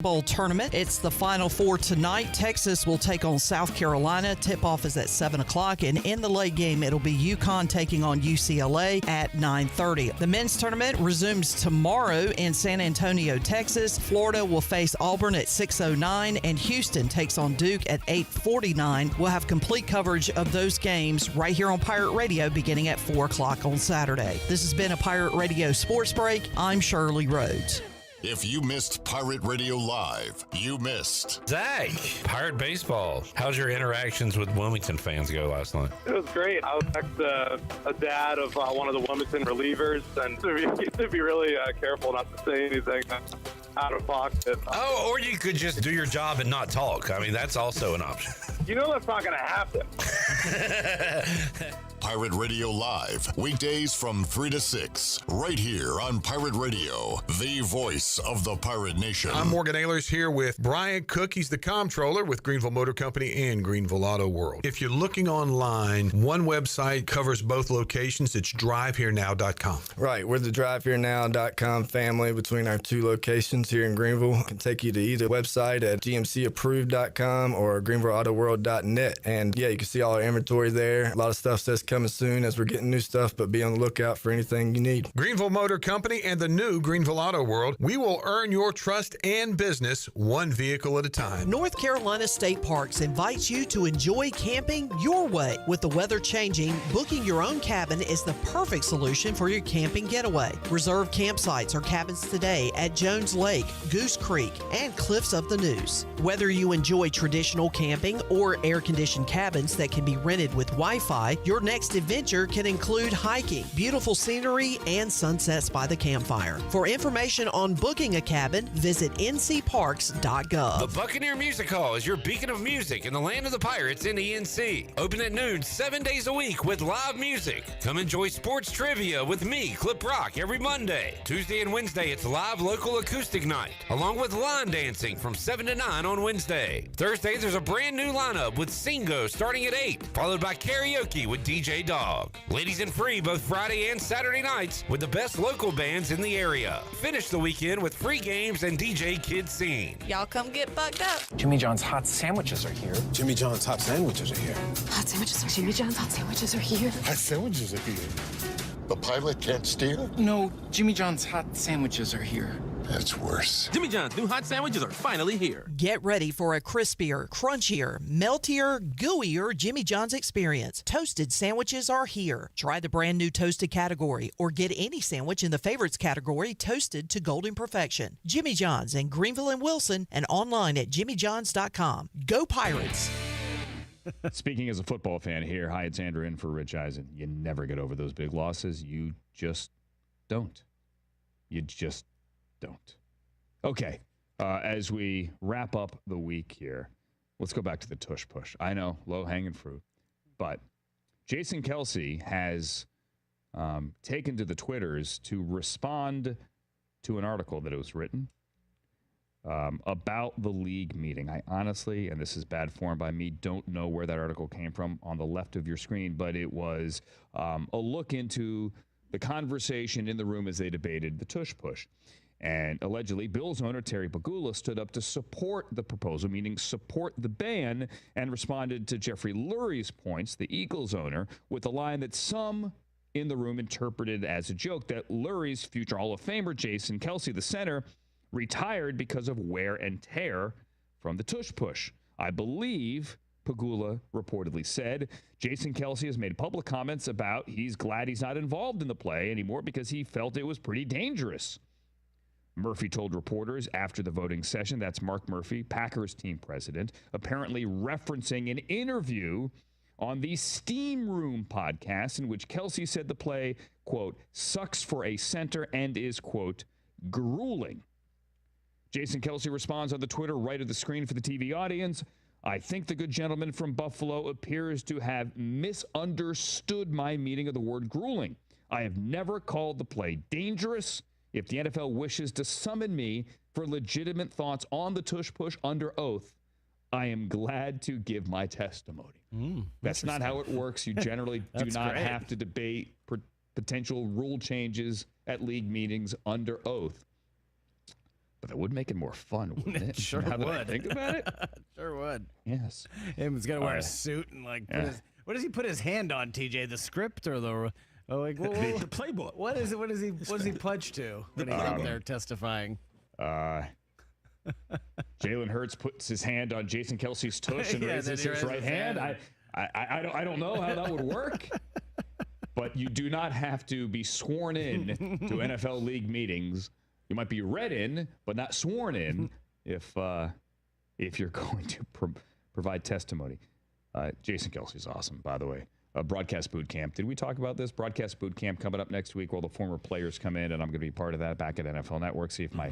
Bowl tournament. It's the Final Four tonight. Texas will take on South Carolina. Tip-off is at 7 o'clock. And in the late game, it'll be UConn taking on UCLA at 9:30. The men's tournament resumes tomorrow in San Antonio, Texas. Florida will face Auburn at 6:09, and Houston takes on Duke at 8:49. We'll have complete coverage of those games right here on Pirate Radio beginning at 4 o'clock on Saturday. This has been a Pirate Radio Sports Break. I'm Shirley Rhodes. If you missed Pirate Radio Live, you missed. Zach, Pirate Baseball. How's your interactions with Wilmington fans go last night? It was great. I was next to a dad of one of the Wilmington relievers, and to be really careful not to say anything out of pocket. Oh, or you could just do your job and not talk. I mean, that's also an option. You know that's not going to happen. Pirate Radio Live, weekdays from 3 to 6, right here on Pirate Radio, the voice of the Pirate Nation. I'm Morgan Ahlers here with Brian Cook. He's the comptroller with Greenville Motor Company and Greenville Auto World. If you're looking online, one website covers both locations. It's driveherenow.com. Right. We're the driveherenow.com family between our two locations here in Greenville. I can take you to either website at gmcapproved.com or greenvilleautoworld.net. And yeah, you can see all our inventory there. A lot of stuff says coming soon as we're getting new stuff, but be on the lookout for anything you need. Greenville Motor Company and the new Greenville Auto World. We will earn your trust and business one vehicle at a time. North Carolina State Parks invites you to enjoy camping your way. With the weather changing, booking your own cabin is the perfect solution for your camping getaway. Reserve campsites or cabins today at Jones Lake, Goose Creek, and Cliffs of the Neuse. Whether you enjoy traditional camping or air-conditioned cabins that can be rented with Wi-Fi, your next adventure can include hiking, beautiful scenery, and sunsets by the campfire. For information on booking a cabin, visit ncparks.gov. The Buccaneer Music Hall is your beacon of music in the land of the Pirates in the NC. Open at noon 7 days a week with live music. Come enjoy sports trivia with me, Clip Rock, every Monday. Tuesday and Wednesday, it's live local acoustic night, along with line dancing from 7 to 9 on Wednesday. Thursday, there's a brand new lineup with Singo starting at 8, followed by karaoke with DJ Dog. Ladies and free both Friday and Saturday nights with the best local bands in the area. Finish the weekend with free games and DJ Kid Scene. Y'all come get bucked up. Jimmy John's hot sandwiches are here. Jimmy John's hot sandwiches are here. Hot sandwiches are Jimmy John's hot sandwiches are here. Hot sandwiches are here. The pilot can't steer? No, Jimmy John's hot sandwiches are here. That's worse. Jimmy John's new hot sandwiches are finally here. Get ready for a crispier, crunchier, meltier, gooier Jimmy John's experience. Toasted sandwiches are here. Try the brand new toasted category or get any sandwich in the favorites category toasted to golden perfection. Jimmy John's in Greenville and Wilson and online at jimmyjohns.com. Go Pirates! Speaking as a football fan here, hi, it's Andrew in for Rich Eisen. You never get over those big losses. You just don't. You just don't. Okay, as we wrap up the week here, let's go back to the tush push. I know, low-hanging fruit, but Jason Kelsey has taken to the Twitters to respond to an article that was written about the league meeting. I honestly, and this is bad form by me, don't know where that article came from on the left of your screen, but it was a look into the conversation in the room as they debated the tush push. And allegedly, Bills owner Terry Pegula stood up to support the proposal, meaning support the ban, and responded to Jeffrey Lurie's points, the Eagles owner, with a line that some in the room interpreted as a joke, that Lurie's future Hall of Famer, Jason Kelsey, the center, retired because of wear and tear from the tush push. I believe, Pegula reportedly said, Jason Kelsey has made public comments about he's glad he's not involved in the play anymore because he felt it was pretty dangerous. Murphy told reporters after the voting session, that's Mark Murphy, Packers team president, apparently referencing an interview on the Steam Room podcast in which Kelsey said the play, quote, sucks for a center and is, quote, grueling. Jason Kelsey responds on the Twitter right of the screen for the TV audience. I think the good gentleman from Buffalo appears to have misunderstood my meaning of the word grueling. I have never called the play dangerous. If the NFL wishes to summon me for legitimate thoughts on the tush push under oath, I am glad to give my testimony. That's not how it works. You generally do not have to debate potential rule changes at league meetings under oath. But that would make it more fun, wouldn't it? Sure Now that I would. think about it. Sure would. Yes. He's got to wear a suit and like. What does he put his hand on, TJ? The script or the the playbook? What is it? What does he pledge to when he's out there testifying? Jalen Hurts puts his hand on Jason Kelsey's tush and raises his right hand. I don't know how that would work. But you do not have to be sworn in to NFL league meetings. You might be read in, but not sworn in if you're going to provide testimony. Jason Kelsey's awesome, by the way. Broadcast boot camp. Did we talk about this? Broadcast boot camp coming up next week where the former players come in, and I'm going to be part of that back at NFL Network. See if my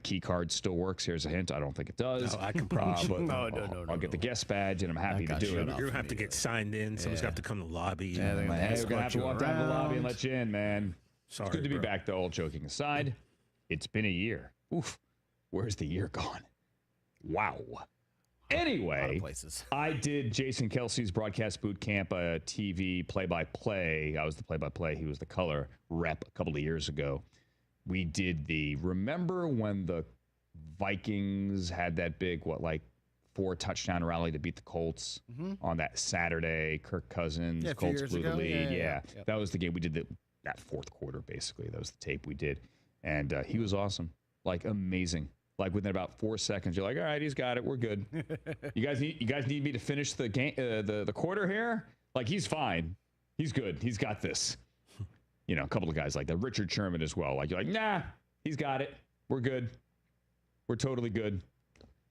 key card still works. Here's a hint. I don't think it does. No, I can promise you. I'll get the guest badge, and I'm happy to do it. You're going to have to get signed in. Someone's got to come to the lobby. We're going to have to walk down to the lobby and let you in, man. It's good to be back, though, all joking aside. It's been a year. Oof. Where's the year gone? Wow. Anyway, I did Jason Kelsey's broadcast boot camp, TV play-by-play. I was the play-by-play. He was the color rep a couple of years ago. We did remember when the Vikings had that big, 4-touchdown rally to beat the Colts on that Saturday? Kirk Cousins, Colts blew the lead. Yeah. That was the game. We did that fourth quarter, basically. That was the tape we did. And he was awesome. Amazing. Within about 4 seconds, you're like, all right, he's got it. We're good. You guys need me to finish the game, the quarter here? He's fine. He's good. He's got this. A couple of guys like that. Richard Sherman as well. You're like, nah, he's got it. We're good. We're totally good.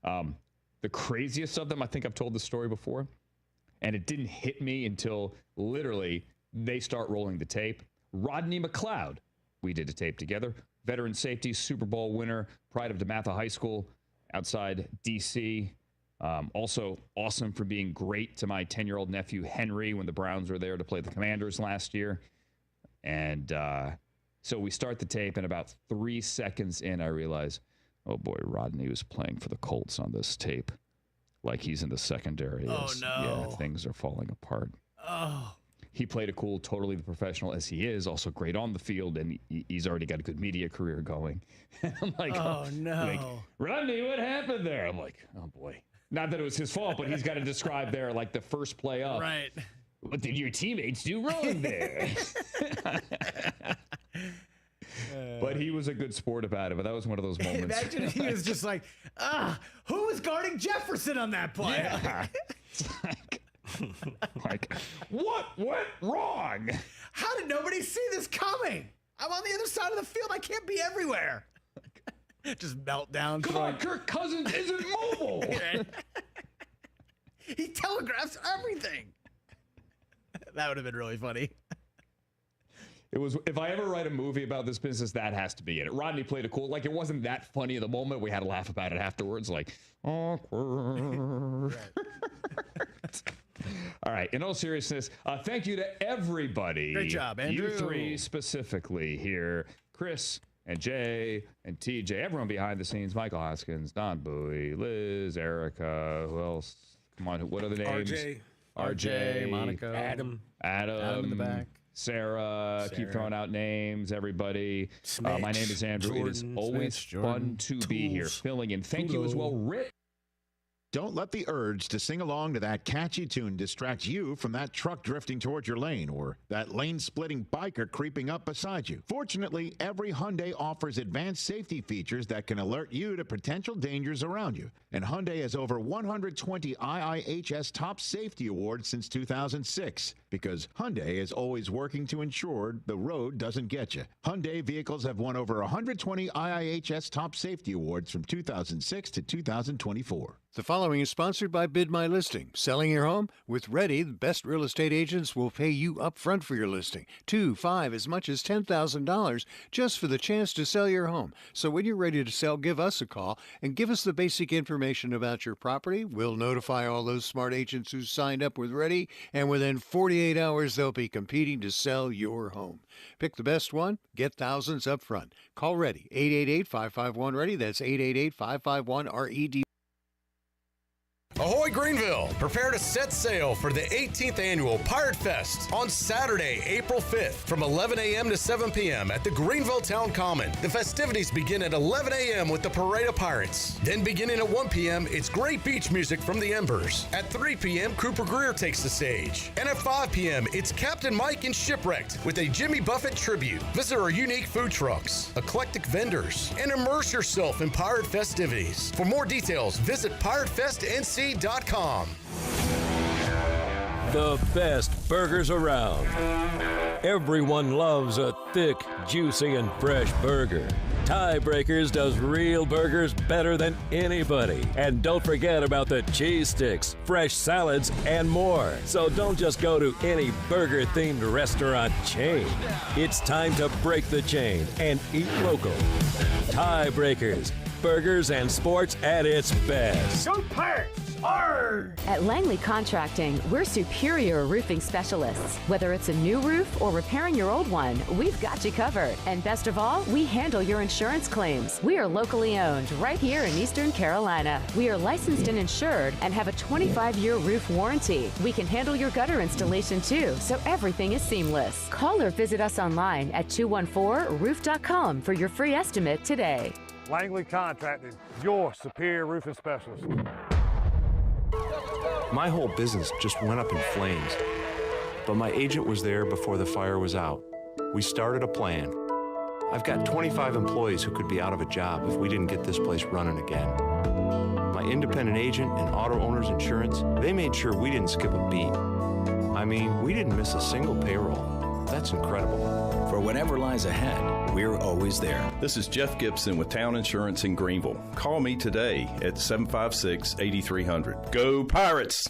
The craziest of them, I think I've told this story before, and it didn't hit me until literally they start rolling the tape. Rodney McLeod. We did a tape together. Veteran safety, Super Bowl winner, pride of DeMatha High School outside D.C. Also awesome for being great to my 10-year-old nephew, Henry, when the Browns were there to play the Commanders last year. And so we start the tape, and about 3 seconds in, I realize, oh, boy, Rodney was playing for the Colts on this tape. He's in the secondary. Oh, no. Yeah, things are falling apart. Oh. He played a cool, totally the professional as he is, also great on the field, and he's already got a good media career going. I'm like, oh, no. Rodney, what happened there? I'm like, oh, boy. Not that it was his fault, but he's got to describe there, the first play up. Right. What did your teammates do wrong there? But he was a good sport about it, but that was one of those moments. Imagine if he was just who was guarding Jefferson on that play? Yeah. What went wrong? How did nobody see this coming? I'm on the other side of the field. I can't be everywhere. Just meltdown. Come on, Kirk Cousins isn't mobile. He telegraphs everything. That would have been really funny. It was. If I ever write a movie about this business, that has to be in it. Rodney played it cool. It wasn't that funny at the moment. We had to laugh about it afterwards. Awkward. All right. In all seriousness, thank you to everybody. Great job, Andrew. You three specifically here. Chris and Jay and TJ, everyone behind the scenes. Michael Hoskins, Don Bowie, Liz, Erica. Who else? Come on. What are the names? RJ, Monica, Adam in the back. Sarah, keep throwing out names, everybody. My name is Andrew. Jordan, it is always Smith, fun to be here, filling in. Thank you as well, Rick. Don't let the urge to sing along to that catchy tune distract you from that truck drifting towards your lane or that lane-splitting biker creeping up beside you. Fortunately, every Hyundai offers advanced safety features that can alert you to potential dangers around you. And Hyundai has over 120 IIHS top safety awards since 2006 because Hyundai is always working to ensure the road doesn't get you. Hyundai vehicles have won over 120 IIHS top safety awards from 2006 to 2024. The following is sponsored by Bid My Listing. Selling your home? With Ready, the best real estate agents will pay you up front for your listing. 2, 5, as much as $10,000 just for the chance to sell your home. So when you're ready to sell, give us a call and give us the basic information about your property. We'll notify all those smart agents who signed up with Ready, and within 48 hours, they'll be competing to sell your home. Pick the best one, get thousands up front. Call Ready, 888-551-READY. That's 888-551-RED. Ahoy Greenville! Prepare to set sail for the 18th annual Pirate Fest on Saturday, April 5th from 11 a.m. to 7 p.m. at the Greenville Town Common. The festivities begin at 11 a.m. with the Parade of Pirates. Then beginning at 1 p.m., it's great beach music from the Embers. At 3 p.m., Cooper Greer takes the stage. And at 5 p.m., it's Captain Mike and Shipwrecked with a Jimmy Buffett tribute. Visit our unique food trucks, eclectic vendors, and immerse yourself in pirate festivities. For more details, visit piratefestnc.com. The best burgers around. Everyone loves a thick, juicy, and fresh burger. Tiebreakers does real burgers better than anybody. And don't forget about the cheese sticks, fresh salads, and more. So don't just go to any burger-themed restaurant chain. It's time to break the chain and eat local. Tiebreakers, burgers and sports at its best. Go Pirates! Arr! At Langley Contracting, we're superior roofing specialists. Whether it's a new roof or repairing your old one, we've got you covered. And best of all, we handle your insurance claims. We are locally owned right here in Eastern Carolina. We are licensed and insured and have a 25-year roof warranty. We can handle your gutter installation too, so everything is seamless. Call or visit us online at 214roof.com for your free estimate today. Langley Contracting, your superior roofing specialist. My whole business just went up in flames, but my agent was there before the fire was out. We started a plan. I've got 25 employees who could be out of a job if we didn't get this place running again. My independent agent and auto owners insurance, they made sure we didn't skip a beat. I mean, we didn't miss a single payroll. That's incredible. For whatever lies ahead, we're always there. This is Jeff Gibson with Town Insurance in Greenville. Call me today at 756-8300. Go Pirates!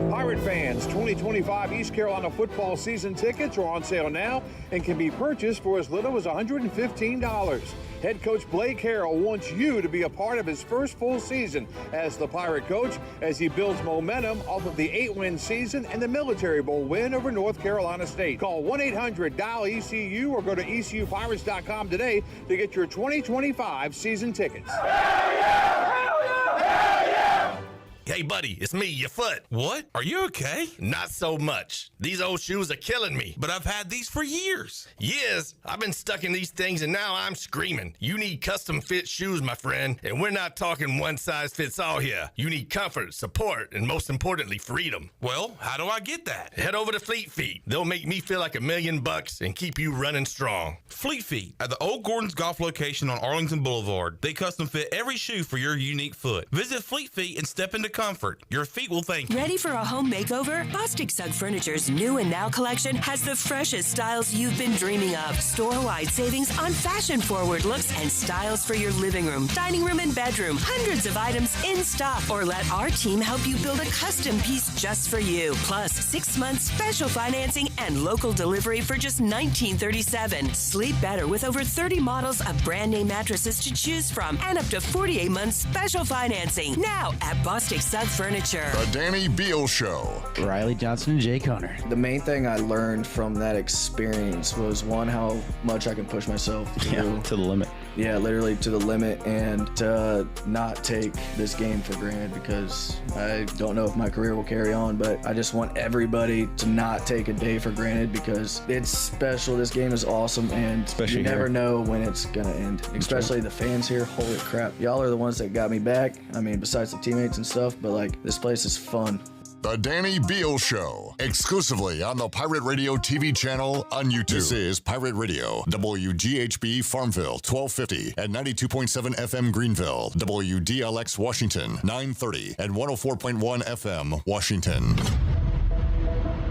Pirate fans, 2025 East Carolina football season tickets are on sale now and can be purchased for as little as $115. Head coach Blake Harrell wants you to be a part of his first full season as the Pirate coach as he builds momentum off of the 8-win season and the Military Bowl win over North Carolina State. Call 1-800-DIAL-ECU or go to ECUPirates.com today to get your 2025 season tickets. Hell yeah! Hell yeah! Hell yeah! Hey, buddy, it's me, your foot. What? Are you okay? Not so much. These old shoes are killing me. But I've had these for years. Years? I've been stuck in these things and now I'm screaming. You need custom fit shoes, my friend. And we're not talking one size fits all here. You need comfort, support, and most importantly, freedom. Well, how do I get that? Head over to Fleet Feet. They'll make me feel like $1 million and keep you running strong. Fleet Feet at the Old Gordon's Golf location on Arlington Boulevard. They custom fit every shoe for your unique foot. Visit Fleet Feet and step into comfort. Your feet will thank you. Ready for a home makeover? Bostic Sugg Furniture's new and now collection has the freshest styles you've been dreaming of. Store-wide savings on fashion-forward looks and styles for your living room, dining room, and bedroom. Hundreds of items in stock. Or let our team help you build a custom piece just for you. Plus, 6 months special financing and local delivery for just $19.37. Sleep better with over 30 models of brand-name mattresses to choose from and up to 48 months special financing. Now at Bostic Sugg Furniture. The Danny Beal Show. Riley Johnson and Jay Conner. The main thing I learned from that experience was, one, how much I can push myself to the limit. Yeah, literally to the limit, and to not take this game for granted, because I don't know if my career will carry on, but I just want everybody to not take a day for granted, because it's special. This game is awesome, and especially you never know when it's going to end, especially the fans here. Holy crap. Y'all are the ones that got me back. I mean, besides the teammates and stuff, but like, this place is fun. The Danny Beal Show, exclusively on the Pirate Radio TV channel on YouTube. This is Pirate Radio, WGHB Farmville, 1250 and 92.7 FM Greenville, WDLX Washington, 930 and 104.1 FM Washington.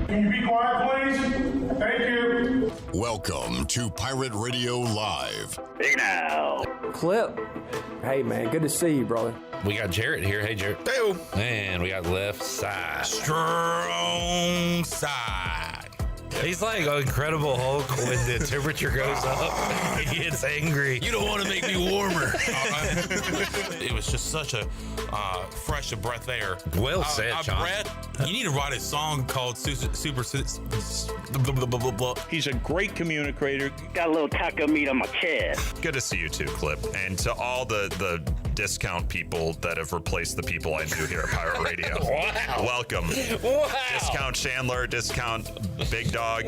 Can you be quiet, please? Thank you. Welcome to Pirate Radio Live. Big now. Clip. Hey, man, good to see you, brother. We got Jarrett here. Hey, Jarrett. Hey. And we got left side. Strong side. He's like an Incredible Hulk when the temperature goes up. He gets angry. You don't want to make me warmer. It was just such a fresh of breath air. Well said, John. Brad, you need to write a song called Super. He's a great communicator. Got a little taco meat on my chest. Good to see you too, Clip. And to all the discount people that have replaced the people I knew here at Pirate Radio. Wow. Welcome. Wow. Discount Chandler, discount Big Dog.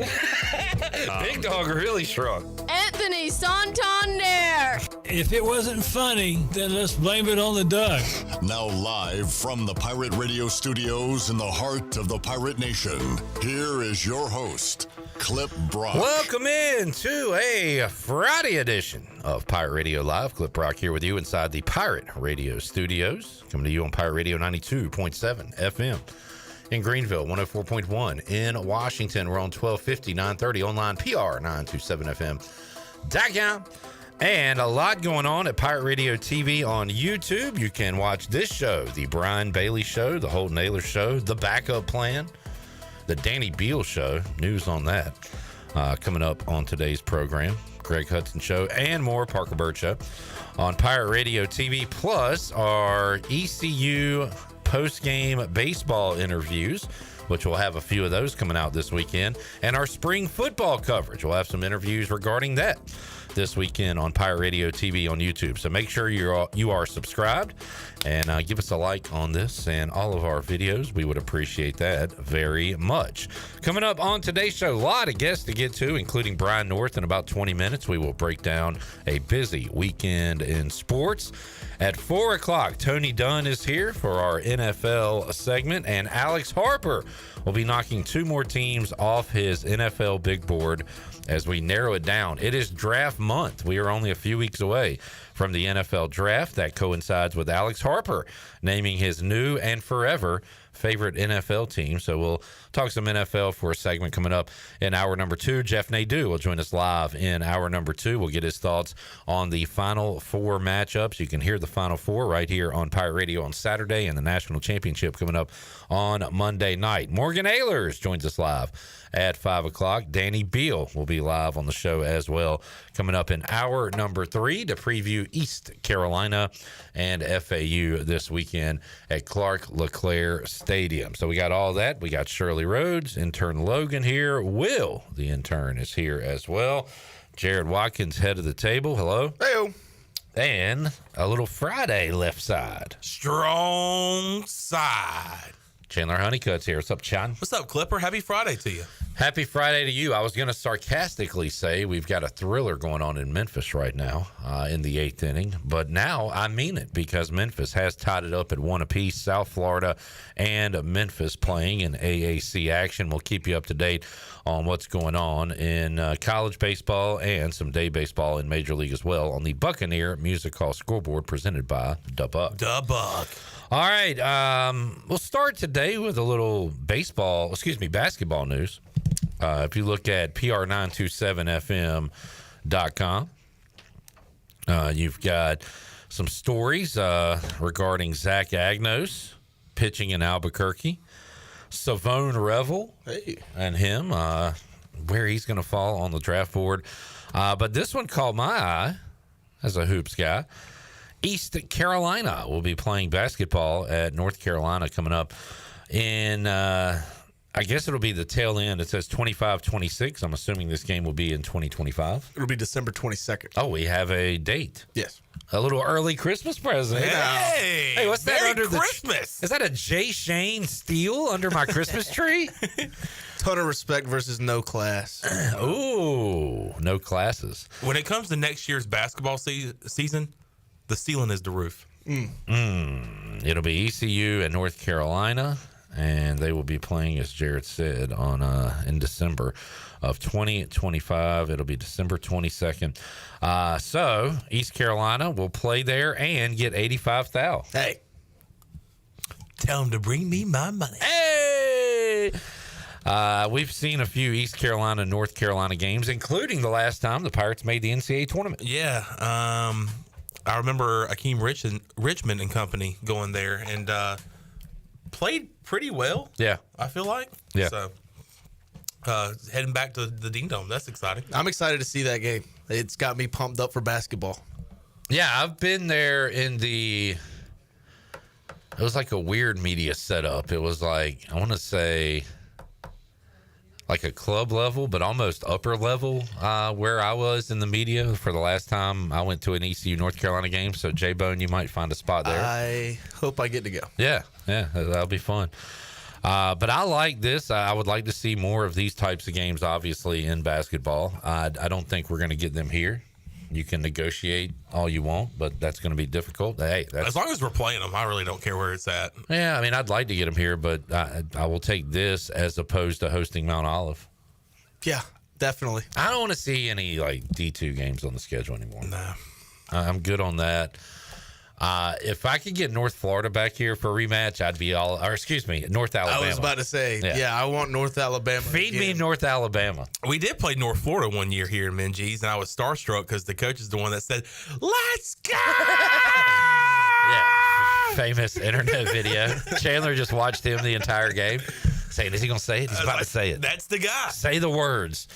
Big Dog really shrunk. Anthony Santander. If it wasn't funny, then let's blame it on the duck. Now live from the Pirate Radio studios in the heart of the Pirate Nation, here is your host, Clip Brock. Welcome in to a Friday edition of Pirate Radio Live. Clip Brock here with you inside the Pirate Radio studios. Coming to you on Pirate Radio 92.7 FM in Greenville, 104.1 in Washington. We're on 1250, 930 online, PR927FM.com. And a lot going on at Pirate Radio TV on YouTube. You can watch this show, the Brian Bailey Show, the Holton Ahlers Show, the Backup Plan, the Danny Beal Show. News on that coming up on today's program. Greg Hudson Show and more. Parker Bird Show on Pirate Radio TV. Plus our ECU post-game baseball interviews, which we'll have a few of those coming out this weekend. And our spring football coverage. We'll have some interviews regarding that this weekend on Pirate Radio TV on YouTube. So make sure you are subscribed and give us a like on this and all of our videos. We would appreciate that very much. Coming up on today's show, a lot of guests to get to, including Brian North. In about 20 minutes, we will break down a busy weekend in sports. At 4 o'clock, Tony Dunn is here for our NFL segment, and Alex Harper will be knocking two more teams off his NFL big board as we narrow it down. It is draft month. We are only a few weeks away from the NFL draft. That coincides with Alex Harper naming his new and forever favorite NFL team. So we'll talk some NFL for a segment coming up in hour number 2. Jeff Nadu will join us live in hour number 2. We'll get his thoughts on the Final Four matchups. You can hear the Final Four right here on Pirate Radio on Saturday, and the National Championship coming up on Monday night. Morgan Ahlers joins us live at 5 o'clock. Danny Beal will be live on the show as well, coming up in hour number 3 to preview East Carolina and FAU this weekend at Clark LeClaire Stadium. So we got all that. We got Shirley Rhodes, intern Logan here. Will, the intern, is here as well. Jared Watkins, head of the table. Hello. Hey-o. And a little Friday left side. Strong side. Chandler Honeycutt's here. What's up, Chan? What's up, Clipper? Happy Friday to you. Happy Friday to you. I was going to sarcastically say we've got a thriller going on in Memphis right now in the 8th inning, but now I mean it because Memphis has tied it up at 1 apiece. South Florida and Memphis playing in AAC action. We'll keep you up to date on what's going on in college baseball and some day baseball in Major League as well on the Buccaneer Music Hall scoreboard presented by Da Buck. Da Buck. All right, we'll start today with a little basketball news. If you look at PR927FM.com, you've got some stories regarding Zach Agnos pitching in Albuquerque, Savone Revel and him, where he's going to fall on the draft board. But this one caught my eye as a hoops guy. East Carolina will be playing basketball at North Carolina coming up in, I guess it'll be the tail end. It says 25-26. I'm assuming this game will be in 2025. It'll be December 22nd. Oh, we have a date. Yes. A little early Christmas present. Hey, what's that Merry under Christmas. Is that a Jay Shane steal under my Christmas tree? Ton of respect versus no class. Ooh, no classes. When it comes to next year's basketball season, the ceiling is the roof. It'll be ECU and North Carolina, and they will be playing, as Jared said, on in December of 2025. It'll be December 22nd. So East Carolina will play there and get 85 thou. Hey, tell them to bring me my money. Hey! We've seen a few East Carolina, North Carolina games, including the last time the Pirates made the NCAA tournament. Yeah. I remember Akeem Richmond and company going there and played pretty well. Yeah. I feel like. Yeah. So heading back to the Dean Dome. That's exciting. I'm excited to see that game. It's got me pumped up for basketball. Yeah, I've been there in it was like a weird media setup. It was like, I want to say like a club level, but almost upper level where I was in the media for the last time I went to an ECU North Carolina game. So, J-Bone, you might find a spot there. I hope I get to go. Yeah, that'll be fun. But I like this. I would like to see more of these types of games, obviously, in basketball. I don't think we're going to get them here. You can negotiate all you want, but that's going to be difficult. Hey, as long as we're playing them, I really don't care where it's at. Yeah, I mean, I'd like to get them here, but I will take this as opposed to hosting Mount Olive. Yeah, definitely. I don't want to see any like D2 games on the schedule anymore. No, I'm good on that. If I could get North Florida back here for a rematch, I'd be all. Or excuse me, North Alabama. I was about to say, yeah I want North Alabama. Feed me North Alabama. We did play North Florida one year here in Minges, and I was starstruck because the coach is the one that said, "Let's go!" Yeah, famous internet video. Chandler just watched him the entire game, saying, "Is he going to say it? He's about to say it." That's the guy. Say the words.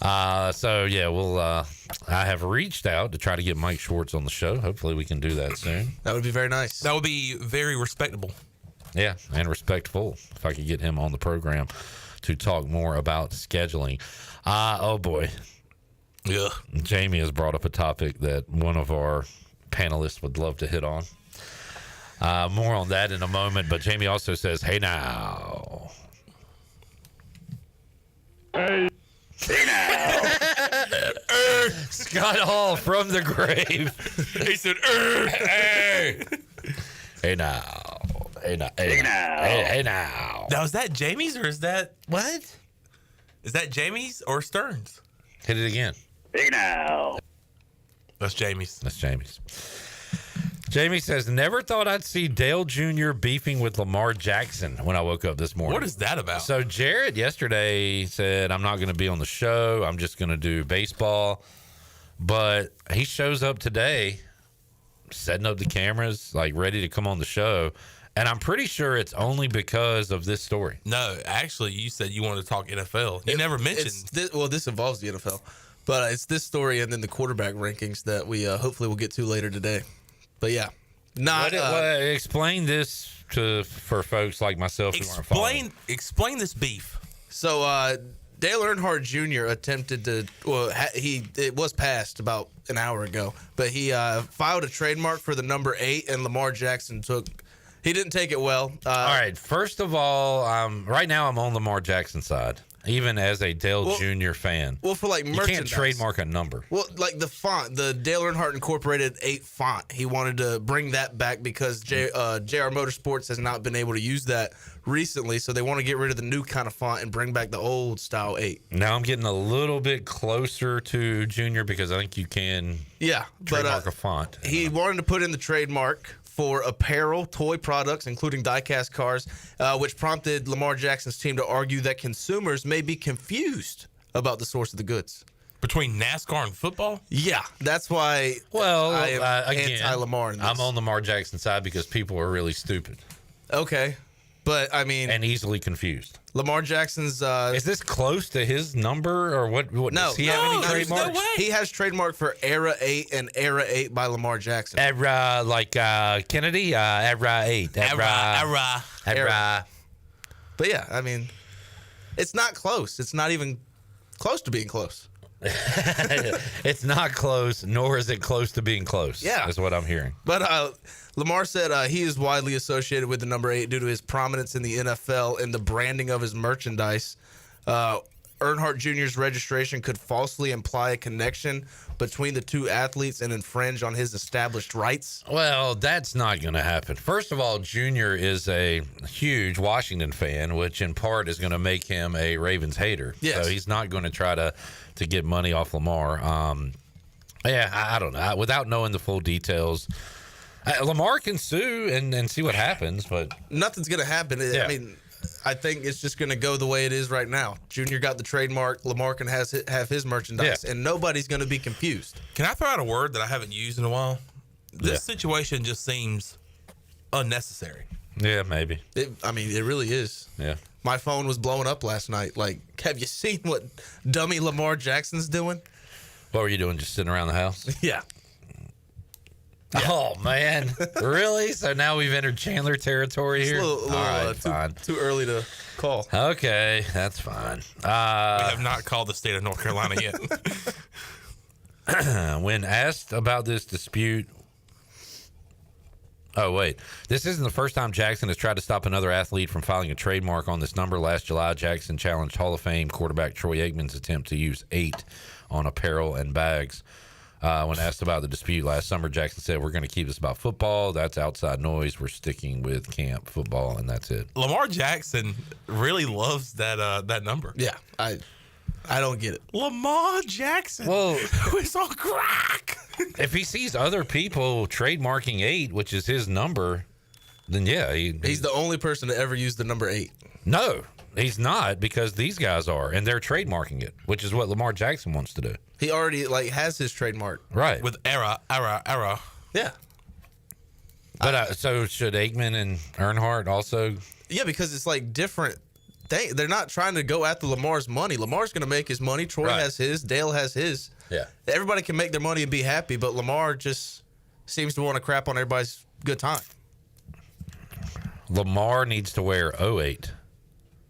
So yeah, we'll. I have reached out to try to get Mike Schwartz on the show. Hopefully, we can do that soon. That would be very nice. That would be very respectable. Yeah, and respectful. If I could get him on the program to talk more about scheduling. Oh boy. Yeah. Jamie has brought up a topic that one of our panelists would love to hit on. More on that in a moment. But Jamie also says, "Hey now." Hey. Hey now. Scott Hall from the grave. He said, hey. Hey now. Hey now. Hey now. Hey now. Now, is that Jamie's or is that what? Is that Jamie's or Stearns? Hit it again. Hey now. That's Jamie's. That's Jamie's. Jamie says, never thought I'd see Dale Jr. beefing with Lamar Jackson when I woke up this morning. What is that about? So Jared yesterday said, I'm not going to be on the show. I'm just going to do baseball. But he shows up today, setting up the cameras, like ready to come on the show. And I'm pretty sure it's only because of this story. No, actually, you said you wanted to talk NFL. You never mentioned. This involves the NFL. But it's this story and then the quarterback rankings that we hopefully will get to later today. But yeah, explain this for folks like myself who aren't following. Explain this beef. So Dale Earnhardt Jr. attempted to. Well, it was passed about an hour ago, but he filed a trademark for the number 8, and Lamar Jackson he didn't take it well. All right, first of all, right now I'm on Lamar Jackson's side. Even as a Dale Jr. fan. Well, for like merchandise. You can't trademark a number. Well, like the font, the Dale Earnhardt Incorporated 8 font. He wanted to bring that back because JR Motorsports has not been able to use that recently, so they want to get rid of the new kind of font and bring back the old style 8. Now I'm getting a little bit closer to Junior because I think you can trademark a font. He wanted to put in the trademark for apparel, toy products, including die-cast cars, which prompted Lamar Jackson's team to argue that consumers may be confused about the source of the goods. Between NASCAR and football? Yeah, that's why I am anti-Lamar in this. I'm on Lamar Jackson's side because people are really stupid. Okay, but I mean... And easily confused. Lamar Jackson's... is this close to his number or what no, does he have any trademarks? No way. He has trademark for Era 8 and Era 8 by Lamar Jackson. Era, like Kennedy? Era 8. Era. But yeah, I mean, it's not close. It's not even close to being close. It's not close, nor is it close to being close. Yeah. Is what I'm hearing. But Lamar said he is widely associated with the number 8 due to his prominence in the NFL and the branding of his merchandise. Earnhardt Jr.'s registration could falsely imply a connection between the two athletes and infringe on his established rights. Well, that's not going to happen. First of all, Junior is a huge Washington fan, which in part is going to make him a Ravens hater. Yes. So he's not going to try to get money off Lamar. I don't know. Without knowing the full details, Lamar can sue and see what happens, but nothing's going to happen. I mean, I think it's just going to go the way it is right now. Junior got the trademark. Lamar can have his merchandise, and nobody's going to be confused. Can I throw out a word that I haven't used in a while? This situation just seems unnecessary. Yeah, maybe. It really is. Yeah. My phone was blowing up last night. Like, have you seen what dummy Lamar Jackson's doing? What were you doing? Just sitting around the house? Yeah. Oh, man. Really? So now we've entered Chandler territory here? All right, fine. Too early to call. Okay, that's fine. We have not called the state of North Carolina yet. When asked about this dispute, oh, wait. This isn't the first time Jackson has tried to stop another athlete from filing a trademark on this number. Last July, Jackson challenged Hall of Fame quarterback Troy Aikman's attempt to use 8 on apparel and bags. When asked about the dispute last summer, Jackson said, "We're going to keep this about football. That's outside noise. We're sticking with camp football, and that's it." Lamar Jackson really loves that number. Yeah, I don't get it. Lamar Jackson. Well, it's on crack. If he sees other people trademarking 8, which is his number, then yeah, he's the only person to ever use the number 8. No, he's not, because these guys are, and they're trademarking it, which is what Lamar Jackson wants to do. He already has his trademark, right? With era. Yeah. But so should Aikman and Earnhardt also? Yeah, because it's like different. They're not trying to go after Lamar's money. Lamar's going to make his money. Troy has his. Dale has his. Yeah. Everybody can make their money and be happy, but Lamar just seems to want to crap on everybody's good time. Lamar needs to wear 08.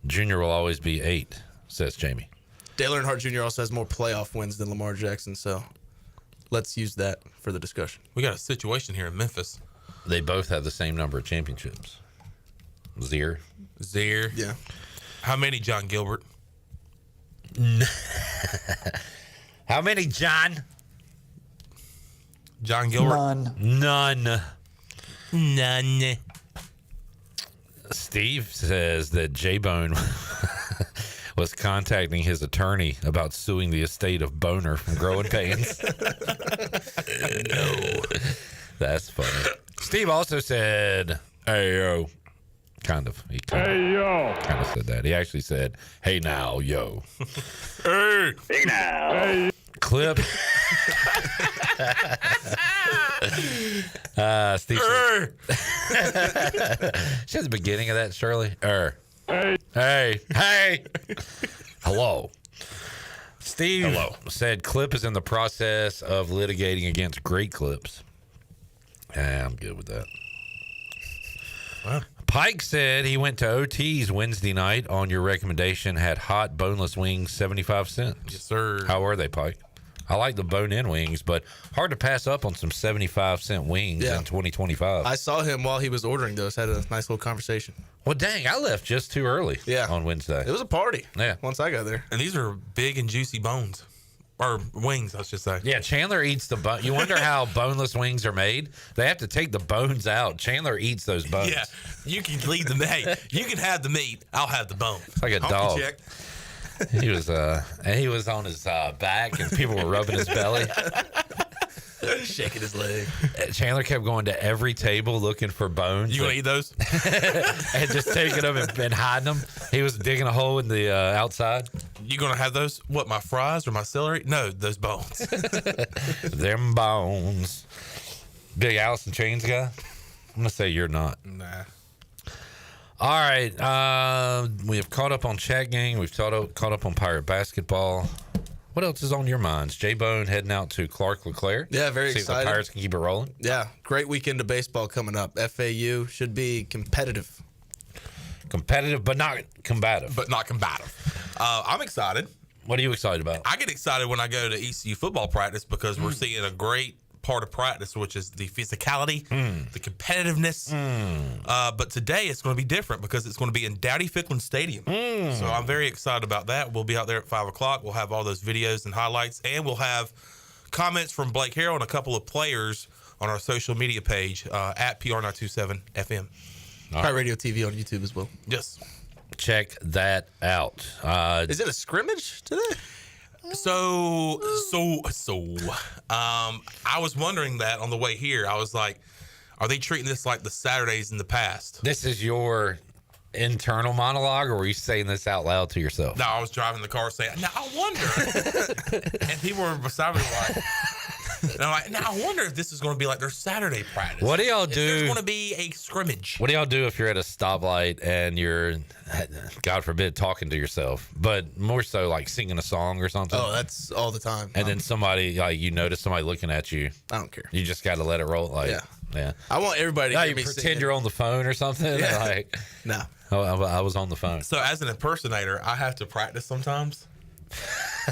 Junior will always be 8, says Jamie. Dale Earnhardt Jr. also has more playoff wins than Lamar Jackson, so let's use that for the discussion. We got a situation here in Memphis. They both have the same number of championships. Zero. Yeah. How many, John Gilbert? How many, John? John Gilbert? None. None. Steve says that J-Bone was contacting his attorney about suing the estate of Boner from Growing Pains. No. That's funny. Steve also said, "Hey, yo." Kind of. He kind of said that. He actually said, "Hey, now, yo." Hey now. Hey. Clip. Steve said, she has the beginning of that, Shirley. Hey. Hello. Steve said Clip is in the process of litigating against Great Clips. Yeah, I'm good with that. Wow. Pike said he went to OT's Wednesday night on your recommendation, had hot boneless wings, 75 cents. Yes, sir. How were they, Pike? I like the bone-in wings, but hard to pass up on some 75-cent wings in 2025. I saw him while he was ordering those, had a nice little conversation. Well, dang, I left just too early on Wednesday. It was a party. Yeah. Once I got there. And these are big and juicy bones. Or wings, I should say. Yeah, Chandler eats the bone. You wonder how boneless wings are made? They have to take the bones out. Chandler eats those bones. Yeah, you can leave them. Hey, you can have the meat. I'll have the bone. It's like a dog. Check. He was on his back, and people were rubbing his belly, shaking his leg. Chandler kept going to every table looking for bones. You gonna eat those? And just taking them and hiding them. He was digging a hole in the outside. You gonna have those? What, my fries or my celery? No, those bones. Them bones. Big Alice in Chains guy? I'm gonna say you're not. Nah. All right, we have caught up on Chat Gang. We've caught up on Pirate Basketball. What else is on your minds? J-Bone heading out to Clark LeClaire. Yeah, very See excited. if the Pirates can keep it rolling. Yeah, great weekend of baseball coming up. FAU should be competitive. Competitive, but not combative. I'm excited. What are you excited about? I get excited when I go to ECU football practice because we're seeing a great part of practice, which is the physicality, the competitiveness. But today it's going to be different because it's going to be in Dowdy Ficklin Stadium. So I'm very excited about that. We'll be out there at 5 o'clock. We'll have all those videos and highlights, and we'll have comments from Blake Harrell and a couple of players on our social media page at PR927FM. Pirate Radio TV on YouTube as well. Yes. Check that out. Is it a scrimmage today? So, I was wondering that on the way here. I was like, are they treating this like the Saturdays in the past? This is your internal monologue, or were you saying this out loud to yourself? No, I was driving the car saying, now I wonder. And people were beside me like, And I'm like, now I wonder if this is going to be like their Saturday practice. What do y'all If do? there's going to be a scrimmage. What do y'all do if you're at a stoplight and you're, God forbid, talking to yourself, but more so like singing a song or something? Oh, that's all the time. And then somebody, like, you notice somebody looking at you. I don't care. You just got to let it roll. Like, yeah. I want everybody to Now hear you me pretend singing. you're on the phone or something. Yeah. Like, No. oh, I was on the phone. So as an impersonator, I have to practice sometimes.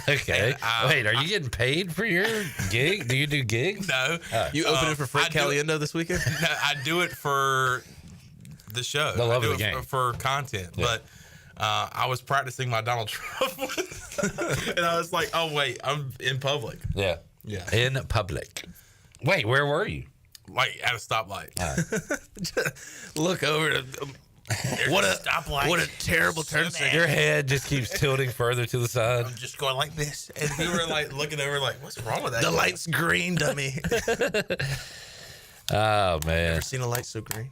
Okay. And, Wait, are you getting paid for your gig? Do you do gigs? No. You opening for Frank Caliendo this weekend? No, I do it for the show. The love I do of the it game. for content. Yeah. But I was practicing my Donald Trump and I was like, oh, wait, I'm in public. Yeah. Yeah. In public. Wait, where were you? Like at a stoplight. Look over to what a terrible turn signal. Your head just keeps tilting further to the side. I'm just going like this. And we were like looking over like, what's wrong with that? The light's green, dummy. Oh, man. Ever seen a light so green?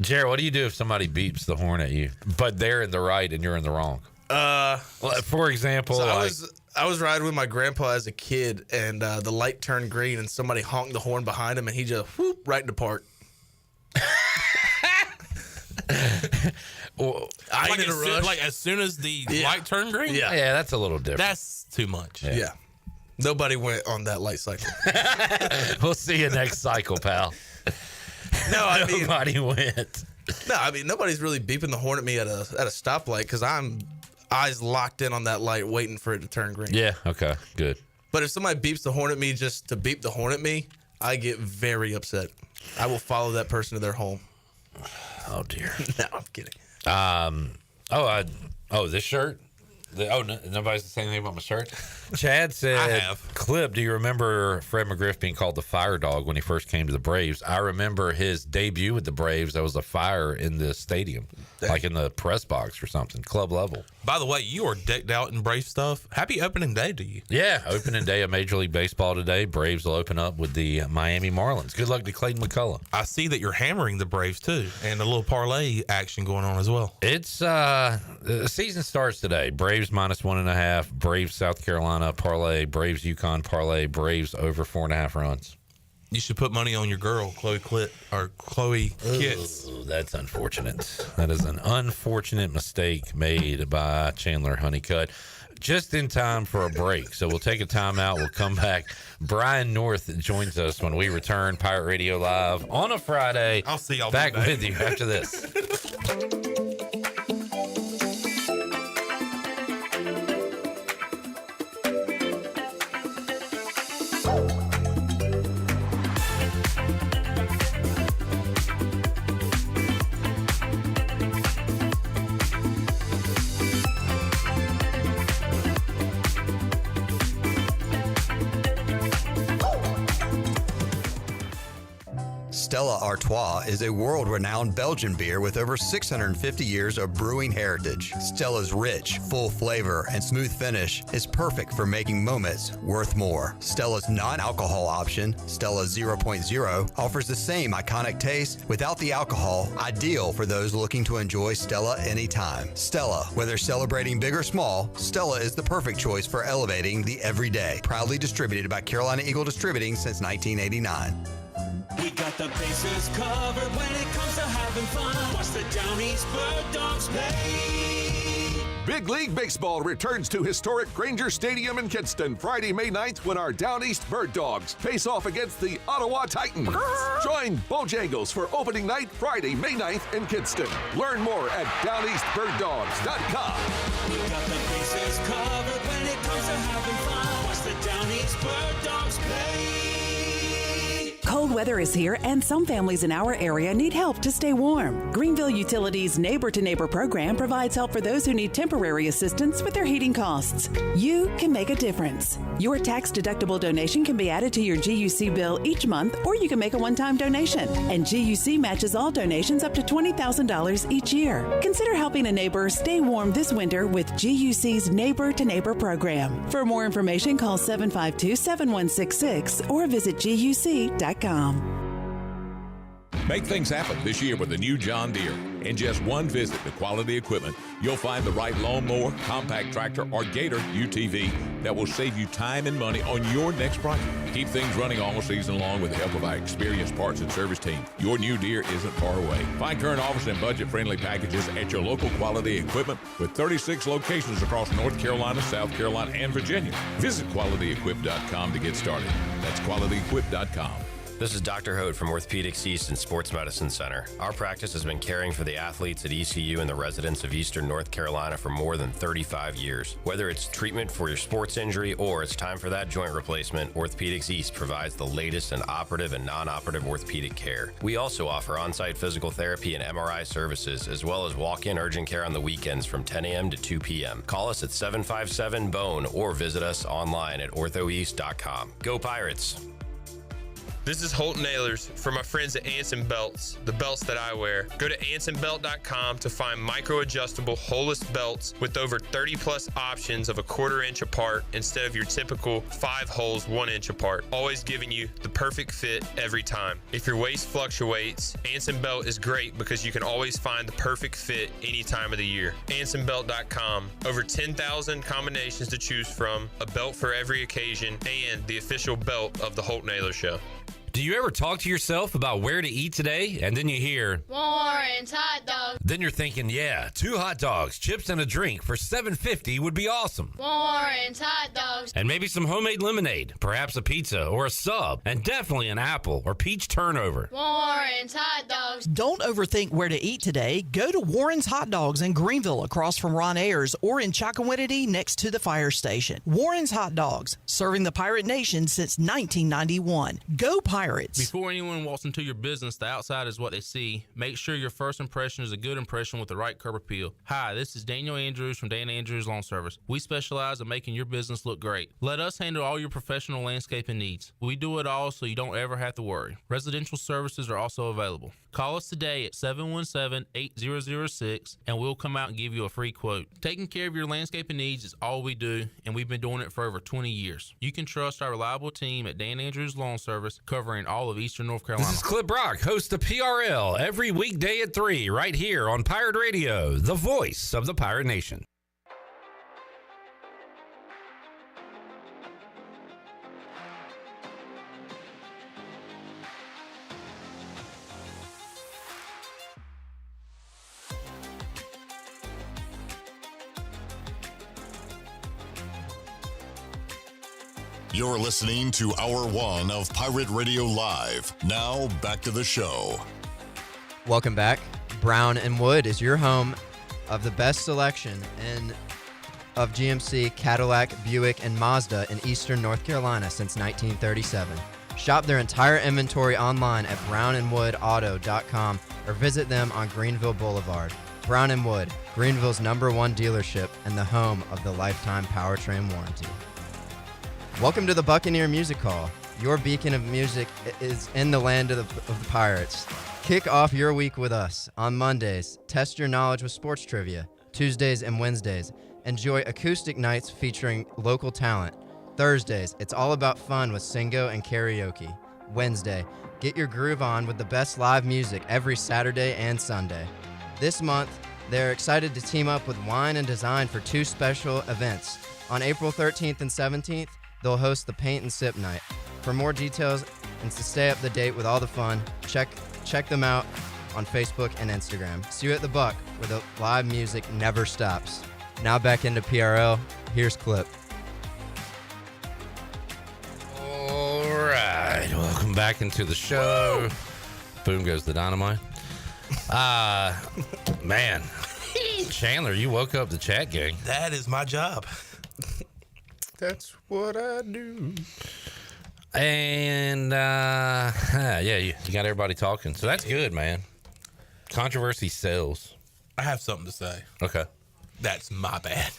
Jared, what do you do if somebody beeps the horn at you, but they're in the right and you're in the wrong? Well, for example, So like, I was riding with my grandpa as a kid, and the light turned green, and somebody honked the horn behind him, and he just whoop right into park. well, I ain't like, in a rush. like as soon as the light turned green? yeah, that's a little different. That's too much. Yeah. Nobody went on that light cycle. We'll see you next cycle, pal. No, I mean, Nobody went. no, I mean nobody's really beeping the horn at me at a stoplight because I'm eyes locked in on that light, waiting for it to turn green. Yeah. Okay. Good. But if somebody beeps the horn at me just to beep the horn at me, I get very upset. I will follow that person to their home. Oh dear. No, I'm kidding. This shirt. Nobody's saying anything about my shirt. Chad said, I have. Clip, do you remember Fred McGriff being called the Fire Dog when he first came to the Braves? I remember his debut with the Braves. There was a fire in the stadium, like in the press box or something, club level. By the way, you are decked out in Brave stuff. Happy opening day to you. Yeah, opening day of Major League Baseball today. Braves will open up with the Miami Marlins. Good luck to Clayton McCullough. I see that you're hammering the Braves too, and a little parlay action going on as well. It's the season starts today. Braves -1.5. Braves South Carolina parlay. Braves UConn parlay. Braves over 4.5 runs. You should put money on your girl, Chloe Kitts. Ooh, that's unfortunate. That is an unfortunate mistake made by Chandler Honeycutt. Just in time for a break. So we'll take a timeout. We'll come back. Brian North joins us when we return. Pirate Radio Live on a Friday. I'll see y'all back Monday. with you after this. Stella Artois is a world-renowned Belgian beer with over 650 years of brewing heritage. Stella's rich, full flavor and smooth finish is perfect for making moments worth more. Stella's non-alcohol option, Stella 0.0, offers the same iconic taste without the alcohol, ideal for those looking to enjoy Stella anytime. Stella, whether celebrating big or small, Stella is the perfect choice for elevating the everyday. Proudly distributed by Carolina Eagle Distributing since 1989. We got the bases covered when it comes to having fun. Watch the Down East Bird Dogs play. Big League Baseball returns to historic Granger Stadium in Kinston Friday, May 9th when our Down East Bird Dogs face off against the Ottawa Titans. Join Bojangles for opening night Friday, May 9th in Kinston. Learn more at downeastbirddogs.com. We got the bases covered when it comes to having fun. Watch the Down East Bird Dogs play. Cold weather is here, and some families in our area need help to stay warm. Greenville Utilities' Neighbor to Neighbor program provides help for those who need temporary assistance with their heating costs. You can make a difference. Your tax-deductible donation can be added to your GUC bill each month, or you can make a one-time donation. And GUC matches all donations up to $20,000 each year. Consider helping a neighbor stay warm this winter with GUC's Neighbor to Neighbor program. For more information, call 752-7166 or visit GUC.com. Make things happen this year with a new John Deere. In just one visit to Quality Equipment, you'll find the right lawnmower, compact tractor, or Gator UTV that will save you time and money on your next project. Keep things running all season long with the help of our experienced parts and service team. Your new Deere isn't far away. Find current offers and budget-friendly packages at your local Quality Equipment with 36 locations across North Carolina, South Carolina, and Virginia. Visit QualityEquip.com to get started. That's QualityEquip.com. This is Dr. Hote from Orthopedics East and Sports Medicine Center. Our practice has been caring for the athletes at ECU and the residents of Eastern North Carolina for more than 35 years. Whether it's treatment for your sports injury or it's time for that joint replacement, Orthopedics East provides the latest in operative and non-operative orthopedic care. We also offer on-site physical therapy and MRI services, as well as walk-in urgent care on the weekends from 10 a.m. to 2 p.m. Call us at 757-BONE or visit us online at orthoeast.com. Go Pirates! This is Holton Ahlers for my friends at Anson Belts, the belts that I wear. Go to ansonbelt.com to find micro-adjustable holeless belts with over 30-plus options of a 1/4 inch apart instead of your typical 5 holes 1 inch apart, always giving you the perfect fit every time. If your waist fluctuates, Anson Belt is great because you can always find the perfect fit any time of the year. ansonbelt.com. Over 10,000 combinations to choose from, a belt for every occasion, and the official belt of the Holton Ahlers Show. Do you ever talk to yourself about where to eat today, and then you hear Warren's hot dog. Then you're thinking, yeah, 2 hot dogs, chips, and a drink for $7.50 would be awesome. Warren's hot dogs. And maybe some homemade lemonade, perhaps a pizza or a sub, and definitely an apple or peach turnover. Warren's hot dogs. Don't overthink where to eat today. Go to Warren's Hot Dogs in Greenville across from Ron Ayers or in Chocowinity next to the fire station. Warren's Hot Dogs, serving the Pirate Nation since 1991. Go Pirates! Before anyone walks into your business, the outside is what they see. Make sure your first impression is a good impression with the right curb appeal. Hi, this is Daniel Andrews from Dan Andrews Lawn Service. We specialize in making your business look great. Let us handle all your professional landscaping needs. We do it all so you don't ever have to worry. Residential services are also available. Call us today at 717-8006 and we'll come out and give you a free quote. Taking care of your landscaping needs is all we do, and we've been doing it for over 20 years. You can trust our reliable team at Dan Andrews Lawn Service, covering all of Eastern North Carolina. This is Clip Brock, host of PRL, every weekday at 3, right here on Pirate Radio, the voice of the Pirate Nation. You're listening to Hour 1 of Pirate Radio Live. Now, back to the show. Welcome back. Brown and Wood is your home of the best selection of GMC, Cadillac, Buick, and Mazda in Eastern North Carolina since 1937. Shop their entire inventory online at brownandwoodauto.com or visit them on Greenville Boulevard. Brown and Wood, Greenville's #1 dealership and the home of the lifetime powertrain warranty. Welcome to the Buccaneer Music Hall. Your beacon of music is in the land of the Pirates. Kick off your week with us. On Mondays, test your knowledge with sports trivia. Tuesdays and Wednesdays, enjoy acoustic nights featuring local talent. Thursdays, it's all about fun with Singo and karaoke. Wednesday, get your groove on with the best live music every Saturday and Sunday. This month, they're excited to team up with Wine and Design for 2 special events. On April 13th and 17th, they'll host the Paint and Sip Night. For more details and to stay up to date with all the fun, check them out on Facebook and Instagram. See you at the Buck, where the live music never stops. Now back into PRL. Here's Clip. All right, welcome back into the show. Woo! Boom goes the dynamite. Man, Chandler, you woke up the chat gang. That is my job. That's what I do. And you got everybody talking, so that's good, man. Controversy sells. I have something to say. Okay. That's my bad.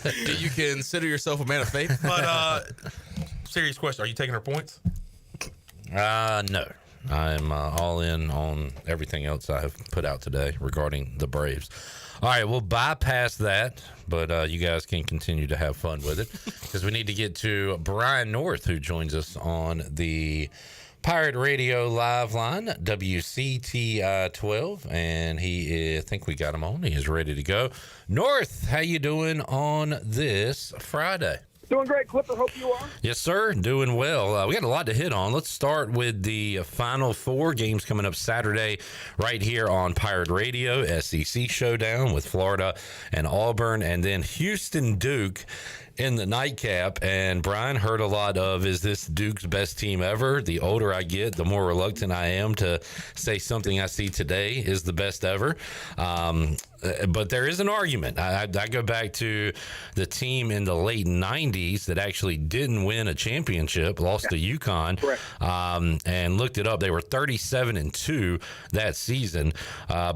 Do you consider yourself a man of faith? But serious question: are you taking her points? No. I'm all in on everything else I have put out today regarding the Braves. All right, we'll bypass that, but you guys can continue to have fun with it because we need to get to Brian North, who joins us on the Pirate Radio Live Line, WCTI 12, and I think we got him on. He is ready to go. North, how you doing on this Friday? Doing great, Clipper. Hope you are. Yes, sir. Doing well. We got a lot to hit on. Let's start with the Final Four games coming up Saturday right here on Pirate Radio. SEC Showdown with Florida and Auburn, and then Houston Duke in the nightcap. And Brian, heard a lot of, is this Duke's best team ever? The older I get, the more reluctant I am to say something I see today is the best ever. But there is an argument. I go back to the team in the late 90s that actually didn't win a championship, lost to UConn, and looked it up. They were 37-2 that season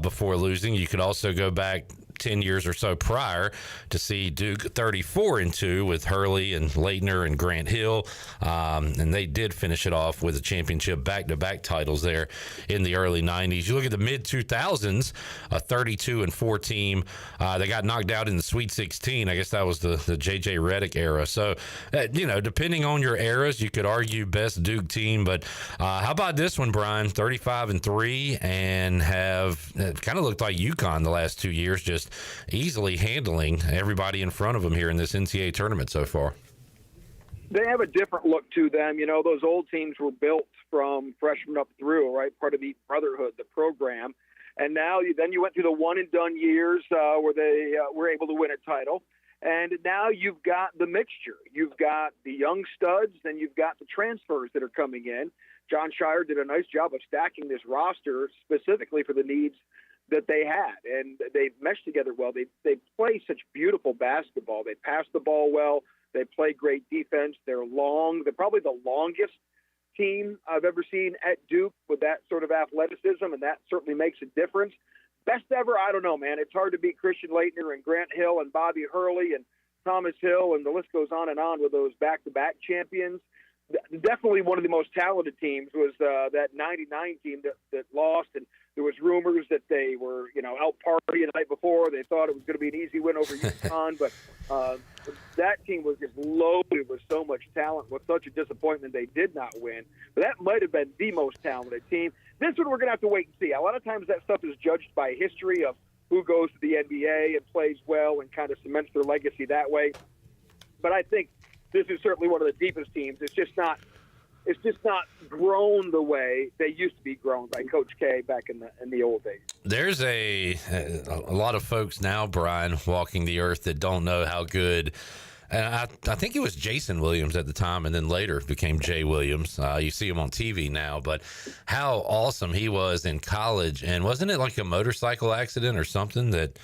before losing. You could also go back 10 years or so prior to see Duke 34-2 with Hurley and Leitner and Grant Hill. And they did finish it off with a championship, back-to-back titles there in the early 90s. You look at the mid-2000s, a 32-4 team. They got knocked out in the Sweet 16. I guess that was the J.J. Redick era. So, depending on your eras, you could argue best Duke team. But how about this one, Brian? 35-3 and have kind of looked like UConn the last 2 years, just easily handling everybody in front of them here in this NCAA tournament so far. They have a different look to them. Those old teams were built from freshmen up through, right? Part of the brotherhood, the program. And now you went through the one and done years where they were able to win a title. And now you've got the mixture. You've got the young studs and you've got the transfers that are coming in. John Shire did a nice job of stacking this roster specifically for the needs that they had, and they meshed together well. They play such beautiful basketball. They pass the ball well. They play great defense. They're long. They're probably the longest team I've ever seen at Duke with that sort of athleticism, and that certainly makes a difference. Best ever, I don't know, man. It's hard to beat Christian Leitner and Grant Hill and Bobby Hurley and Thomas Hill, and the list goes on and on with those back-to-back champions. Definitely one of the most talented teams was that 99 team that lost, and there was rumors that they were, out partying the night before. They thought it was going to be an easy win over UConn, but that team was just loaded with so much talent. Was such a disappointment they did not win. But that might have been the most talented team. This one we're going to have to wait and see. A lot of times that stuff is judged by history of who goes to the NBA and plays well and kind of cements their legacy that way. But I think this is certainly one of the deepest teams. It's just not grown the way they used to be grown by Coach K back in the old days. There's a lot of folks now, Brian, walking the earth that don't know how good. And I think it was Jason Williams at the time, and then later became Jay Williams. You see him on TV now, but how awesome he was in college. And wasn't it like a motorcycle accident or something that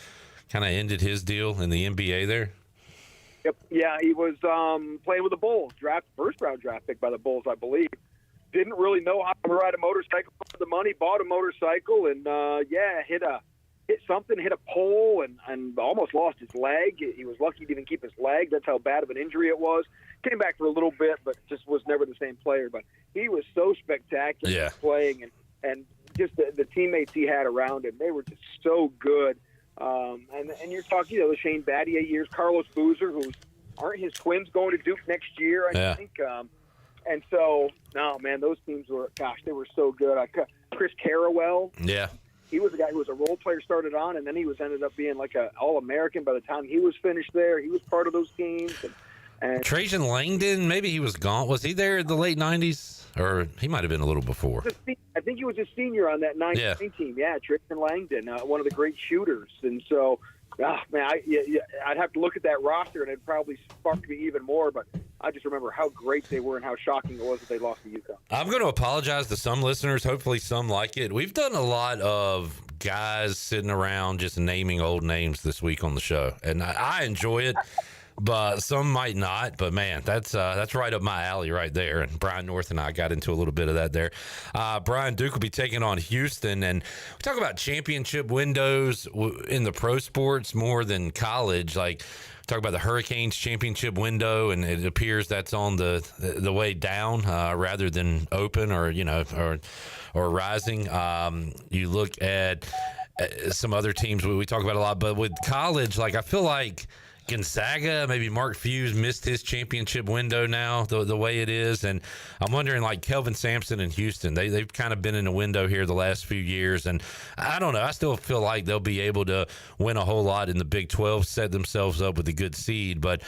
kind of ended his deal in the NBA there? Yep. Yeah, he was playing with the Bulls, first-round draft pick by the Bulls, I believe. Didn't really know how to ride a motorcycle for the money, bought a motorcycle, and, hit a pole and almost lost his leg. He was lucky he didn't keep his leg. That's how bad of an injury it was. Came back for a little bit, but just was never the same player. But he was so spectacular playing, and just the teammates he had around him, they were just so good. And you're talking, the Shane Battier years, Carlos Boozer, aren't his twins going to Duke next year, I think. And so, no, man, those teams they were so good. Chris Carrawell. Yeah. He was a guy who was a role player, started on, and then he ended up being like an All-American by the time he was finished there. He was part of those teams. And Trajan Langdon, maybe he was gone. Was he there in the late 90s? Or he might have been a little before. I think he was a senior on that 99 team. Yeah, Trajan Langdon, one of the great shooters. And so, man, I'd have to look at that roster, and it'd probably spark me even more. But I just remember how great they were and how shocking it was that they lost to UConn. I'm going to apologize to some listeners. Hopefully some like it. We've done a lot of guys sitting around just naming old names this week on the show, and I enjoy it. But some might not. But man, that's right up my alley right there. And Brian North and I got into a little bit of that there. Brian, Duke will be taking on Houston, and we talk about championship windows in the pro sports more than college. Like, talk about the Hurricanes championship window, and it appears that's on the way down rather than open or rising. You look at some other teams we talk about a lot, but with college, like, I feel like Gonzaga, maybe Mark Fuse missed his championship window now, the way it is. And I'm wondering, like Kelvin Sampson in Houston, they've kind of been in a window here the last few years. And I don't know. I still feel like they'll be able to win a whole lot in the Big 12, set themselves up with a good seed. But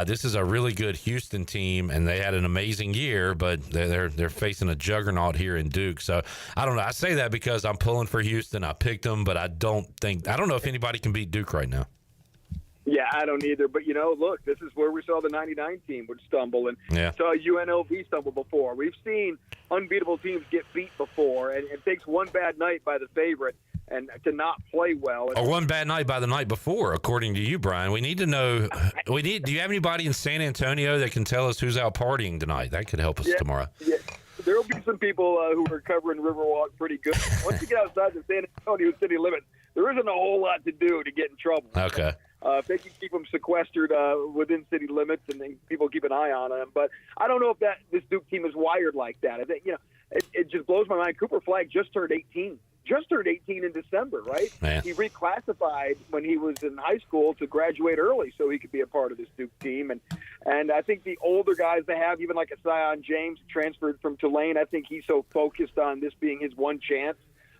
this is a really good Houston team, and they had an amazing year, but they're facing a juggernaut here in Duke. So I don't know. I say that because I'm pulling for Houston. I picked them, but I don't know if anybody can beat Duke right now. Yeah, I don't either. But, look, this is where we saw the 99 team would stumble and saw UNLV stumble before. We've seen unbeatable teams get beat before, and it takes one bad night by the favorite and to not play well. Or one bad night by the night before, according to you, Brian. We need to know. Do you have anybody in San Antonio that can tell us who's out partying tonight? That could help us tomorrow. Yeah. There will be some people who are covering Riverwalk pretty good. Once you get outside the San Antonio city limits, there isn't a whole lot to do to get in trouble. Okay. If they can keep them sequestered within city limits, and then people keep an eye on them. But I don't know if this Duke team is wired like that. I think it just blows my mind. Cooper Flagg just turned 18. Just turned 18 in December, right? Man. He reclassified when he was in high school to graduate early so he could be a part of this Duke team. And I think the older guys they have, even like a Zion James transferred from Tulane, I think he's so focused on this being his one chance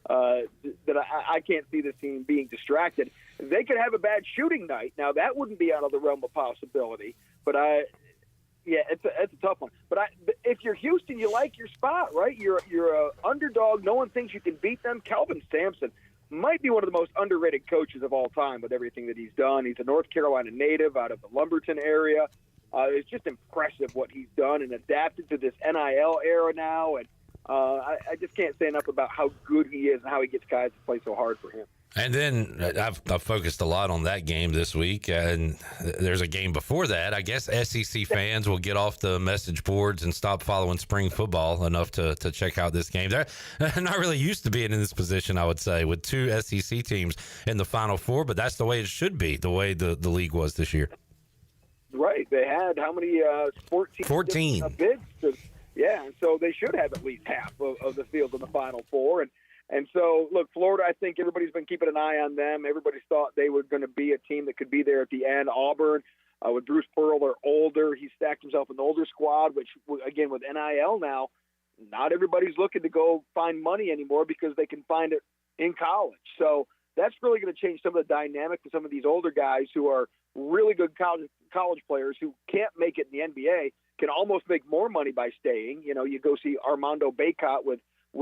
that I can't see this team being distracted. They could have a bad shooting night. Now, that wouldn't be out of the realm of possibility. But it's a tough one. But if you're Houston, you like your spot, right? You're a underdog. No one thinks you can beat them. Kelvin Sampson might be one of the most underrated coaches of all time with everything that he's done. He's a North Carolina native out of the Lumberton area. It's just impressive what he's done and adapted to this NIL era now. And I just can't say enough about how good he is and how he gets guys to play so hard for him. And then I've focused a lot on that game this week, and there's a game before that. I guess SEC fans will get off the message boards and stop following spring football enough to check out this game. They're not really used to being in this position, I would say, with two SEC teams in the Final Four, but that's the way it should be, the way the league was this year. Right. They had how many? 14 bids. Yeah, and so they should have at least half of the field in the Final Four. And so, look, Florida, I think everybody's been keeping an eye on them. Everybody thought they were going to be a team that could be there at the end. Auburn, with Bruce Pearl, they're older. He stacked himself in the older squad, which, again, with NIL now, not everybody's looking to go find money anymore because they can find it in college. So that's really going to change some of the dynamic for some of these older guys who are really good college players who can't make it in the NBA, can almost make more money by staying. You go see Armando Bacot with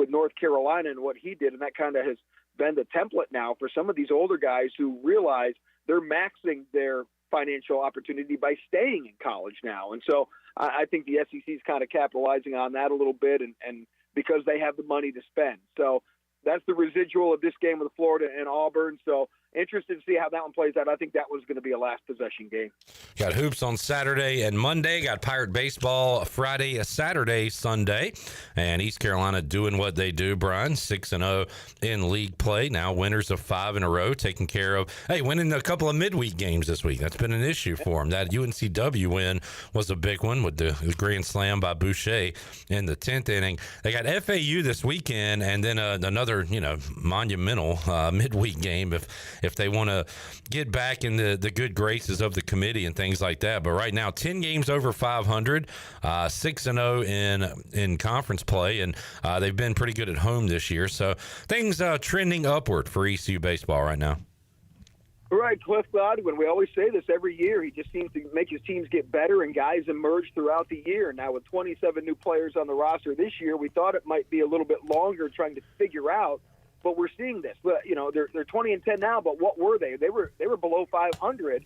North Carolina and what he did, and that kind of has been the template now for some of these older guys who realize they're maxing their financial opportunity by staying in college now. And so I think the SEC is kind of capitalizing on that a little bit, and because they have the money to spend. So that's the residual of this game with Florida and Auburn. So interested to see how that one plays out. I think that was going to be a last possession game. Got hoops on Saturday and Monday. Got Pirate baseball Friday, Saturday, Sunday. And East Carolina doing what they do, Brian. 6-0 in league play. Now winners of 5 in a row, taking care of, winning a couple of midweek games this week. That's been an issue for them. That UNCW win was a big one with the grand slam by Boucher in the 10th inning. They got FAU this weekend and then another, monumental midweek game if they want to get back in the good graces of the committee and things like that. But right now, 10 games over 500, 6-0 in conference play, and they've been pretty good at home this year. So things trending upward for ECU baseball right now. Right, Cliff Godwin. We always say this every year. He just seems to make his teams get better, and guys emerge throughout the year. Now, with 27 new players on the roster this year, we thought it might be a little bit longer trying to figure out. But we're seeing this. They're 20-10 now. But what were they? They were below 500.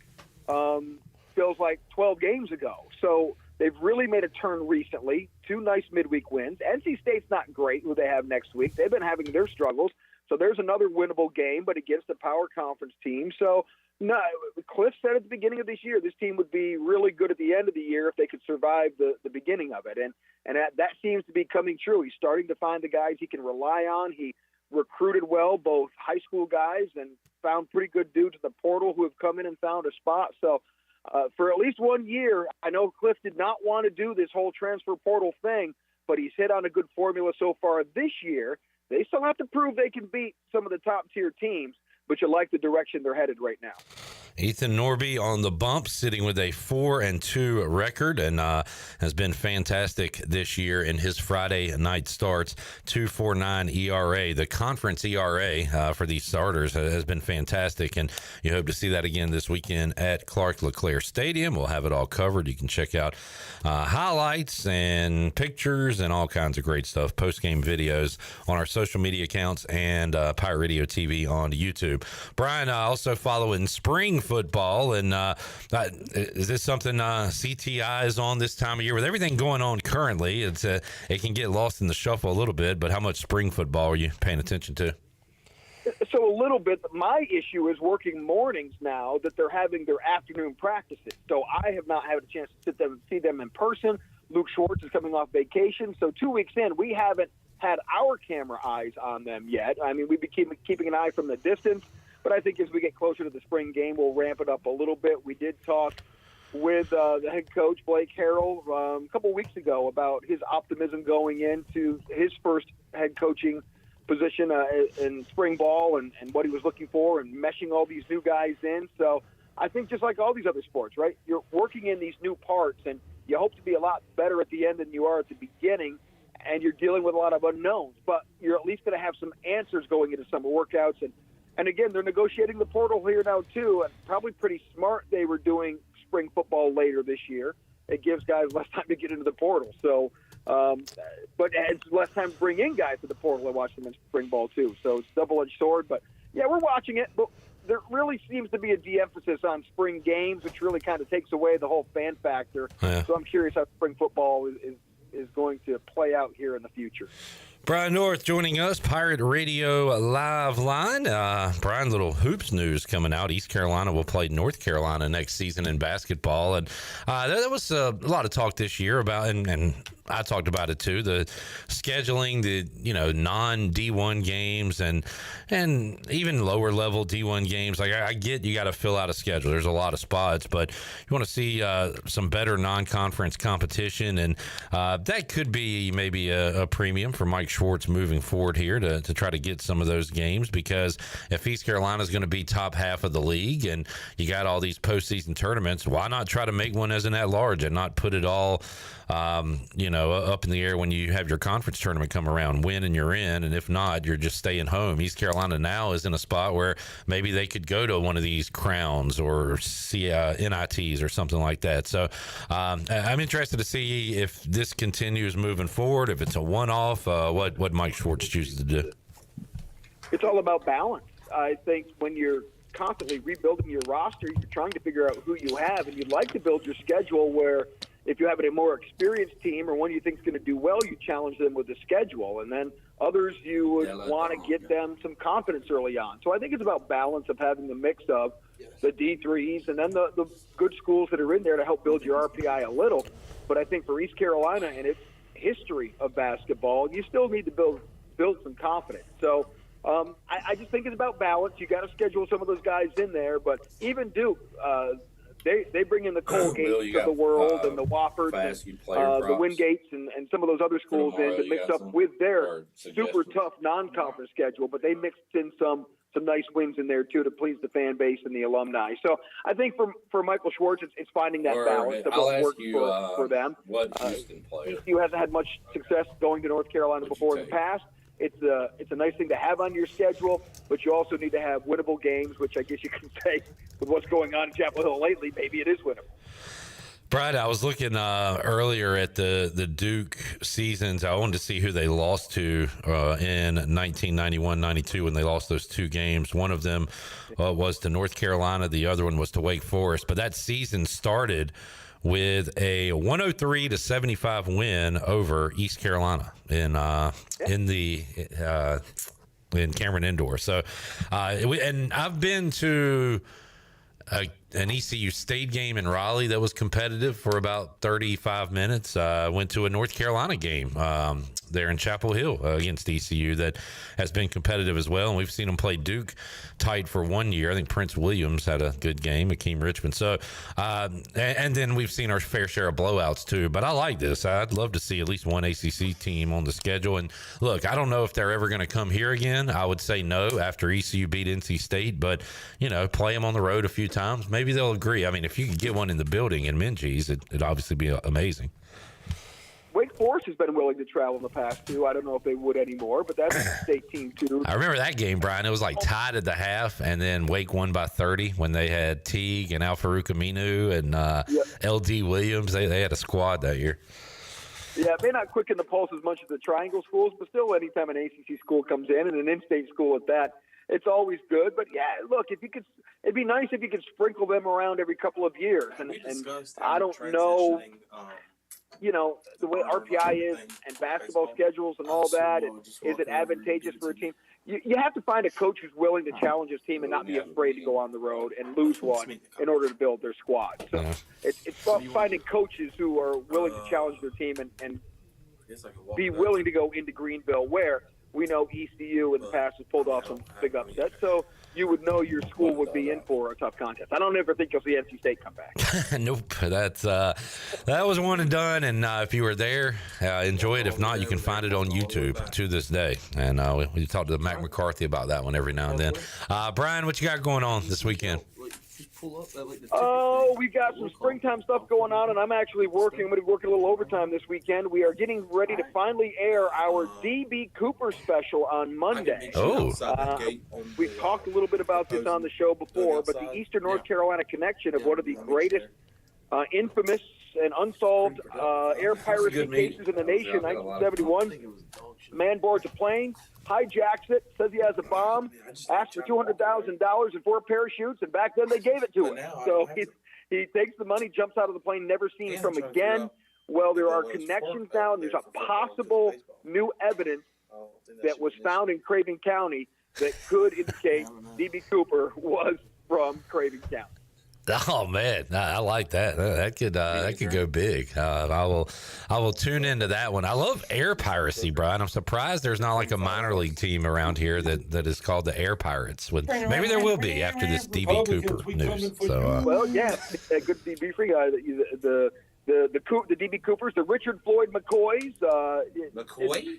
Feels like 12 games ago. So they've really made a turn recently. 2 nice midweek wins. NC State's not great. Who they have next week? They've been having their struggles. So there's another winnable game, but against a power conference team. So no, Cliff said at the beginning of this year, this team would be really good at the end of the year if they could survive the beginning of it. And that seems to be coming true. He's starting to find the guys he can rely on. He recruited well, both high school guys, and found pretty good dudes in the portal who have come in and found a spot. So for at least 1 year, I know Cliff did not want to do this whole transfer portal thing, but he's hit on a good formula so far this year. They still have to prove they can beat some of the top-tier teams, but you like the direction they're headed right now. Ethan Norby on the bump, sitting with a 4-2 record, and has been fantastic this year in his Friday night starts. 2.49 ERA. The conference ERA for these starters has been fantastic, and you hope to see that again this weekend at Clark LeClaire Stadium. We'll have it all covered. You can check out highlights and pictures and all kinds of great stuff, post-game videos on our social media accounts and Pirate Radio TV on YouTube. Brian, also following spring football, and is this something CTI is on this time of year with everything going on currently? It can get lost in the shuffle a little bit, but how much spring football are you paying attention to? So a little bit. My issue is working mornings now that they're having their afternoon practices. So I have not had a chance to sit them and see them in person. Luke Schwartz is coming off vacation. So 2 weeks in, we haven't had our camera eyes on them yet. I mean, we've been keeping an eye from the distance. But I think as we get closer to the spring game, we'll ramp it up a little bit. We did talk with the head coach, Blake Harrell, a couple weeks ago about his optimism going into his first head coaching position in spring ball and what he was looking for and meshing all these new guys in. So I think just like all these other sports, right, you're working in these new parts, and you hope to be a lot better at the end than you are at the beginning, and you're dealing with a lot of unknowns. But you're at least going to have some answers going into summer workouts. And again, they're negotiating the portal here now, too, and probably pretty smart they were doing spring football later this year. It gives guys less time to get into the portal. So, but it's less time to bring in guys to the portal and watch them in spring ball, too. So it's a double-edged sword. But, yeah, we're watching it. But there really seems to be a de-emphasis on spring games, which really kind of takes away the whole fan factor. Yeah. So I'm curious how spring football is going to play out here in the future. Brian North joining us, Pirate Radio Live Line. Brian, little hoops news coming out. East Carolina will play North Carolina next season in basketball. And there was a lot of talk this year about, and I talked about it too, the scheduling, the non-D1 games and even lower level D1 games. Like I get you got to fill out a schedule. There's a lot of spots, but you want to see some better non-conference competition, and that could be maybe a premium for Mike Schwartz moving forward here to try to get some of those games, because if East Carolina is going to be top half of the league and you got all these postseason tournaments, why not try to make one as an at-large and not put it all up in the air when you have your conference tournament come around? Win and you're in, and if not, you're just staying home. East Carolina now is in a spot where maybe they could go to one of these crowns or NITs or something like that. So I'm interested to see if this continues moving forward, if it's a one-off, what Mike Schwartz chooses to do. It's all about balance. I think when you're constantly rebuilding your roster, you're trying to figure out who you have, and you'd like to build your schedule where if you have a more experienced team or one you think is going to do well, you challenge them with the schedule. And then others, you would want to get them some confidence early on. So I think it's about balance of having the mix of the D3s and then the good schools that are in there to help build your RPI a little. But I think for East Carolina and its history of basketball, you still need to build some confidence. So I just think it's about balance. You got to schedule some of those guys in there. But even Duke, they bring in the Colgates of the world and the Whoppers and the Wingates and some of those other schools in to mix up with their super tough non-conference schedule. But they mixed in some nice wins in there, too, to please the fan base and the alumni. So I think for Michael Schwartz, it's finding that balance of what works for them. ECU hasn't had much success going to North Carolina before in the past. It's a nice thing to have on your schedule, but you also need to have winnable games, which I guess you can say with what's going on in Chapel Hill lately, maybe it is winnable. Brad, I was looking earlier at the Duke seasons. I wanted to see who they lost to in 1991-92 when they lost those two games. One of them was to North Carolina. The other one was to Wake Forest. But that season started with a 103-75 win over East Carolina in Cameron Indoor. So, and I've been to an ECU State game in Raleigh that was competitive for about 35 minutes. Went to a North Carolina game there in Chapel Hill against ECU that has been competitive as well. And we've seen them play Duke tight for 1 year. I think Prince Williams had a good game, Akeem Richmond. So, and then we've seen our fair share of blowouts too. But I like this. I'd love to see at least one ACC team on the schedule. And look, I don't know if they're ever going to come here again. I would say no after ECU beat NC State. But, you know, play them on the road a few times. Maybe they'll agree. I mean, if you could get one in the building in Minges, it'd obviously be amazing. Wake Forest has been willing to travel in the past, too. I don't know if they would anymore, but that's a state team, too. I remember that game, Brian. It was like tied at the half, and then Wake won by 30 when they had Teague and Al-Farouq Aminu and L.D. Williams. They had a squad that year. Yeah, it may not quicken the pulse as much as the triangle schools, but still anytime an ACC school comes in, and an in-state school at that, it's always good. But, yeah, look, if you could, it'd be nice if you could sprinkle them around every couple of years. And I don't know, you know, the way RPI is and basketball schedules and all that, is it advantageous for a team? You have to find a coach who's willing to challenge his team and not be afraid to go on the road and lose one in order to build their squad. So it's about finding coaches who are willing to challenge their team and be willing to go into Greenville, where we know ECU in the past has pulled off some big upsets. So you would know your school would be in for a tough contest. I don't ever think you'll see NC State come back. Nope. That was one and done. And if you were there, enjoy it. If not, you can find it on YouTube to this day. And we talked to Mac McCarthy about that one every now and then. Brian, what you got going on this weekend? Oh, we've got some springtime stuff going on, and I'm actually working. I'm going to be working a little overtime this weekend. We are getting ready to finally air our D.B. Cooper special on Monday. Oh. We've talked a little bit about this on the show before, but the Eastern North Carolina connection of one of the greatest infamous and unsolved air piracy cases in the nation, 1971. Man boards a plane, hijacks it, says he has a bomb, asks for $200,000 and 4 parachutes, and back then they gave it to him. So he takes the money, jumps out of the plane, never seen from again. Well, there are connections now, and there's a possible new evidence that was found in Craven County that could indicate D.B. Cooper was from Craven County. Oh man, I like that. That could go big. I will tune into that one. I love air piracy, Brian. I'm surprised there's not like a minor league team around here that is called the Air Pirates. Maybe there will be after this DB Cooper news. So well, yeah, good to be free guy. The D.B. Coopers, the Richard Floyd McCoys.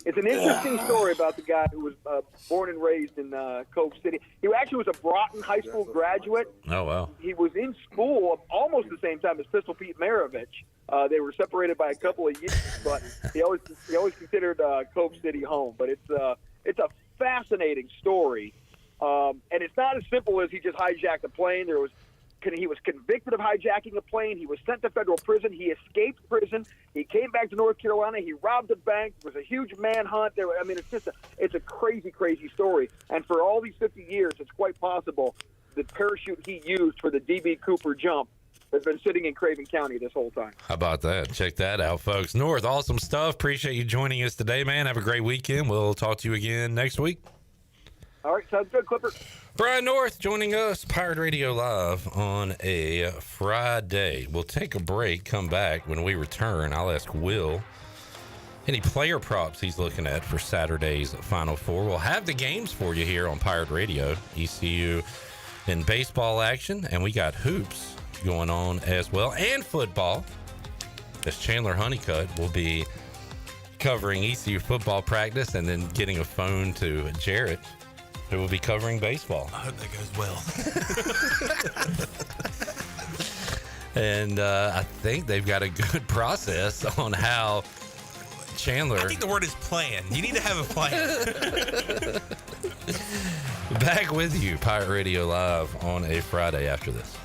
It's an interesting story about the guy who was born and raised in Cove City. He actually was a Broughton High School graduate. Oh, wow. He was in school almost the same time as Pistol Pete Maravich. They were separated by a couple of years, but he always considered Cove City home. But it's a fascinating story, and it's not as simple as he just hijacked a plane. He was convicted of hijacking a plane. He was sent to federal prison. He escaped prison. He came back to North Carolina. He robbed a bank. There was a huge manhunt. It's a crazy, crazy story. And for all these 50 years, it's quite possible the parachute he used for the D.B. Cooper jump has been sitting in Craven County this whole time. How about that? Check that out, folks. North, awesome stuff. Appreciate you joining us today, man. Have a great weekend. We'll talk to you again next week. All right, sounds good, Clipper. Brian North joining us, Pirate Radio Live on a Friday. We'll take a break, come back. When we return, I'll ask Will any player props he's looking at for Saturday's Final Four. We'll have the games for you here on Pirate Radio. ECU in baseball action, and we got hoops going on as well, and football, as Chandler Honeycutt will be covering ECU football practice and then getting a phone to Jarrett, who will be covering baseball. I hope that goes well. And I think they've got a good process on how Chandler... I think the word is plan. You need to have a plan. Back with you, Pirate Radio Live on a Friday after this.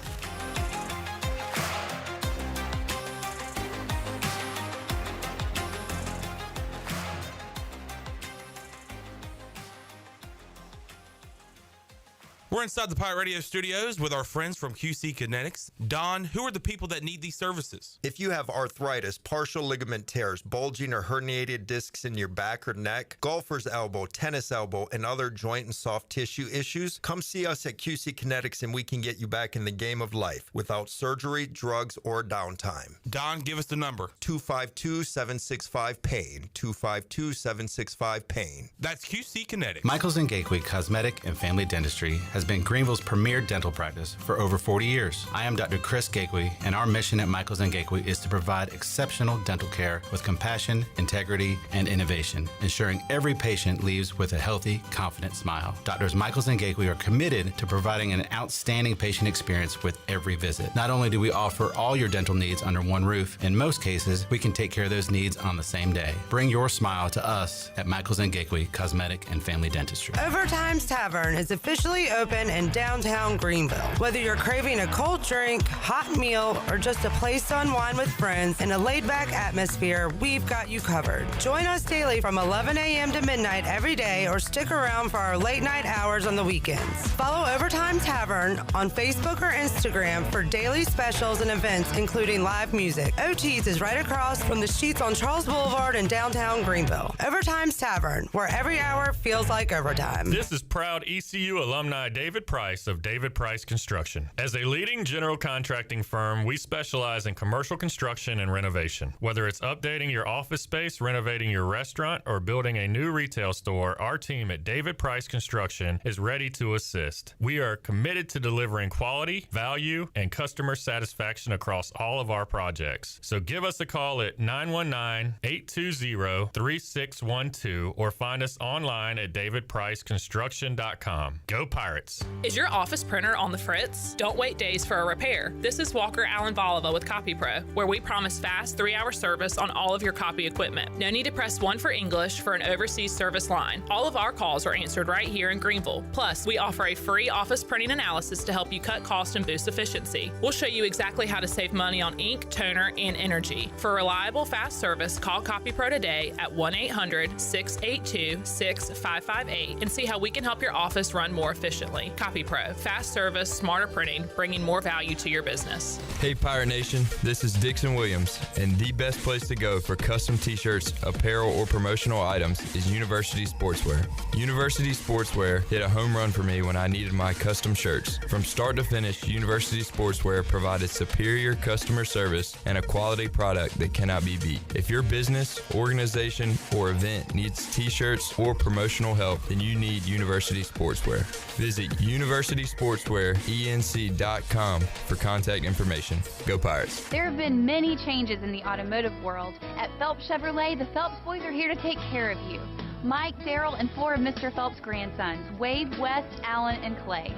We're inside the Pirate Radio studios with our friends from QC Kinetics. Don, who are the people that need these services? If you have arthritis, partial ligament tears, bulging or herniated discs in your back or neck, golfer's elbow, tennis elbow, and other joint and soft tissue issues, come see us at QC Kinetics and we can get you back in the game of life without surgery, drugs, or downtime. Don, give us the number. 252-765-PAIN. 252-765-PAIN. That's QC Kinetics. Michaels & Gateway Cosmetic and Family Dentistry has been Greenville's premier dental practice for over 40 years. I am Dr. Chris Gateway, and our mission at Michaels & Gateway is to provide exceptional dental care with compassion, integrity, and innovation, ensuring every patient leaves with a healthy, confident smile. Doctors Michaels & Gateway are committed to providing an outstanding patient experience with every visit. Not only do we offer all your dental needs under one roof, in most cases, we can take care of those needs on the same day. Bring your smile to us at Michaels & Gateway Cosmetic and Family Dentistry. Overtime's Tavern is officially open in downtown Greenville. Whether you're craving a cold drink, hot meal, or just a place to unwind with friends in a laid-back atmosphere, we've got you covered. Join us daily from 11 a.m. to midnight every day, or stick around for our late-night hours on the weekends. Follow Overtime Tavern on Facebook or Instagram for daily specials and events, including live music. OT's is right across from the Sheets on Charles Boulevard in downtown Greenville. Overtime's Tavern, where every hour feels like overtime. This is proud ECU alumni David Price of David Price Construction. As a leading general contracting firm, we specialize in commercial construction and renovation. Whether it's updating your office space, renovating your restaurant, or building a new retail store, our team at David Price Construction is ready to assist. We are committed to delivering quality, value, and customer satisfaction across all of our projects. So give us a call at 919-820-3612 or find us online at davidpriceconstruction.com. Go Pirates! Is your office printer on the fritz? Don't wait days for a repair. This is Walker Allen Volova with CopyPro, where we promise fast 3-hour service on all of your copy equipment. No need to press 1 for English for an overseas service line. All of our calls are answered right here in Greenville. Plus, we offer a free office printing analysis to help you cut cost and boost efficiency. We'll show you exactly how to save money on ink, toner, and energy. For reliable, fast service, call CopyPro today at 1-800-682-6558 and see how we can help your office run more efficiently. CopyPro, fast service, smarter printing, bringing more value to your business. Hey Pirate Nation, this is Dixon Williams, and the best place to go for custom t-shirts, apparel, or promotional items is University Sportswear. University Sportswear hit a home run for me when I needed my custom shirts. From start to finish, University Sportswear provided superior customer service and a quality product that cannot be beat. If your business, organization, or event needs t-shirts or promotional help, then you need University Sportswear. Visit universitysportswearenc.com for contact information. Go Pirates! There have been many changes in the automotive world. At Phelps Chevrolet, the Phelps boys are here to take care of you. Mike, Daryl, and 4 of Mr. Phelps' grandsons, Wade, West, Allen, and Clay.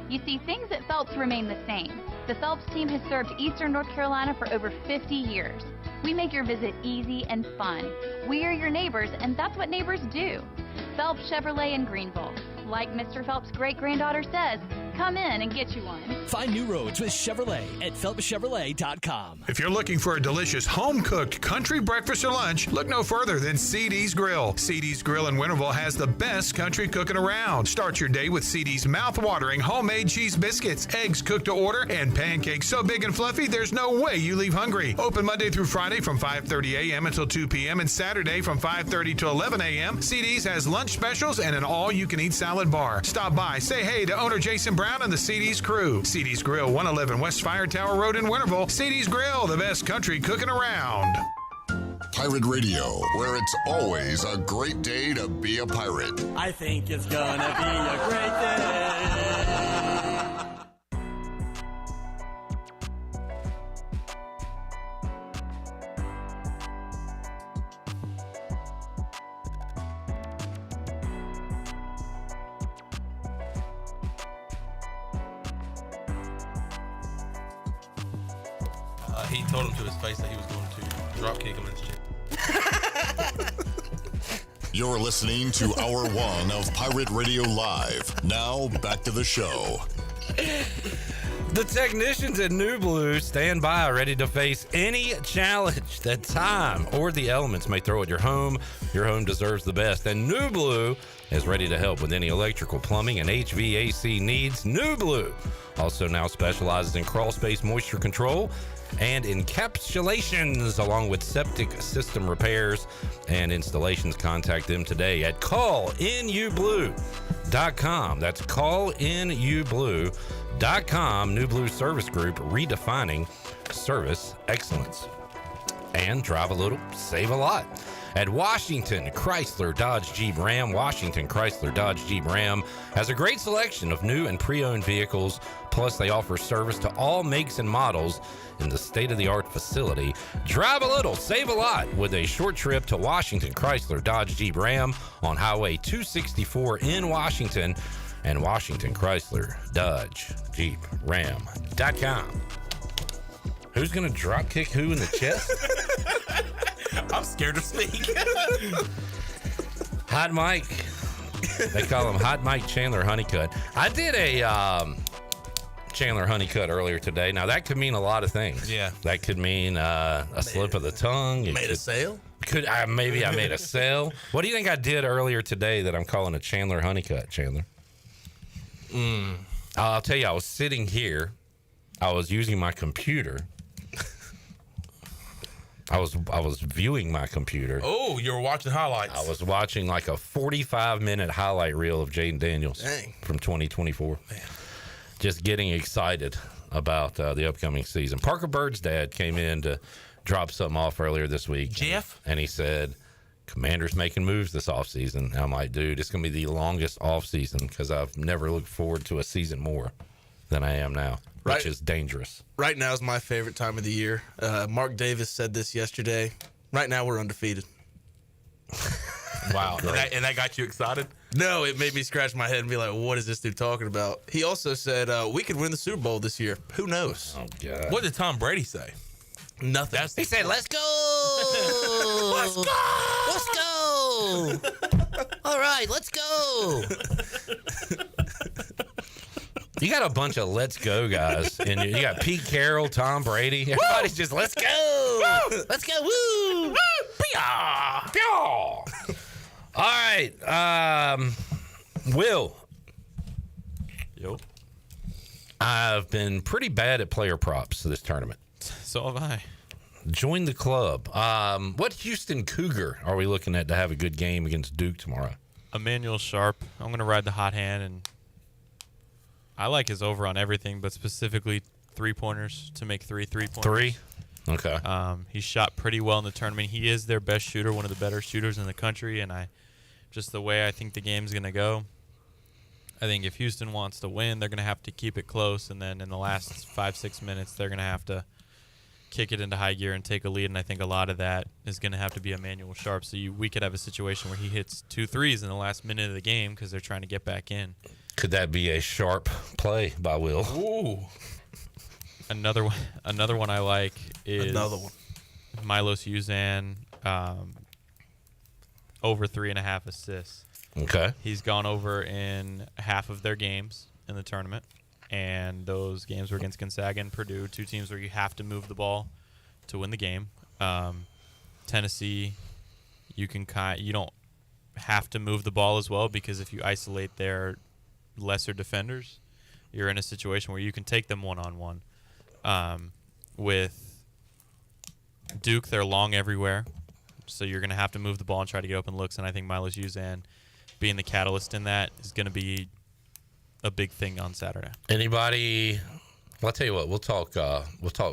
You see, things at Phelps remain the same. The Phelps team has served Eastern North Carolina for over 50 years. We make your visit easy and fun. We are your neighbors, and that's what neighbors do. Phelps Chevrolet in Greenville. Like Mr. Phelps' great-granddaughter says, come in and get you one. Find new roads with Chevrolet at PhelpsChevrolet.com. If you're looking for a delicious home-cooked country breakfast or lunch, look no further than CD's Grill. CD's Grill in Winterville has the best country cooking around. Start your day with CD's mouth-watering homemade cheese biscuits, eggs cooked to order, and pancakes so big and fluffy there's no way you leave hungry. Open Monday through Friday from 5:30 a.m. until 2 p.m. and Saturday from 5:30 to 11 a.m. CD's has lunch specials and an all-you-can-eat salad bar. Stop by, say hey to owner Jason Brown and the CD's crew. CD's Grill, 111 West Fire Tower Road in Winterville. CD's Grill, the best country cooking around. Pirate Radio, where it's always a great day to be a pirate. I think it's gonna be a great day. He told him to his face that he was going to drop kick him in his chin. You're listening to Hour 1 of Pirate Radio Live. Now, back to the show. The technicians at New Blue stand by ready to face any challenge that time or the elements may throw at your home. Your home deserves the best. And New Blue is ready to help with any electrical, plumbing, and HVAC needs. New Blue also now specializes in crawl space moisture control and encapsulations, along with septic system repairs and installations. Contact them today at callinublu.com. That's callinublu.com. New Blue Service Group, redefining service excellence. And drive a little, save a lot. At Washington Chrysler Dodge Jeep Ram, Washington Chrysler Dodge Jeep Ram has a great selection of new and pre-owned vehicles. Plus, they offer service to all makes and models in the state-of-the-art facility. Drive a little, save a lot with a short trip to Washington Chrysler Dodge Jeep Ram on Highway 264 in Washington and Washington Chrysler Dodge Jeep Ram.com. Who's going to drop kick who in the chest? I'm scared to speak. Hot Mike. They call him Hot Mike Chandler Honeycutt. I did a Chandler Honeycutt earlier today. Now, that could mean a lot of things. Yeah. That could mean a slip of the tongue. Made a sale? Maybe I made a sale. What do you think I did earlier today that I'm calling a Chandler Honeycutt, Chandler? I'll tell you, I was sitting here. I was using my computer. I was viewing my computer. Oh, you were watching highlights. I was watching like a 45-minute highlight reel of Jaden Daniels from 2024. Man. Just getting excited about the upcoming season. Parker Bird's dad came in to drop something off earlier this week. Jeff? And he said, Commander's making moves this offseason. And I'm like, dude, it's going to be the longest offseason because I've never looked forward to a season more than I am now. Which is dangerous. Right now is my favorite time of the year. Mark Davis said this yesterday. Right now we're undefeated. Wow. and that got you excited? No, it made me scratch my head and be like, what is this dude talking about? He also said we could win the Super Bowl this year. Who knows? Oh, God. What did Tom Brady say? Nothing. He said, let's go. Let's go. Let's go. All right, let's go. You got a bunch of let's go guys. And you got Pete Carroll, Tom Brady. Everybody's just let's go. Woo! Let's go. Woo. Woo. Pia. Pia. All right. Will. Yo. I've been pretty bad at player props this tournament. So have I. Join the club. What Houston Cougar are we looking at to have a good game against Duke tomorrow? Emmanuel Sharp. I'm going to ride the hot hand, and I like his over on everything, but specifically three-pointers to make 3 3-pointers. 3? Okay. He shot pretty well in the tournament. He is their best shooter, one of the better shooters in the country, and just the way I think the game's going to go, I think if Houston wants to win, they're going to have to keep it close, and then in the last 5-6 minutes, they're going to have to kick it into high gear and take a lead, and I think a lot of that is going to have to be Emmanuel Sharp. So we could have a situation where he hits 2 threes in the last minute of the game because they're trying to get back in. Could that be a sharp play by Will? Ooh. Another one I like is Milos Uzan, over 3.5 assists. Okay. He's gone over in half of their games in the tournament, and those games were against Gonzaga and Purdue, 2 teams where you have to move the ball to win the game. Tennessee, you don't have to move the ball as well because if you isolate their lesser defenders, you're in a situation where you can take them one-on-one. With Duke, they're long everywhere, so you're going to have to move the ball and try to get open looks, and I think Milos Uzan being the catalyst in that is going to be a big thing on Saturday. Anybody? Well, I'll tell you what. We'll talk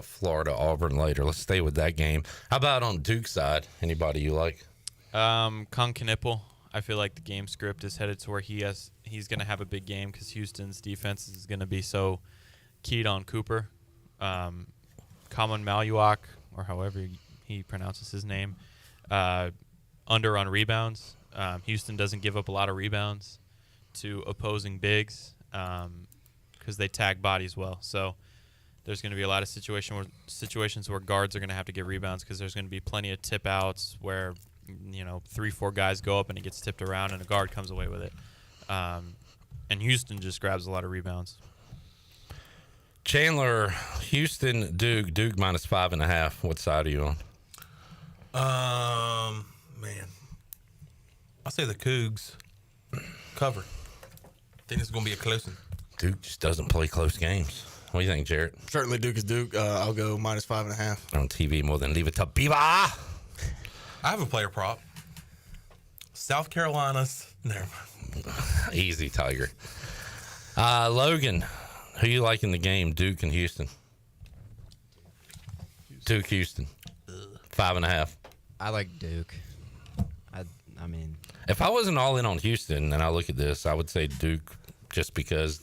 Florida Auburn later. Let's stay with that game. How about on Duke's side? Anybody you like? Kong Knippel. I feel like the game script is headed to where he's going to have a big game because Houston's defense is going to be so keyed on Cooper. Common Maluak, or however he pronounces his name, under on rebounds. Houston doesn't give up a lot of rebounds to opposing bigs because they tag bodies well. So there's going to be a lot of situations where guards are going to have to get rebounds because there's going to be plenty of tip outs where 3-4 guys go up and it gets tipped around and a guard comes away with it. And Houston just grabs a lot of rebounds. Chandler, Houston, Duke minus 5.5. What side are you on? Man, I'll say the Cougs. Cover. I think it's going to be a close one. Duke just doesn't play close games. What do you think, Jarrett? Certainly Duke is Duke. I'll go -5.5. On TV more than leave it to Beaver. I have a player prop. South Carolina's. Never mind. Easy, Tiger. Logan, who you like in the game? Duke and Houston. Duke, Houston. 5.5. I like Duke. I mean, if I wasn't all in on Houston and I look at this, I would say Duke just because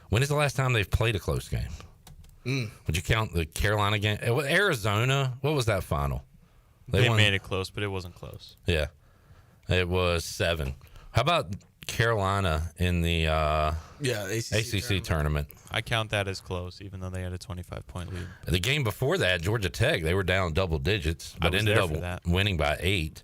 when is the last time they've played a close game? Would you count the Carolina game? Arizona, what was that final? They made it close, but it wasn't close. Yeah. It was 7. How about Carolina in the ACC tournament? I count that as close, even though they had a 25-point lead. The game before that, Georgia Tech, they were down double digits, but ended up winning by 8.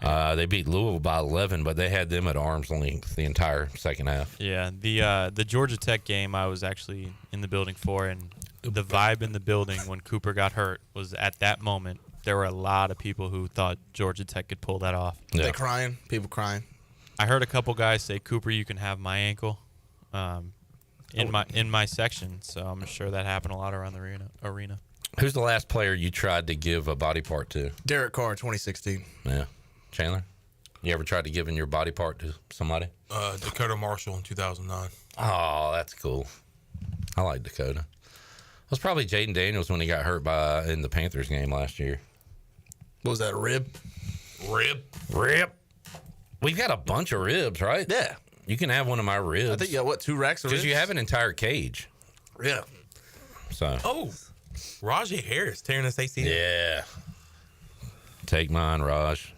They beat Louisville by 11, but they had them at arm's length the entire second half. Yeah, the Georgia Tech game I was actually in the building for, and the vibe in the building when Cooper got hurt was at that moment. There were a lot of people who thought Georgia Tech could pull that off. Yeah. They crying, people crying. I heard a couple guys say, "Cooper, you can have my ankle," in my section. So I'm sure that happened a lot around the arena. Who's the last player you tried to give a body part to? Derek Carr, 2016. Yeah. Chandler, you ever tried to give in your body part to somebody? Dakota Marshall in 2009. Oh, that's cool. I like Dakota. It was probably Jaden Daniels when he got hurt in the Panthers game last year. What was that, a rib? Rib. We've got a bunch of ribs, right? Yeah. You can have one of my ribs. I think you got, 2 racks of ribs? Because you have an entire cage. Yeah. So. Oh, Rajay Harris tearing his ACL. Yeah. Take mine, Raj.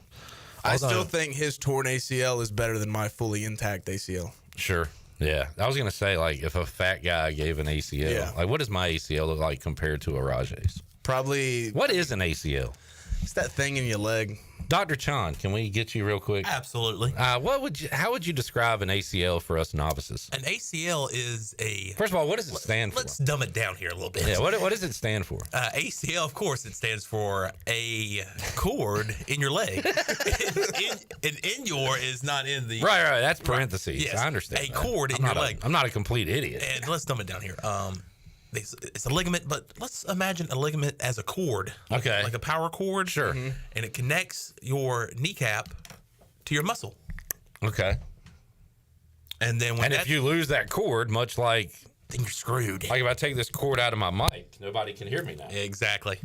I still think his torn ACL is better than my fully intact ACL. Sure. Yeah. I was going to say, like, if a fat guy gave an ACL, like, what does my ACL look like compared to a Rajay's? Probably. What is an ACL? It's that thing in your leg. Dr. Chan, can we get you real quick? Absolutely. How would you describe an ACL for us novices? An ACL is a... First of all, what does it stand for? Let's dumb it down here a little bit. Yeah, what does it stand for? ACL, of course, it stands for a cord in your leg. and in your is not in the... Right, that's parentheses. Yes, I understand. A cord in your leg. I'm not a complete idiot. And let's dumb it down here. It's a ligament, but let's imagine a ligament as a cord. Okay. Like a power cord. Sure. Mm-hmm. And it connects your kneecap to your muscle. Okay. And then if you lose that cord, much like... Then you're screwed. Like if I take this cord out of my mic, nobody can hear me now. Exactly.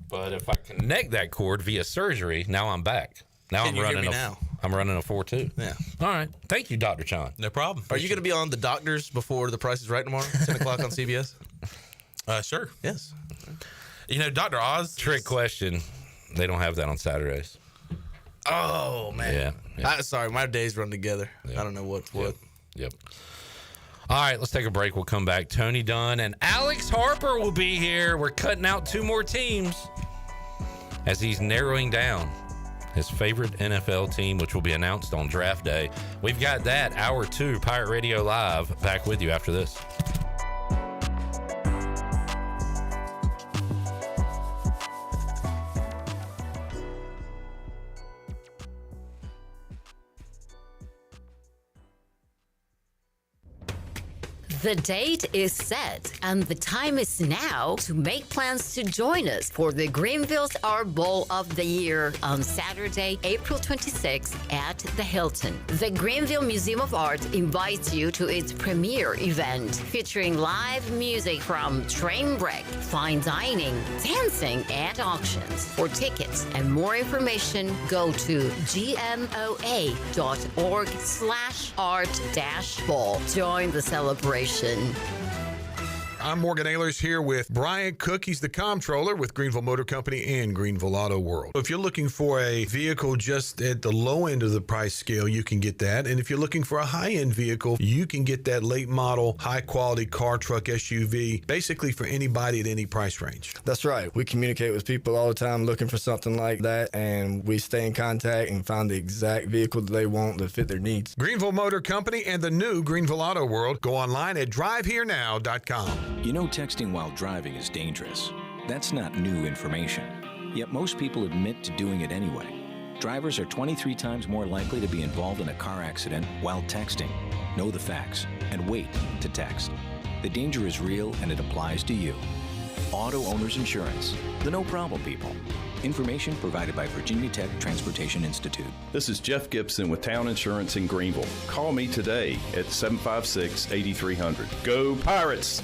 But if I connect that cord via surgery, now I'm back. Now I'm running I'm running a 4.2. Yeah. All right. Thank you, Dr. Chan. No problem. Are you going to be on The Doctors before The Price is Right tomorrow, 10 o'clock on CBS? Sure. Yes. You know, Dr. Oz. Trick question. They don't have that on Saturdays. Oh, man. Yeah. Sorry, my days run together. Yeah. I don't know what's what. Yep. All right, let's take a break. We'll come back. Tony Dunn and Alex Harper will be here. We're cutting out 2 more teams as he's narrowing down his favorite NFL team, which will be announced on draft day. We've got that, Hour 2, Pirate Radio Live. Back with you after this. The date is set, and the time is now to make plans to join us for the Greenville's Art Bowl of the Year on Saturday, April 26th at the Hilton. The Greenville Museum of Art invites you to its premiere event featuring live music from train wreck, fine dining, dancing, and auctions. For tickets and more information, go to gmoa.org/art-ball. Join the celebration. I'm Morgan Ahlers here with Brian Cook. He's the comptroller with Greenville Motor Company and Greenville Auto World. If you're looking for a vehicle just at the low end of the price scale, you can get that. And if you're looking for a high-end vehicle, you can get that late model, high-quality car, truck, SUV, basically for anybody at any price range. That's right. We communicate with people all the time looking for something like that, and we stay in contact and find the exact vehicle that they want to fit their needs. Greenville Motor Company and the new Greenville Auto World. Go online at driveherenow.com. You know, texting while driving is dangerous. That's not new information. Yet most people admit to doing it anyway. Drivers are 23 times more likely to be involved in a car accident while texting. Know the facts and wait to text. The danger is real and it applies to you. Auto Owners Insurance, the no problem people. Information provided by Virginia Tech Transportation Institute. This is Jeff Gibson with Town Insurance in Greenville. Call me today at 756-8300. Go Pirates!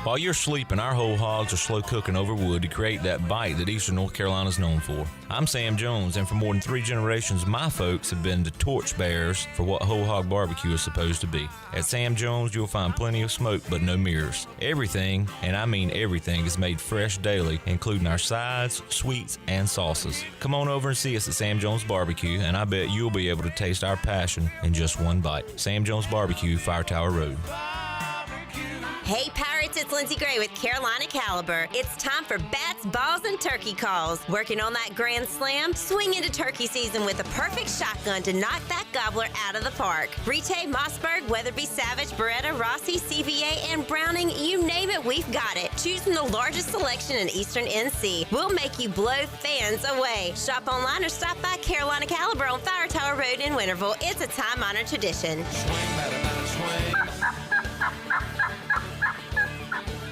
While you're sleeping, our whole hogs are slow cooking over wood to create that bite that Eastern North Carolina is known for. I'm Sam Jones, and for more than 3 generations, my folks have been the torchbearers for what whole hog barbecue is supposed to be. At Sam Jones, you'll find plenty of smoke, but no mirrors. Everything, and I mean everything, is made fresh daily, including our sides, sweets, and sauces. Come on over and see us at Sam Jones Barbecue, and I bet you'll be able to taste our passion in just one bite. Sam Jones Barbecue, Fire Tower Road. Hey Pirates, it's Lindsey Gray with Carolina Caliber. It's time for bats, balls, and turkey calls. Working on that grand slam? Swing into turkey season with a perfect shotgun to knock that gobbler out of the park. Brite, Mossberg, Weatherby, Savage, Beretta, Rossi, CVA, and Browning, you name it, we've got it. Choose from the largest selection in Eastern NC. We'll make you blow fans away. Shop online or stop by Carolina Caliber on Fire Tower Road in Winterville. It's a time-honored tradition.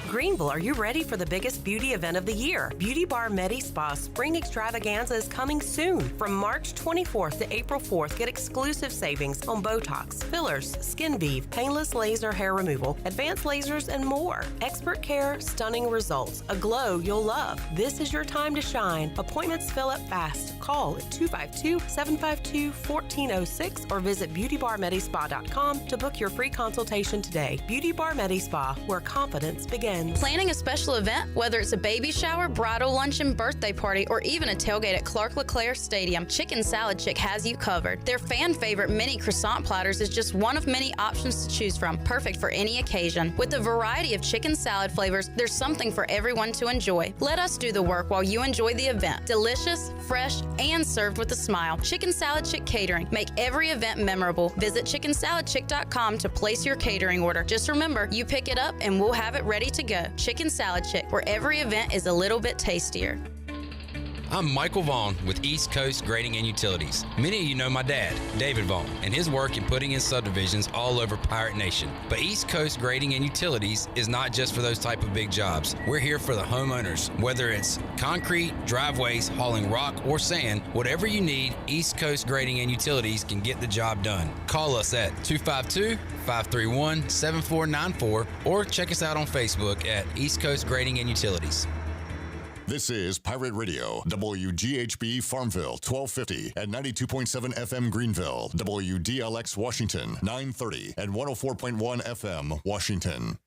Greenville, are you ready for the biggest beauty event of the year? Beauty Bar Medi Spa Spring Extravaganza is coming soon. From March 24th to April 4th, get exclusive savings on Botox, fillers, skin bead, painless laser hair removal, advanced lasers, and more. Expert care, stunning results, a glow you'll love. This is your time to shine. Appointments fill up fast. Call at 252-752-1406 or visit beautybarmedispa.com to book your free consultation today. Beauty Bar Medi Spa, where confidence begins. Planning a special event, whether it's a baby shower, bridal luncheon, birthday party, or even a tailgate at Clark LeClaire Stadium, Chicken Salad Chick has you covered. Their fan favorite mini croissant platters is just one of many options to choose from, perfect for any occasion. With a variety of chicken salad flavors, there's something for everyone to enjoy. Let us do the work while you enjoy the event. Delicious, fresh, and served with a smile. Chicken Salad Chick Catering. Make every event memorable. Visit chickensaladchick.com to place your catering order. Just remember, you pick it up and we'll have it ready to go. Chicken Salad Chick, where every event is a little bit tastier. I'm Michael Vaughn with East Coast Grading and Utilities. Many of you know my dad, David Vaughn, and his work in putting in subdivisions all over Pirate Nation. But East Coast Grading and Utilities is not just for those type of big jobs. We're here for the homeowners. Whether it's concrete, driveways, hauling rock, or sand, whatever you need, East Coast Grading and Utilities can get the job done. Call us at 252-531-7494 or check us out on Facebook at East Coast Grading and Utilities. This is Pirate Radio, WGHB Farmville, 1250 and 92.7 FM Greenville, WDLX Washington, 930 and 104.1 FM Washington.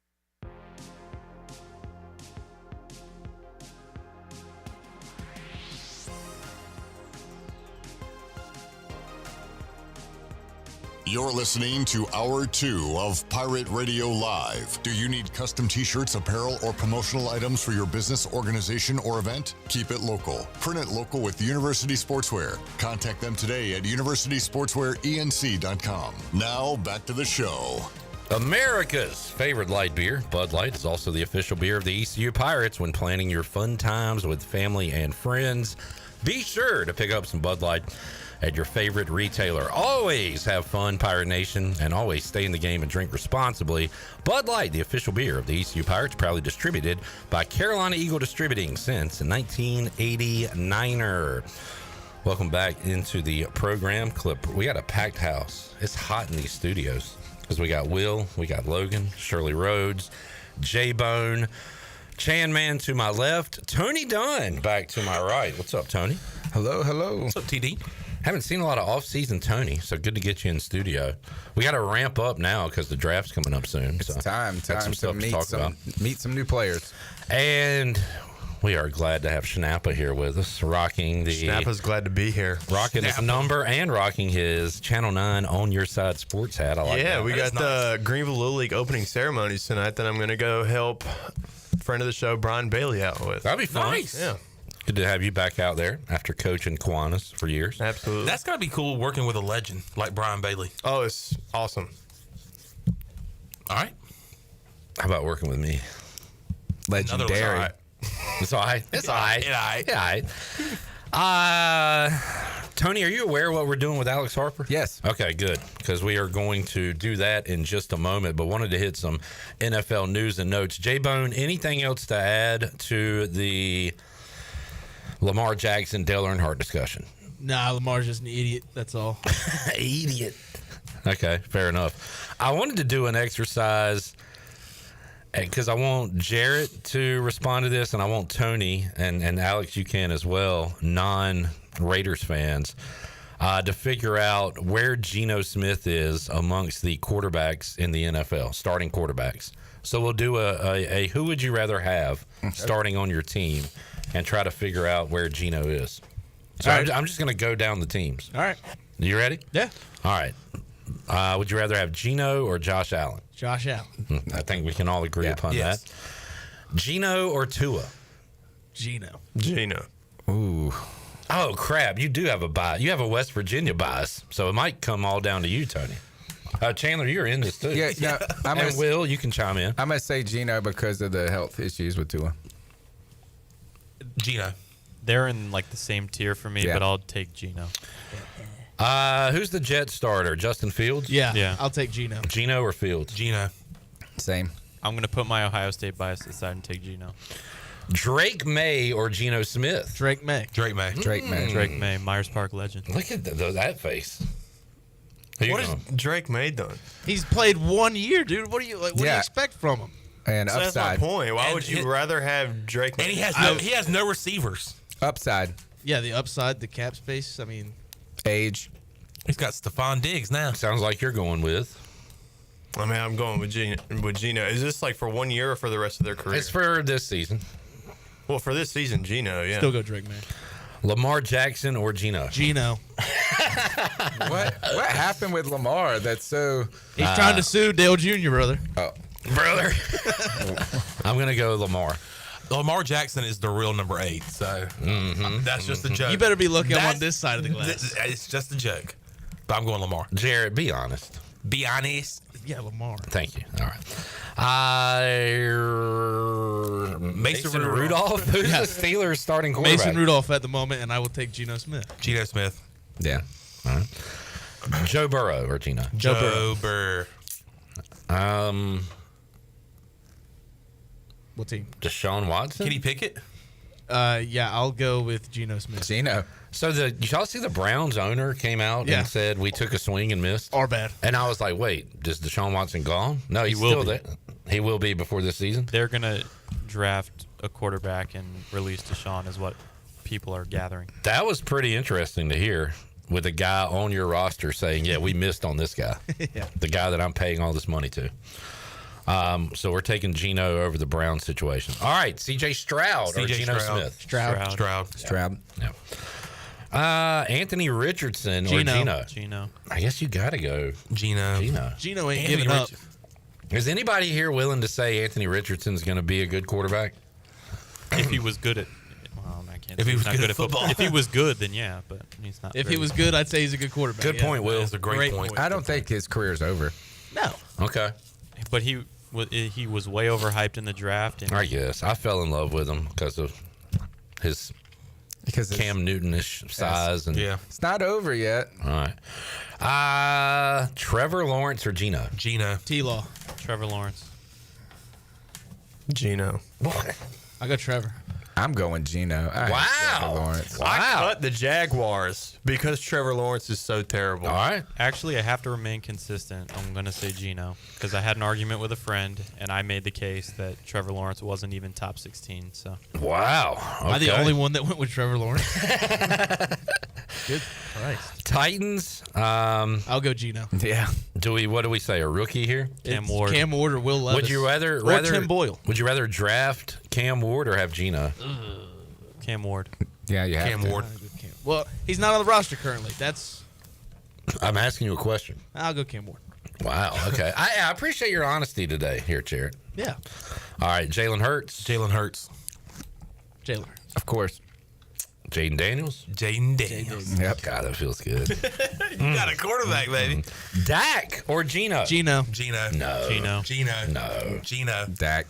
You're listening to Hour 2 of Pirate Radio Live. Do you need custom t-shirts, apparel, or promotional items for your business, organization, or event? Keep it local. Print it local with University Sportswear. Contact them today at universitysportswearenc.com. Now, back to the show. America's favorite light beer, Bud Light, is also the official beer of the ECU Pirates. When planning your fun times with family and friends, be sure to pick up some Bud Light at your favorite retailer. Always have fun, Pirate Nation, and always stay in the game and drink responsibly. Bud Light, the official beer of the ECU Pirates, proudly distributed by Carolina Eagle Distributing since 1989. Welcome back into the program. Clip. We got a packed house. It's hot in these studios because we got Will, we got Logan, Shirley Rhodes, J-Bone, Chan Man to my left, Tony Dunn back to my right. What's up, Tony? Hello, hello. What's up, TD? Haven't seen a lot of off-season Tony, so good to get you in studio. We got to ramp up now because the draft's coming up soon. It's so time to meet some new players. And we are glad to have Schnappa here with us, rocking the... Schnappa's glad to be here. Rocking his number and rocking his Channel 9 On Your Side sports hat. I like that. Yeah, we got the Greenville Little League opening ceremonies tonight that I'm going to go help friend of the show, Brian Bailey, out with. That'd be fun. Nice. Yeah. Good to have you back out there after coaching Kiwanis for years. Absolutely. That's got to be cool working with a legend like Brian Bailey. Oh, it's awesome. All right. How about working with me? Legendary. It's all right. It's all right. Yeah, all right. Tony, are you aware of what we're doing with Alex Harper? Yes. Okay, good. Because we are going to do that in just a moment, but wanted to hit some NFL news and notes. J-Bone, anything else to add to the Lamar Jackson, Dale Earnhardt discussion? Nah, Lamar's just an idiot. That's all. Idiot. Okay, fair enough. I wanted to do an exercise because I want Jarrett to respond to this, and I want Tony and Alex, you can as well, non-Raiders fans, to figure out where Geno Smith is amongst the quarterbacks in the NFL, starting quarterbacks. So we'll do a who would you rather have starting on your team and try to figure out where Geno is. So I'm just going to go down the teams. All right. You ready? Yeah. All right. Would you rather have Geno or Josh Allen? Josh Allen. I think we can all agree upon that. Geno or Tua? Geno. Ooh. Oh, crap. You do have a bias. You have a West Virginia bias. So it might come all down to you, Tony. Chandler, you're in this too. Yeah, no, and Will, you can chime in. I'm going to say Geno because of the health issues with Tua. Geno. They're in like the same tier for me, but I'll take Geno. Who's the Jet starter? Justin Fields? Yeah. I'll take Geno. Geno or Fields? Geno. Same. I'm going to put my Ohio State bias aside and take Geno. Drake May or Geno Smith? Drake May. Drake May. Drake May, Myers Park legend. Look at that face. What has Drake May done? He's played 1 year, dude. What do you expect from him? And so upside. that's my point. Why would you rather have Drake May? And he has no receivers. Upside. Yeah, the upside, the cap space. I mean, age. He's got Stephon Diggs now. Sounds like you're going with. I mean, I'm going with Geno. Is this like for 1 year or for the rest of their career? It's for this season. Well, for this season, Geno, yeah. Still go Drake May. Lamar Jackson or Geno? Geno. What happened with Lamar? That's so. He's trying to sue Dale Jr., brother. Oh, brother. I'm gonna go Lamar. Lamar Jackson is the real number 8, so that's just a joke. You better be looking on this side of the glass. It's just a joke. But I'm going Lamar. Jared, be honest. Be honest. Yeah, Lamar. Thank you. All right. Mason Rudolph. Who's the Steelers starting quarterback? Mason Rudolph at the moment, and I will take Geno Smith. Geno Smith. Yeah. All right. Joe Burrow or Geno? Joe Burrow. What team? Deshaun Watson? Kenny Pickett? Yeah, I'll go with Geno Smith. Geno. So y'all see the Browns owner came out and said we took a swing and missed? Our bad. And I was like, wait, is Deshaun Watson gone? No, he's still there. He will be before this season? They're going to draft a quarterback and release Deshaun is what people are gathering. That was pretty interesting to hear with a guy on your roster saying, yeah, we missed on this guy. Yeah. The guy that I'm paying all this money to. So we're taking Geno over the Brown situation. All right, CJ Stroud or Geno Smith? Stroud. Yeah. Anthony Richardson or Geno? Geno. I guess you got to go Geno. Geno ain't giving up. Is anybody here willing to say Anthony Richardson's going to be a good quarterback? If he was good at... Well, I can't If he say was he's not good at football. If he was good, then yeah, but he's not. If he was good, I'd say he's a good quarterback. Good point, Will. That's a great point. I don't think his career's over. No. Okay. But he was way overhyped in the draft. And I guess. I fell in love with him because of his Cam Newton-ish size. And Yeah. It's not over yet. All right. Trevor Lawrence or Geno? Geno. T-Law. Trevor Lawrence. Geno. I got Trevor. I'm going Geno. I hate Trevor Lawrence. I cut the Jaguars because Trevor Lawrence is so terrible. All right. Actually, I have to remain consistent. I'm going to say Geno because I had an argument with a friend, and I made the case that Trevor Lawrence wasn't even top 16. So. Wow. Okay. Am I the only one that went with Trevor Lawrence? Good Christ. Titans. I'll go Geno. Yeah. What do we say? A rookie here? Cam Ward. Cam Ward or Will Levis. Would you rather Tim Boyle? Would you rather draft Cam Ward or have Geno? Cam Ward. Yeah, you have Cam to. Ward. Well, he's not on the roster currently. I'm asking you a question. I'll go Cam Ward. Wow. Okay. I appreciate your honesty today here, Jared. Yeah. All right. Jalen Hurts. Jalen Hurts. Jalen. Of course. Jaden Daniels. Jaden Daniels. Yep. God, that feels good. You got a quarterback, baby. Dak or Geno? Geno. Geno. No. Geno. Geno. No. Geno. Dak.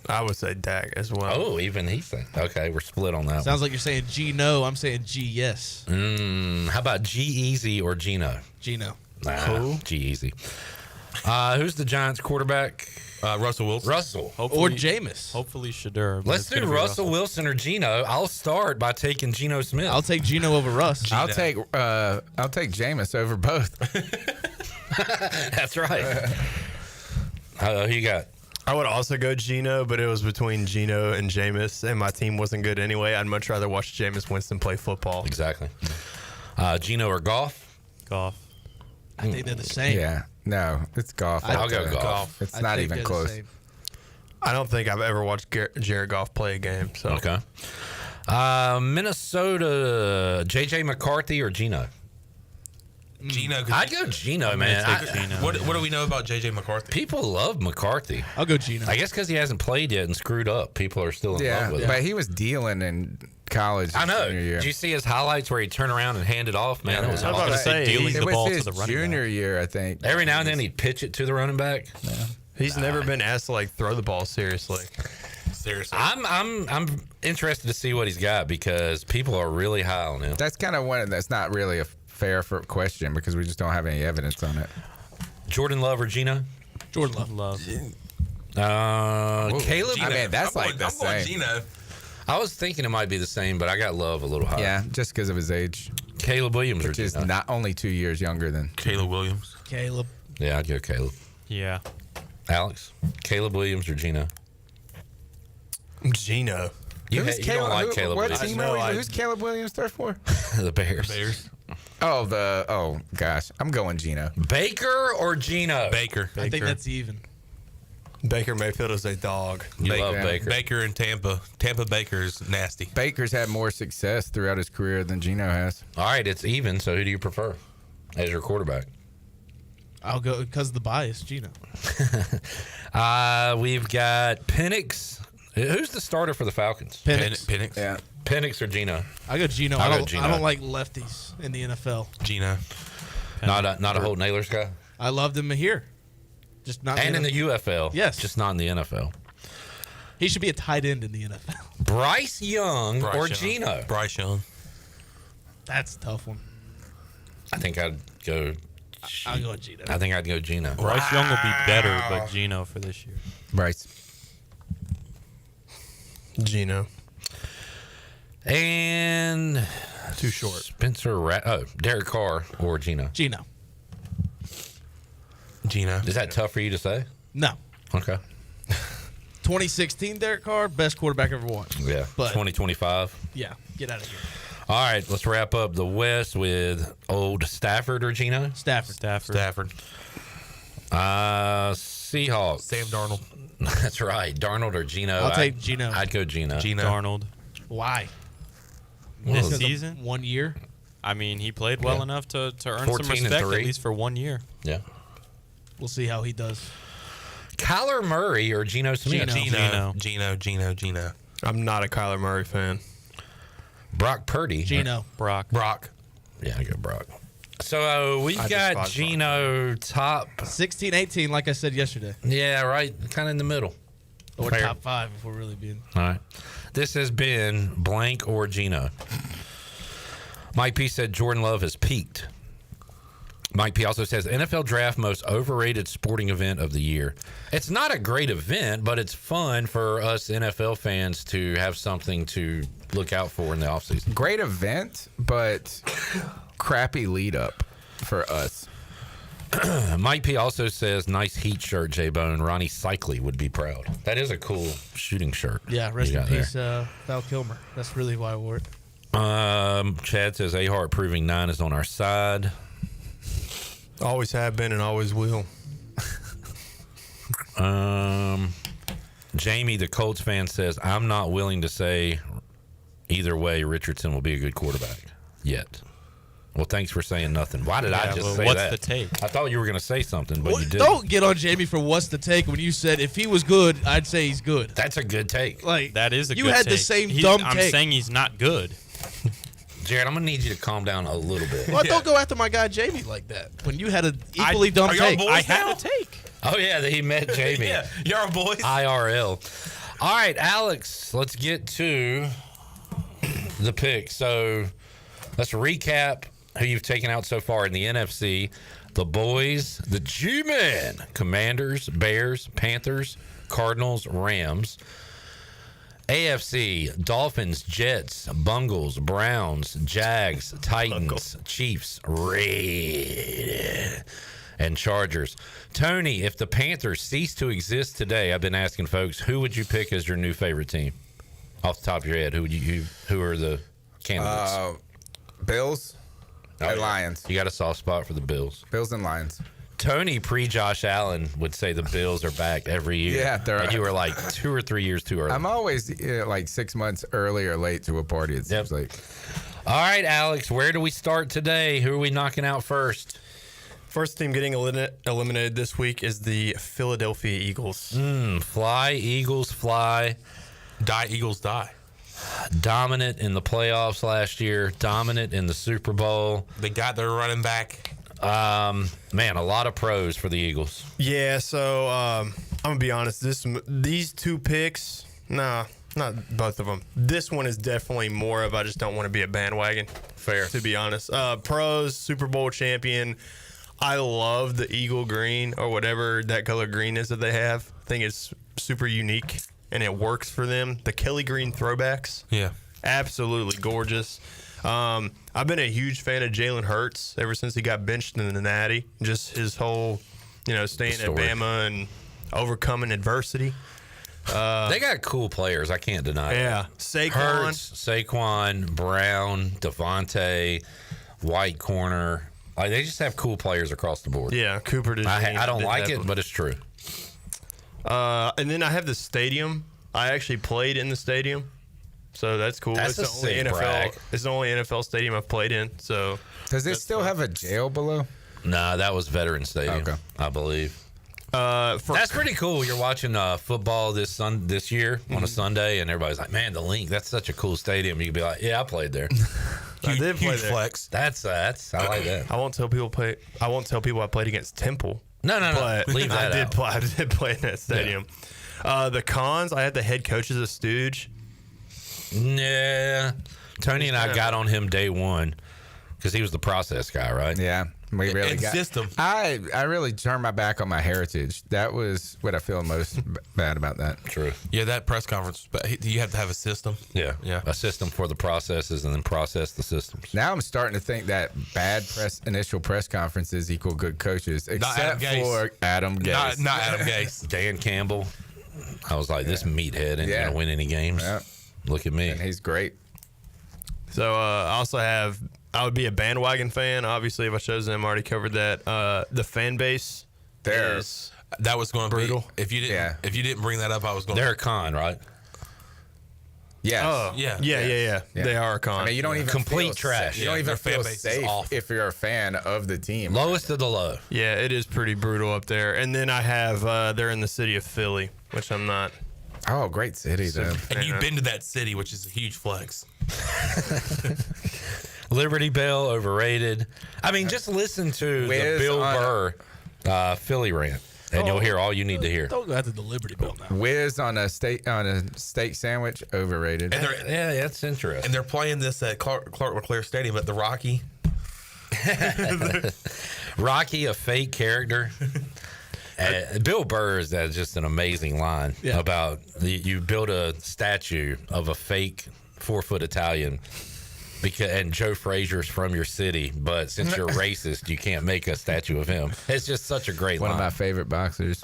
I would say Dak as well. Oh, even he said. Okay, we're split on that. Sounds like you're saying G no. I'm saying G yes. How about G-Easy or Gino? Gino. Nah, G-Easy. Who's the Giants quarterback? Russell Wilson. Russell. Or Jameis. Hopefully Shadur. but Let's it's do gonna be Russell Wilson or Gino. I'll start by taking Geno Smith. I'll take Gino over Russ. I'll take Jameis over both. That's right. Who you got? I would also go Geno, but it was between Geno and Jameis, and my team wasn't good anyway. I'd much rather watch Jameis Winston play football. Exactly. Geno or Goff? Goff. I think they're the same. Yeah. No, it's Goff. I'll go Goff. It's not even close. I don't think I've ever watched Jared Goff play a game. So Okay. Minnesota, J.J. McCarthy or Geno? Gino. I'd go Geno, man. What do we know about J.J. McCarthy? People love McCarthy. I'll go Geno. I guess because he hasn't played yet and screwed up, people are still in love with him. But he was dealing in college. I know. Junior year. Did you see his highlights where he turned around and handed off? Man, that was I was about to say, dealing it the was ball his to the running junior back. year, I think. Every now and then he'd pitch it to the running back. Yeah. he's never been asked to like throw the ball seriously. Seriously. I'm interested to see what he's got because people are really high on him. That's kind of one that's not really a fair question because we just don't have any evidence on it. Jordan Love or Geno? Jordan Love. Caleb. I mean, that's like the same. Gino. I was thinking it might be the same, but I got Love a little higher. Yeah, just because of his age. Caleb Williams which or is Geno? not only 2 years younger than Caleb Williams. Caleb. Yeah, I'd go Caleb. Yeah. Alex, Caleb Williams or Geno? Geno. You don't like Caleb What Williams. team are we? Who's Caleb Williams there for? The Bears. Oh gosh, I'm going Geno. Baker or Geno? Baker. I think that's even. Baker Mayfield is a dog. You love Baker. Baker in Tampa. Tampa Baker's nasty. Baker's had more success throughout his career than Geno has. All right, it's even. So who do you prefer as your quarterback? I'll go because of the bias, Geno. We've got Penix. Who's the starter for the Falcons? Penix. Yeah. Penix or Geno? I go Geno. I'll I go don't. Geno. I don't like lefties in the NFL. Gino. Not a Holt Nailers guy? I loved him here. Just not. And in the UFL. Yes. Just not in the NFL. He should be a tight end in the NFL. Bryce Young or Geno? Bryce Young. That's a tough one. I think I'd go. I'll go Geno. I think I'd go Geno. Bryce Young will be better, but Geno for this year. Bryce. Geno. And too short. Derek Carr or Geno? Geno. Geno. Is that tough for you to say? No. Okay. 2016 Derek Carr, best quarterback ever watched. Yeah. But 2025. yeah, get out of here. All right, let's wrap up the West with old Stafford or Geno? Stafford. Seahawks. Sam Darnold. That's right. Darnold or Geno? I'll take Geno. I'd go Geno. Darnold. Why? This Because of season? 1 year. I mean, he played well enough to earn 14 some and respect at 3. least for 1 year. Yeah. We'll see how he does. Kyler Murray or Geno Smith? Geno. I'm not a Kyler Murray fan. Brock Purdy. Geno. Brock. Yeah, I go Brock. So we've I got despise Geno top. 16, 18, like I said yesterday. Yeah, right. Kind of in the middle. Or Fair. top 5 if we're really being. All right. This has been Blank or Geno. Mike P said Jordan Love has peaked. Mike P also says NFL Draft most overrated sporting event of the year. It's not a great event, but it's fun for us NFL fans to have something to look out for in the offseason. Great event, but crappy lead up for us. Mike P also says nice Heat shirt, J-Bone. Ronnie Cycli would be proud. That is a cool shooting shirt. Yeah, rest you in got there. peace, Val Kilmer. That's really why I wore it. Chad says Harp proving 9 is on our side. Always have been and always will. Jamie, the Colts fan, says I'm not willing to say either way Richardson will be a good quarterback yet. Well, thanks for saying nothing. Why did I just say what's that? the take? I thought you were going to say something, but you didn't. Don't get on Jamie for what's the take when you said if he was good, I'd say he's good. That's a good take. Like That is a you good had the take. same dumb I'm take. saying he's not good. Jared, I'm going to need you to calm down a little bit. Well, don't go after my guy Jamie like that. When you had an equally dumb are y'all take. boys I had now? a take. Oh, yeah, he met Jamie. Yeah, y'all boys. IRL. All right, Alex, let's get to the pick. So let's recap who you've taken out so far in the NFC. The boys, the G-Men, Commanders, Bears, Panthers, Cardinals, Rams. AFC, Dolphins, Jets, Bungles, Browns, Jags, Titans, Chiefs, Raiders, and Chargers. Tony, if the Panthers cease to exist today, I've been asking folks, who would you pick as your new favorite team? Off the top of your head, who are the candidates? Bills and Lions. You got a soft spot for the Bills. Bills and Lions. Tony, pre-Josh Allen, would say the Bills are back every year. Yeah, they're. And you were like 2 or 3 years too early. I'm always like 6 months early or late to a party, it seems like. All right, Alex, where do we start today? Who are we knocking out first? First team getting eliminated this week is the Philadelphia Eagles. Fly, Eagles, fly. Die, Eagles, die. Dominant in the playoffs last year. Dominant in the Super Bowl. They got their running back. Man, a lot of pros for the Eagles. Yeah, so I'm going to be honest. These two picks, not both of them. This one is definitely more of I just don't want to be a bandwagon. Fair. To be honest. Pros, Super Bowl champion. I love the Eagle green or whatever that color green is that they have. I think it's super unique and it works for them. The Kelly green throwbacks. Yeah. Absolutely gorgeous. I've been a huge fan of Jalen Hurts ever since he got benched in the Natty. Just his whole, staying at Bama and overcoming adversity. They got cool players. I can't deny it. Yeah. Saquon. Hurts, Saquon, Brown, Devontae, White corner. Like, they just have cool players across the board. Yeah, Cooper did. I don't like it, but it's true. And then I have the stadium. I actually played in the stadium. So that's cool. That's it's the only NFL. brag. It's the only NFL stadium I've played in. So does it still have a jail below? Nah, that was Veteran Stadium, I believe. That's pretty cool. You're watching football this year on a Sunday, and everybody's like, "Man, the Link. That's such a cool stadium." You can be like, "Yeah, I played there." I did play there. Flex. That's I like that. I won't tell people I played against Temple. No. But Leave that out. I did play in that stadium. Yeah. The cons. I had the head coach as a stooge. Yeah, Tony and I got on him day one because he was the process guy, right? Yeah, we really got system. I really turned my back on my heritage. That was what I feel most bad about that. True. Yeah, that press conference. But you have to have a system. Yeah, Yeah. a system for the processes and then process the systems. Now I'm starting to think that bad initial press conferences equal good coaches, except for Adam Gase. Not Adam Gase. Dan Campbell. I was like, this meathead ain't gonna win any games. Yeah. Look at me. And he's great. So I would be a bandwagon fan. Obviously, if I chose them, I already covered that. The fan base is that was going to be brutal. If you didn't bring that up, I was going. They're a con, right? Yes. Oh, yeah. They are a con. I mean, you don't even complete feel trash. You don't even their fan feel base is safe awful. if you're a fan of the team. Lowest of the low. Yeah, it is pretty brutal up there. And then I have they're in the city of Philly, which I'm not. Oh, great city, though. And you've been to that city, which is a huge flex. Liberty Bell, overrated. I mean, just listen to the Bill Burr Philly rant, and you'll hear all you need to hear. Don't go after the Liberty Bell now. Whiz on a steak sandwich, overrated. And Yeah, that's interesting. And they're playing this at Clark LeClaire Stadium at the Rocky. Rocky, a fake character. Bill Burr is just an amazing line about you build a statue of a fake 4-foot Italian and Joe Frazier's from your city, but since you're racist, you can't make a statue of him. It's just such a great line. One of my favorite boxers.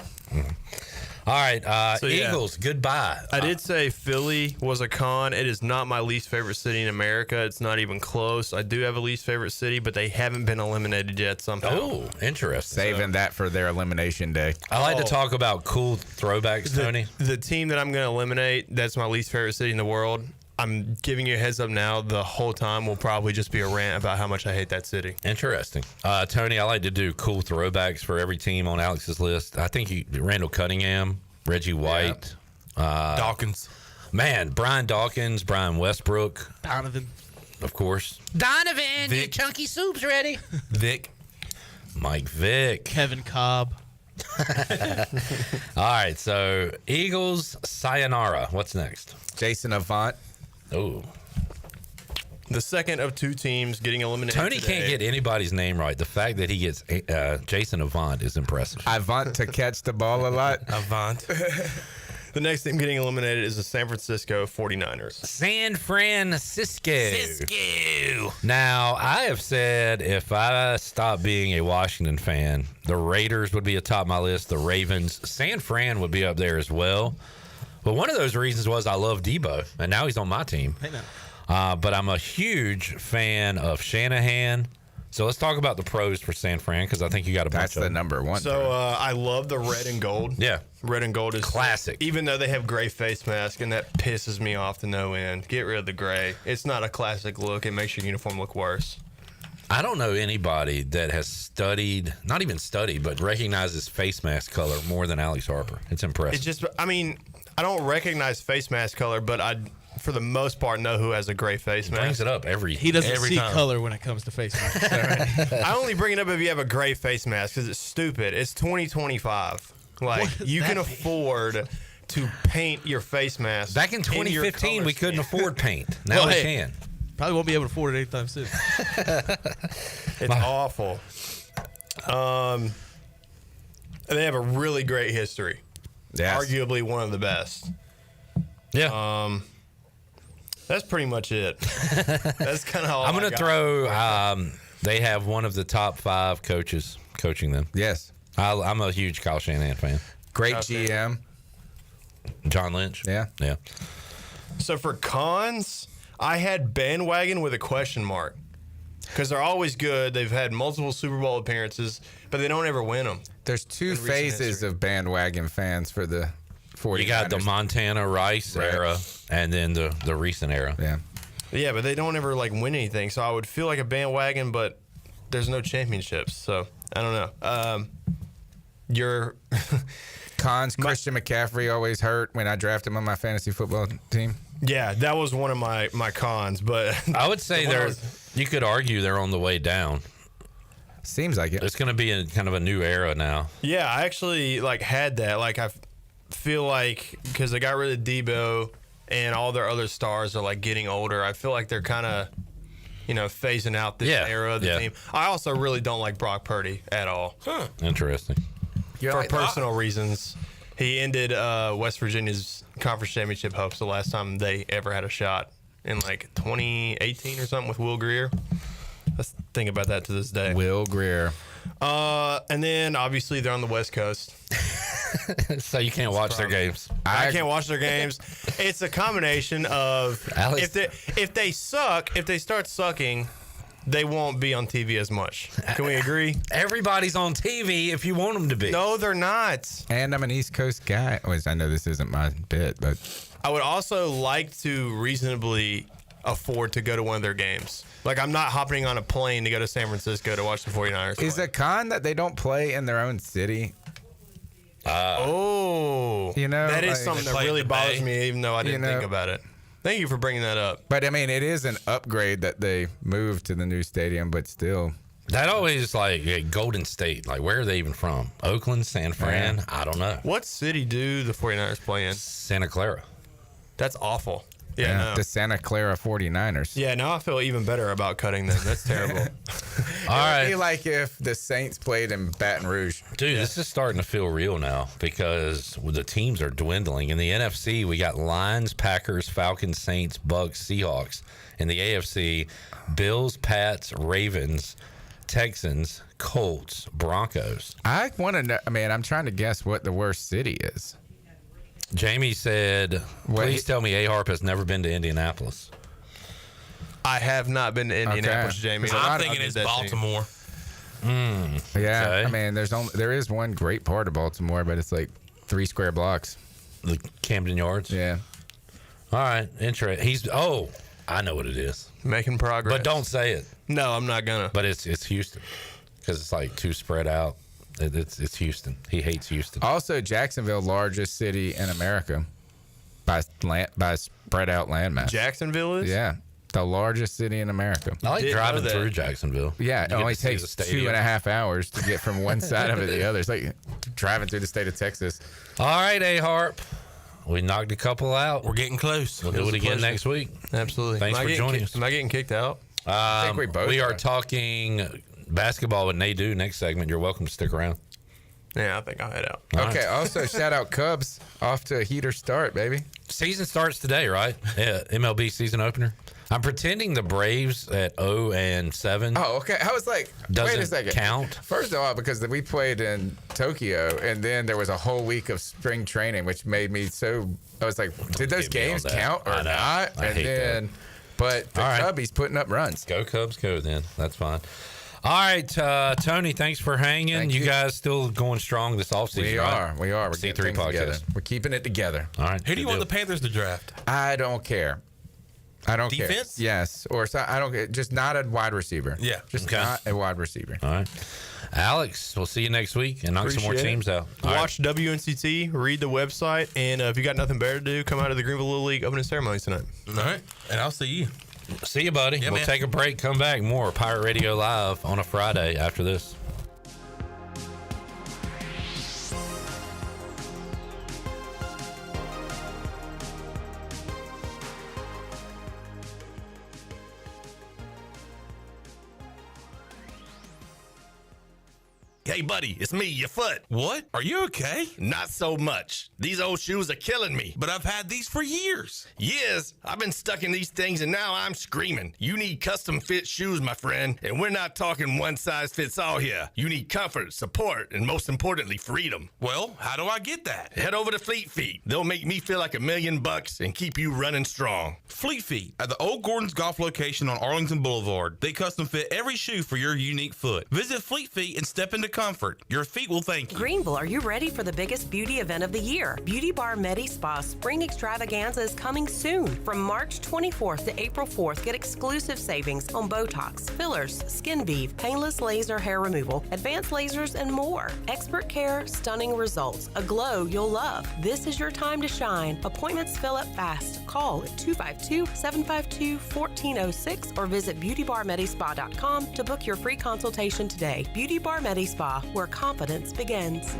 All right, Eagles, goodbye. I did say Philly was a con. It is not my least favorite city in America. It's not even close. I do have a least favorite city, but they haven't been eliminated yet somehow. Oh, interesting. Saving that for their elimination day. I like to talk about cool throwbacks, Tony. The team that I'm going to eliminate, that's my least favorite city in the world. I'm giving you a heads up now. The whole time will probably just be a rant about how much I hate that city. Interesting. Tony, I like to do cool throwbacks for every team on Alex's list. I think Randall Cunningham, Reggie White. Dawkins. Man, Brian Dawkins, Brian Westbrook. Donovan. Of course. Donovan, Vic. your chunky soup's ready. Vic. Mike Vick. Kevin Cobb. All right, so Eagles, sayonara. What's next? Jason Avant. Oh. The second of two teams getting eliminated. Tony today. can't get anybody's name right. The fact that he gets Jason Avant is impressive. I want to catch the ball a lot. Avant. The next team getting eliminated is the San Francisco 49ers. San Francisco. Now, I have said if I stopped being a Washington fan, the Raiders would be atop my list. The Ravens. San Fran would be up there as well. But one of those reasons was I love Debo, and now he's on my team. But I'm a huge fan of Shanahan. So let's talk about the pros for San Fran, because I think you got a bunch of them. That's the number one. So I love the red and gold. Yeah. Red and gold is classic. Even though they have gray face mask, and that pisses me off to no end. Get rid of the gray. It's not a classic look. It makes your uniform look worse. I don't know anybody that has studied, not even studied, but recognizes face mask color more than Alex Harper. It's impressive. It's just, I mean, I don't recognize face mask color, but I, for the most part, know who has a gray face mask. Brings it up every He doesn't every see time. color when it comes to face masks. Right? I only bring it up if you have a gray face mask because it's stupid. It's 2025. Like, you can afford to paint your face mask. Back in 2015, we couldn't afford paint. Now Well, we hey, can. Probably won't be able to afford it anytime soon. It's awful. They have a really great history. Yes. Arguably one of the best. Yeah. That's pretty much it. That's kind of all I'm going to got. throw, they have one of the top 5 coaches coaching them. Yes. I'm a huge Kyle Shanahan fan. Great GM. John Lynch. Yeah. Yeah. So for cons, I had bandwagon with a question mark because they're always good. They've had multiple Super Bowl appearances, but they don't ever win them. There's two recent phases history. of bandwagon fans for the 49ers. You got the Montana Rice era and then the recent era. Yeah. Yeah, but they don't ever like win anything. So I would feel like a bandwagon, but there's no championships. So I don't know. Your cons. Christian McCaffrey always hurt when I drafted him on my fantasy football team. Yeah, that was one of my cons. But I would say you could argue they're on the way down. Seems like it. It's going to be a kind of a new era now. yeah, I actually like had that. Like I feel like because they got rid of Debo and all their other stars are like getting older. I feel like they're kind of phasing out this era of the team. I also really don't like Brock Purdy at all. Interesting. For personal reasons. He ended West Virginia's conference championship hopes the last time they ever had a shot in like 2018 or something with Will Grier. I think about that to this day. Will Grier. And then obviously they're on the West Coast. So you can't watch their games. I can't watch their games. It's a combination of if they suck, if they start sucking, they won't be on TV as much. Can we agree? Everybody's on TV if you want them to be. No, they're not. And I'm an East Coast guy. I know this isn't my bit, but I would also like to reasonably afford to go to one of their games. Like, I'm not hopping on a plane to go to San Francisco to watch the 49ers is play. a con that they don't play in their own city? That is something that really bothers me, even though I didn't think about it. Thank you for bringing that up. But I mean, it is an upgrade that they moved to the new stadium, but still. That always Golden State. Like, where are they even from? Oakland, San Fran? Yeah. I don't know. What city do the 49ers play in? Santa Clara. That's awful. Yeah, no. The Santa Clara 49ers. Yeah, now I feel even better about cutting them. That's terrible. All right. It'd be like if the Saints played in Baton Rouge. Dude, this is starting to feel real now because the teams are dwindling. In the NFC, we got Lions, Packers, Falcons, Saints, Bucks, Seahawks. In the AFC, Bills, Pats, Ravens, Texans, Colts, Broncos. I want to know. I mean, I'm trying to guess what the worst city is. Jamie said, please tell me A-Harp has never been to Indianapolis. I have not been to Indianapolis, Jamie. I'm thinking it's Baltimore. Yeah, Okay. I mean, there is one great part of Baltimore, but it's like 3 square blocks. The Camden Yards? Yeah. All right, interesting. I know what it is. Making progress. But don't say it. No, I'm not gonna. But it's Houston because it's like too spread out. It's Houston. He hates Houston. Also, Jacksonville, largest city in America by spread out landmass. Jacksonville is? Yeah. The largest city in America. I like driving through Jacksonville. Yeah, it You get only to see takes the stadium. 2.5 hours to get from one side of it to the other. It's like driving through the state of Texas. All right, Harp. We knocked a couple out. We're getting close. We'll do it again next week. Absolutely. Thanks for joining us. Am I getting kicked out? I think we both We are are. talking basketball with Nadu next segment. You're welcome to stick around. Yeah, I think I'll head out. Okay, also shout out Cubs off to a heater start, baby. Season starts today, right? Yeah, MLB season opener. I'm pretending the Braves at 0-7. Oh, okay. I was like, wait a Doesn't second. count. First of all, because we played in Tokyo, and then there was a whole week of spring training, which made me so. I was like, did those Give me all games that. count or I know. not? I And hate then, but the All right. Cubbies putting up runs. Go Cubs, go then. That's fine. All right, Tony, thanks for hanging. Thank you you. guys still going strong this offseason, We right? are. We're C3 getting things podcast. together. We're keeping it together. All right. Who do you want the Panthers to draft? I don't care. I don't care. Defense? Yes, or so, I don't. Just not a wide receiver. Yeah. just Okay. not a wide receiver. All right. Alex, we'll see you next week and knock some more Appreciate it. teams out. All right. Watch WNCT, read the website, and if you got nothing better to do, come out to the Greenville Little League opening ceremonies tonight. All right. And I'll see you. See you, buddy. Yeah, we'll man. take a break, come back. More Pirate Radio Live on a Friday after this. Hey, buddy, it's me, your foot. What? Are you okay? Not so much. These old shoes are killing me. But I've had these for years. Years, I've been stuck in these things and now I'm screaming. You need custom fit shoes, my friend. And we're not talking one size fits all here. You need comfort, support, and most importantly, freedom. Well, how do I get that? Head over to Fleet Feet. They'll make me feel like $1 million and keep you running strong. Fleet Feet at the Old Gordon's Golf location on Arlington Boulevard. They custom fit every shoe for your unique foot. Visit Fleet Feet and step into comfort. Your feet will thank you. Greenville, are you ready for the biggest beauty event of the year? Beauty Bar Medi Spa Spring Extravaganza is coming soon. From March 24th to April 4th, get exclusive savings on Botox, fillers, skin bead, painless laser hair removal, advanced lasers, and more. Expert care, stunning results, a glow you'll love. This is your time to shine. Appointments fill up fast. Call at 252-752-1406 or visit beautybarmedispa.com to book your free consultation today. Beauty Bar Medi Spa, where confidence begins.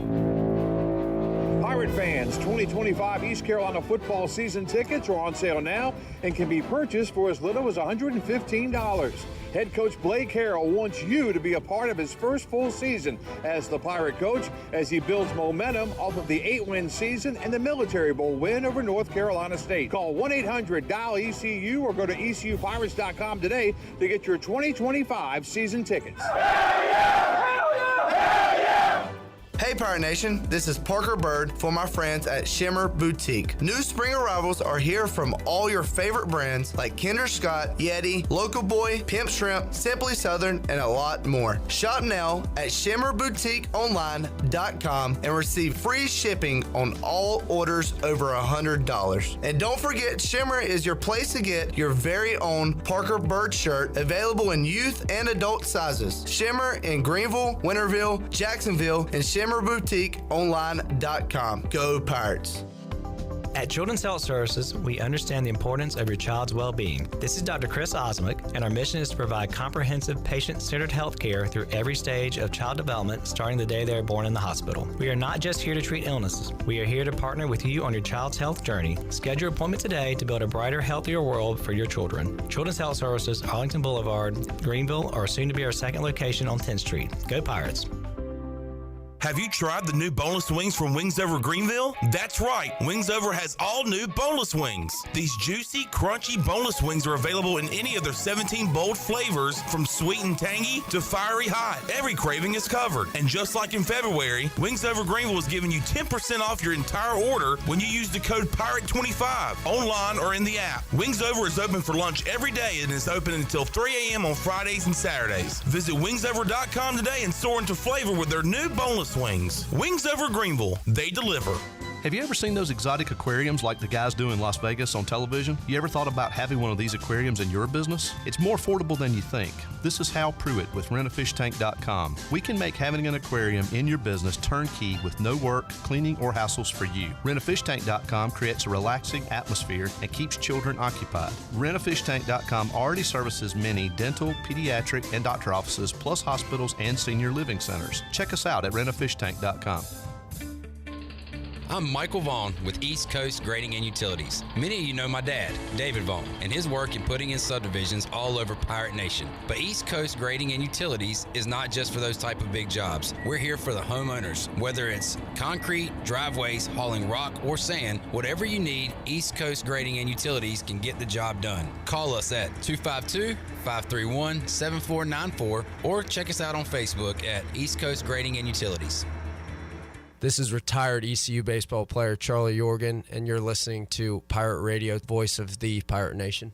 Pirate fans, 2025 East Carolina football season tickets are on sale now and can be purchased for as little as $115. Head coach Blake Harrell wants you to be a part of his first full season as the Pirate coach as he builds momentum off of the 8-win season and the Military Bowl win over North Carolina State. Call 1-800-DIAL-ECU or go to ECUPirates.com today to get your 2025 season tickets. Hey Pirate Nation, this is Parker Bird for my friends at Shimmer Boutique. New spring arrivals are here from all your favorite brands like Kinder Scott, Yeti, Local Boy, Pimp Shrimp, Simply Southern, and a lot more. Shop now at shimmerboutiqueonline.com and receive free shipping on all orders over $100. And don't forget, Shimmer is your place to get your very own Parker Bird shirt, available in youth and adult sizes. Shimmer in Greenville, Winterville, Jacksonville, and ShimmerBoutiqueOnline.com. Go Pirates. At Children's Health Services, we understand the importance of your child's well-being. This is Dr. Chris Osmick, and our mission is to provide comprehensive, patient-centered health care through every stage of child development, starting the day they are born in the hospital. We are not just here to treat illnesses. We are here to partner with you on your child's health journey. Schedule your appointment today to build a brighter, healthier world for your children. Children's Health Services, Arlington Boulevard, Greenville, or soon to be our second location on 10th Street. Go Pirates. Have you tried the new boneless wings from Wings Over Greenville? That's right, Wings Over has all new boneless wings. These juicy, crunchy boneless wings are available in any of their 17 bold flavors, from sweet and tangy to fiery hot. Every craving is covered. And just like in February, Wings Over Greenville is giving you 10% off your entire order when you use the code PIRATE25 online or in the app. Wings Over is open for lunch every day and is open until 3 a.m. on Fridays and Saturdays. Visit wingsover.com today and soar into flavor with their new boneless wings. Wings Over Greenville. They deliver. Have you ever seen those exotic aquariums like the guys do in Las Vegas on television? You ever thought about having one of these aquariums in your business? It's more affordable than you think. This is Hal Pruitt with rentafishtank.com. We can make having an aquarium in your business turnkey with no work, cleaning, or hassles for you. Rentafishtank.com creates a relaxing atmosphere and keeps children occupied. Rentafishtank.com already services many dental, pediatric, and doctor offices, plus hospitals and senior living centers. Check us out at rentafishtank.com. I'm Michael Vaughn with East Coast Grading and Utilities. Many of you know my dad, David Vaughn, and his work in putting in subdivisions all over Pirate Nation. But East Coast Grading and Utilities is not just for those type of big jobs. We're here for the homeowners. Whether it's concrete, driveways, hauling rock, or sand, whatever you need, East Coast Grading and Utilities can get the job done. Call us at 252-531-7494 or check us out on Facebook at East Coast Grading and Utilities. This is retired ECU baseball player Charlie Yorgan, and you're listening to Pirate Radio, voice of the Pirate Nation.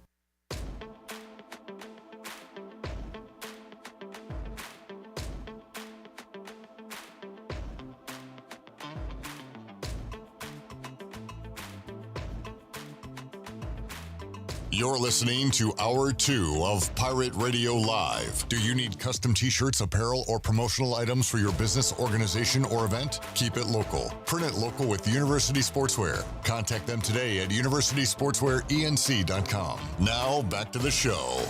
You're listening to Hour 2 of Pirate Radio Live. Do you need custom t-shirts, apparel, or promotional items for your business, organization, or event? Keep it local. Print it local with University Sportswear. Contact them today at universitysportswearenc.com. Now, back to the show.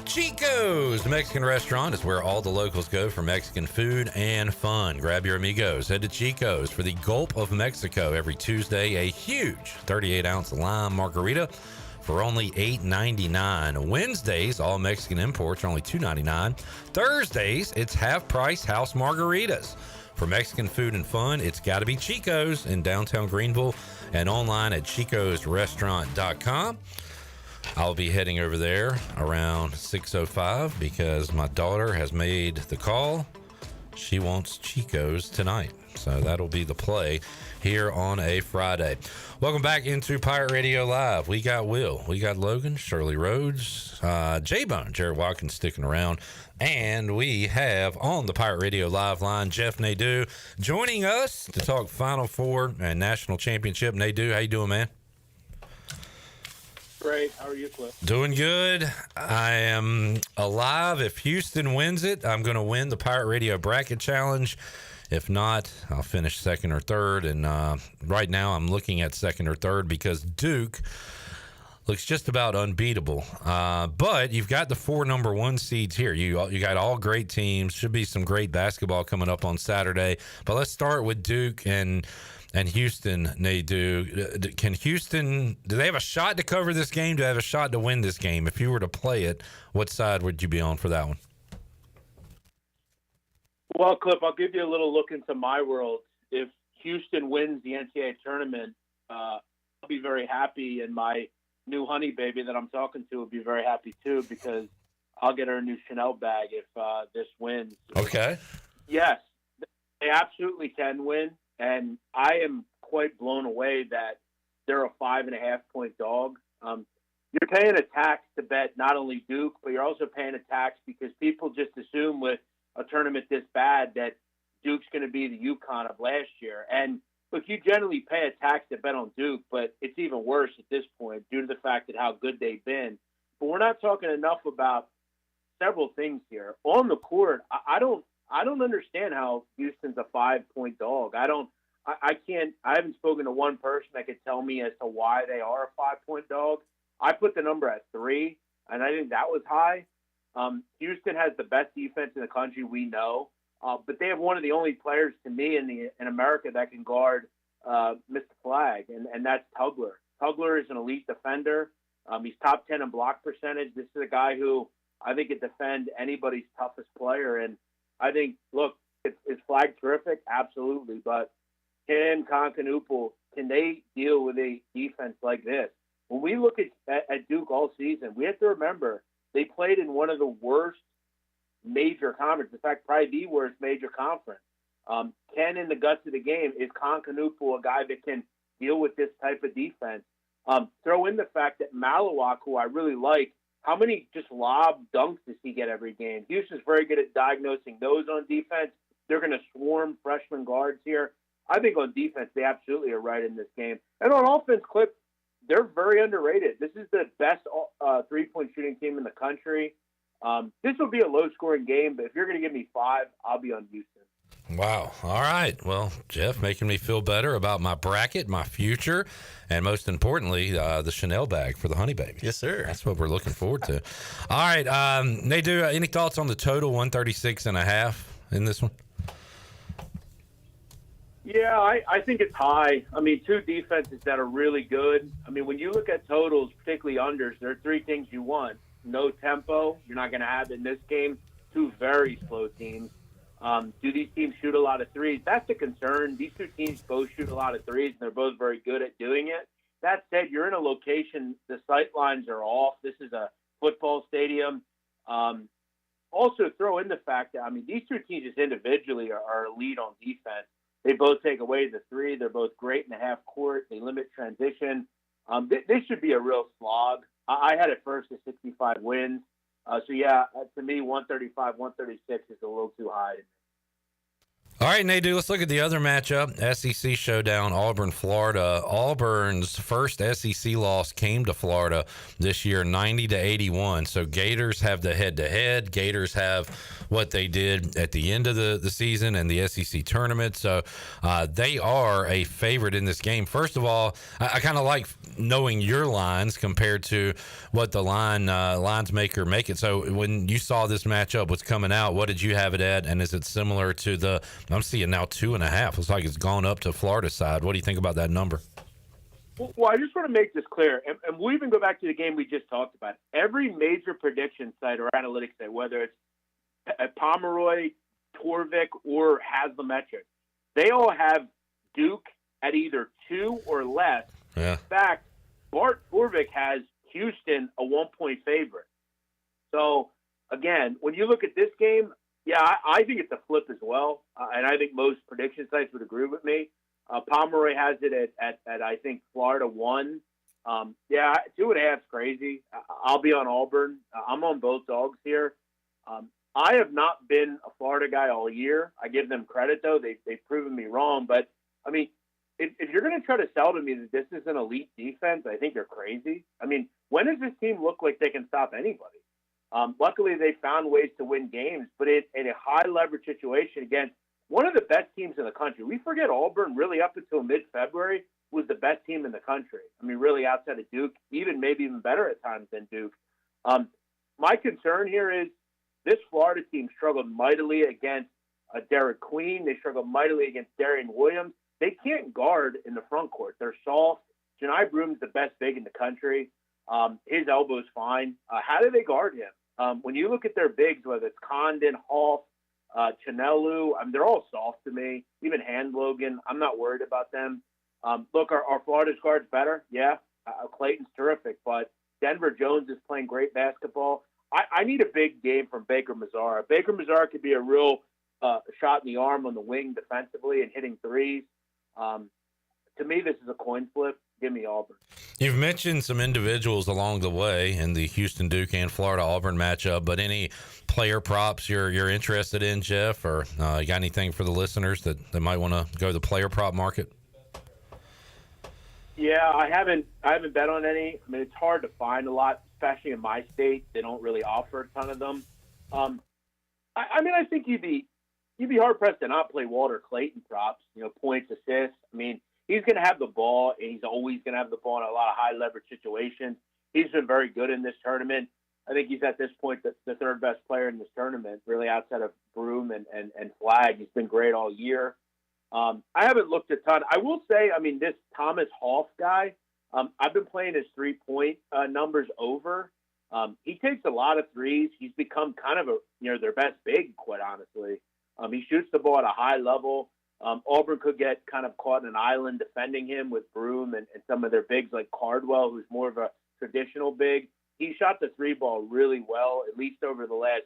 Chico's, the Mexican restaurant, is where all the locals go for Mexican food and fun. Grab your amigos. Head to Chico's for the Gulf of Mexico every Tuesday. A huge 38-ounce lime margarita for only $8.99. Wednesdays, all Mexican imports are only $2.99. Thursdays, it's half-price house margaritas. For Mexican food and fun, it's got to be Chico's in downtown Greenville and online at chicosrestaurant.com. I'll be heading over there around 6:05 because my daughter has made the call. She wants Chico's tonight. So that'll be the play here on a Friday. Welcome back into Pirate Radio Live. We got Will, we got Logan, Shirley Rhodes, J-Bone, Jared Watkins sticking around, and we have on the Pirate Radio Live line Jeff Nadu joining us to talk Final Four and National Championship. Nadu, how you doing, man? Great. How are you, Cliff? Doing good. I am alive. If Houston wins it, I'm going to win the Pirate Radio Bracket Challenge. If not, I'll finish second or third. And right now I'm looking at second or third because Duke looks just about unbeatable. But you've got the 4 number 1 seeds here. You got all great teams. Should be some great basketball coming up on Saturday. But let's start with Duke and Houston. Nadu, can Houston, do they have a shot to cover this game? Do they have a shot to win this game? If you were to play it, what side would you be on for that one? Well, Cliff, I'll give you a little look into my world. If Houston wins the NCAA tournament, I'll be very happy, and my new honey baby that I'm talking to will be very happy too, because I'll get her a new Chanel bag if this wins. Okay. Yes, they absolutely can win, and I am quite blown away that they're a 5.5-point dog. You're paying a tax to bet not only Duke, but you're also paying a tax because people just assume with a tournament this bad that Duke's going to be the UConn of last year. And look, you generally pay a tax to bet on Duke, but it's even worse at this point due to the fact that how good they've been. But we're not talking enough about several things here. On the court, I don't understand how Houston's a 5-point dog. I haven't spoken to one person that could tell me as to why they are a 5-point dog. I put the number at 3, and I think that was high. Houston has the best defense in the country, we know, but they have one of the only players to me in America that can guard Mr. Flag, and that's Tugler. Tugler is an elite defender. He's top 10 in block percentage. This is a guy who I think could defend anybody's toughest player, and I think, look, is Flag terrific? Absolutely, but can Concanoople, can they deal with a defense like this? When we look at Duke all season, we have to remember they played in one of the worst major conferences. In fact, probably the worst major conference. Ken, in the guts of the game, is Concanoople a guy that can deal with this type of defense? Throw in the fact that Malawak, who I really like, how many just lob dunks does he get every game? Houston's very good at diagnosing those on defense. They're going to swarm freshman guards here. I think on defense, they absolutely are right in this game. And on offense, Clip, they're very underrated. This is the best three-point shooting team in the country. This will be a low-scoring game, but if you're going to give me 5, I'll be on Houston. Wow. All right. Well, Jeff, making me feel better about my bracket, my future, and most importantly, the Chanel bag for the Honey Baby. Yes, sir. That's what we're looking forward to. All right. Nadu, any thoughts on the total 136.5 in this one? Yeah, I think it's high. I mean, two defenses that are really good. I mean, when you look at totals, particularly unders, there are 3 things you want. No tempo. You're not going to have in this game. 2 very slow teams. Do these teams shoot a lot of threes? That's a concern. These 2 teams both shoot a lot of threes, and they're both very good at doing it. That said, you're in a location, the sight lines are off. This is a football stadium. Also, throw in the fact that, I mean, these 2 teams just individually are elite on defense. They both take away the 3. They're both great in the half court. They limit transition. This should be a real slog. I had it first at 65 wins. So, yeah, to me, 135, 136 is a little too high. All right, Nadu, let's look at the other matchup. SEC showdown, Auburn, Florida. Auburn's first SEC loss came to Florida this year, 90-81. So Gators have the head-to-head. Gators have what they did at the end of the season and the SEC tournament. So they are a favorite in this game. First of all, I kind of like knowing your lines compared to what the lines maker make it. So when you saw this matchup was coming out, what did you have it at? And is it similar to the, I'm seeing now 2.5. Looks like it's gone up to Florida side. What do you think about that number? Well, I just want to make this clear, and we'll even go back to the game we just talked about. Every major prediction site or analytics site, whether it's Pomeroy, Torvik, or Haslametrics, they all have Duke at either 2 or less. Yeah. In fact, Bart Torvik has Houston a 1-point favorite. So, again, when you look at this game, yeah, I think it's a flip as well, and I think most prediction sites would agree with me. Pomeroy has it at I think Florida 1. Yeah, 2.5 is crazy. I'll be on Auburn. I'm on both dogs here. I have not been a Florida guy all year. I give them credit though; they've proven me wrong. But I mean, if you're going to try to sell to me that this is an elite defense, I think you're crazy. I mean, when does this team look like they can stop anybody? Luckily, they found ways to win games, but in a high-leverage situation against one of the best teams in the country. We forget Auburn, really up until mid-February, was the best team in the country. I mean, really outside of Duke, maybe even better at times than Duke. My concern here is this Florida team struggled mightily against Derek Queen. They struggled mightily against Darian Williams. They can't guard in the front court. They're soft. Janai Broom's the best big in the country. His elbow's fine. How do they guard him? When you look at their bigs, whether it's Condon, Hoff, Chinelu, they're all soft to me. Even Handlogan, I'm not worried about them. Look, are Florida's guards better? Yeah. Clayton's terrific, but Denver Jones is playing great basketball. I need a big game from Baker Mazzara. Baker Mazzara could be a real shot in the arm on the wing defensively and hitting threes. To me, this is a coin flip. Give me Auburn. You've mentioned some individuals along the way in the Houston Duke and Florida Auburn matchup, but any player props you're interested in, Jeff, or you got anything for the listeners that might want to go to the player prop market? Yeah, I haven't bet on any. I mean, it's hard to find a lot, especially in my state. They don't really offer a ton of them. I think you'd be hard pressed to not play Walter Clayton props. Points, assists. I mean, he's going to have the ball, and he's always going to have the ball in a lot of high leverage situations. He's been very good in this tournament. I think he's at this point the third best player in this tournament, really outside of Broom and Flagg. He's been great all year. I haven't looked a ton. I will say, this Thomas Hoff guy, I've been playing his 3-point numbers over. He takes a lot of threes. He's become kind of their best big, quite honestly. He shoots the ball at a high level. Auburn could get kind of caught in an island defending him with Broom and some of their bigs like Cardwell, who's more of a traditional big. He shot the 3 ball really well, at least over the last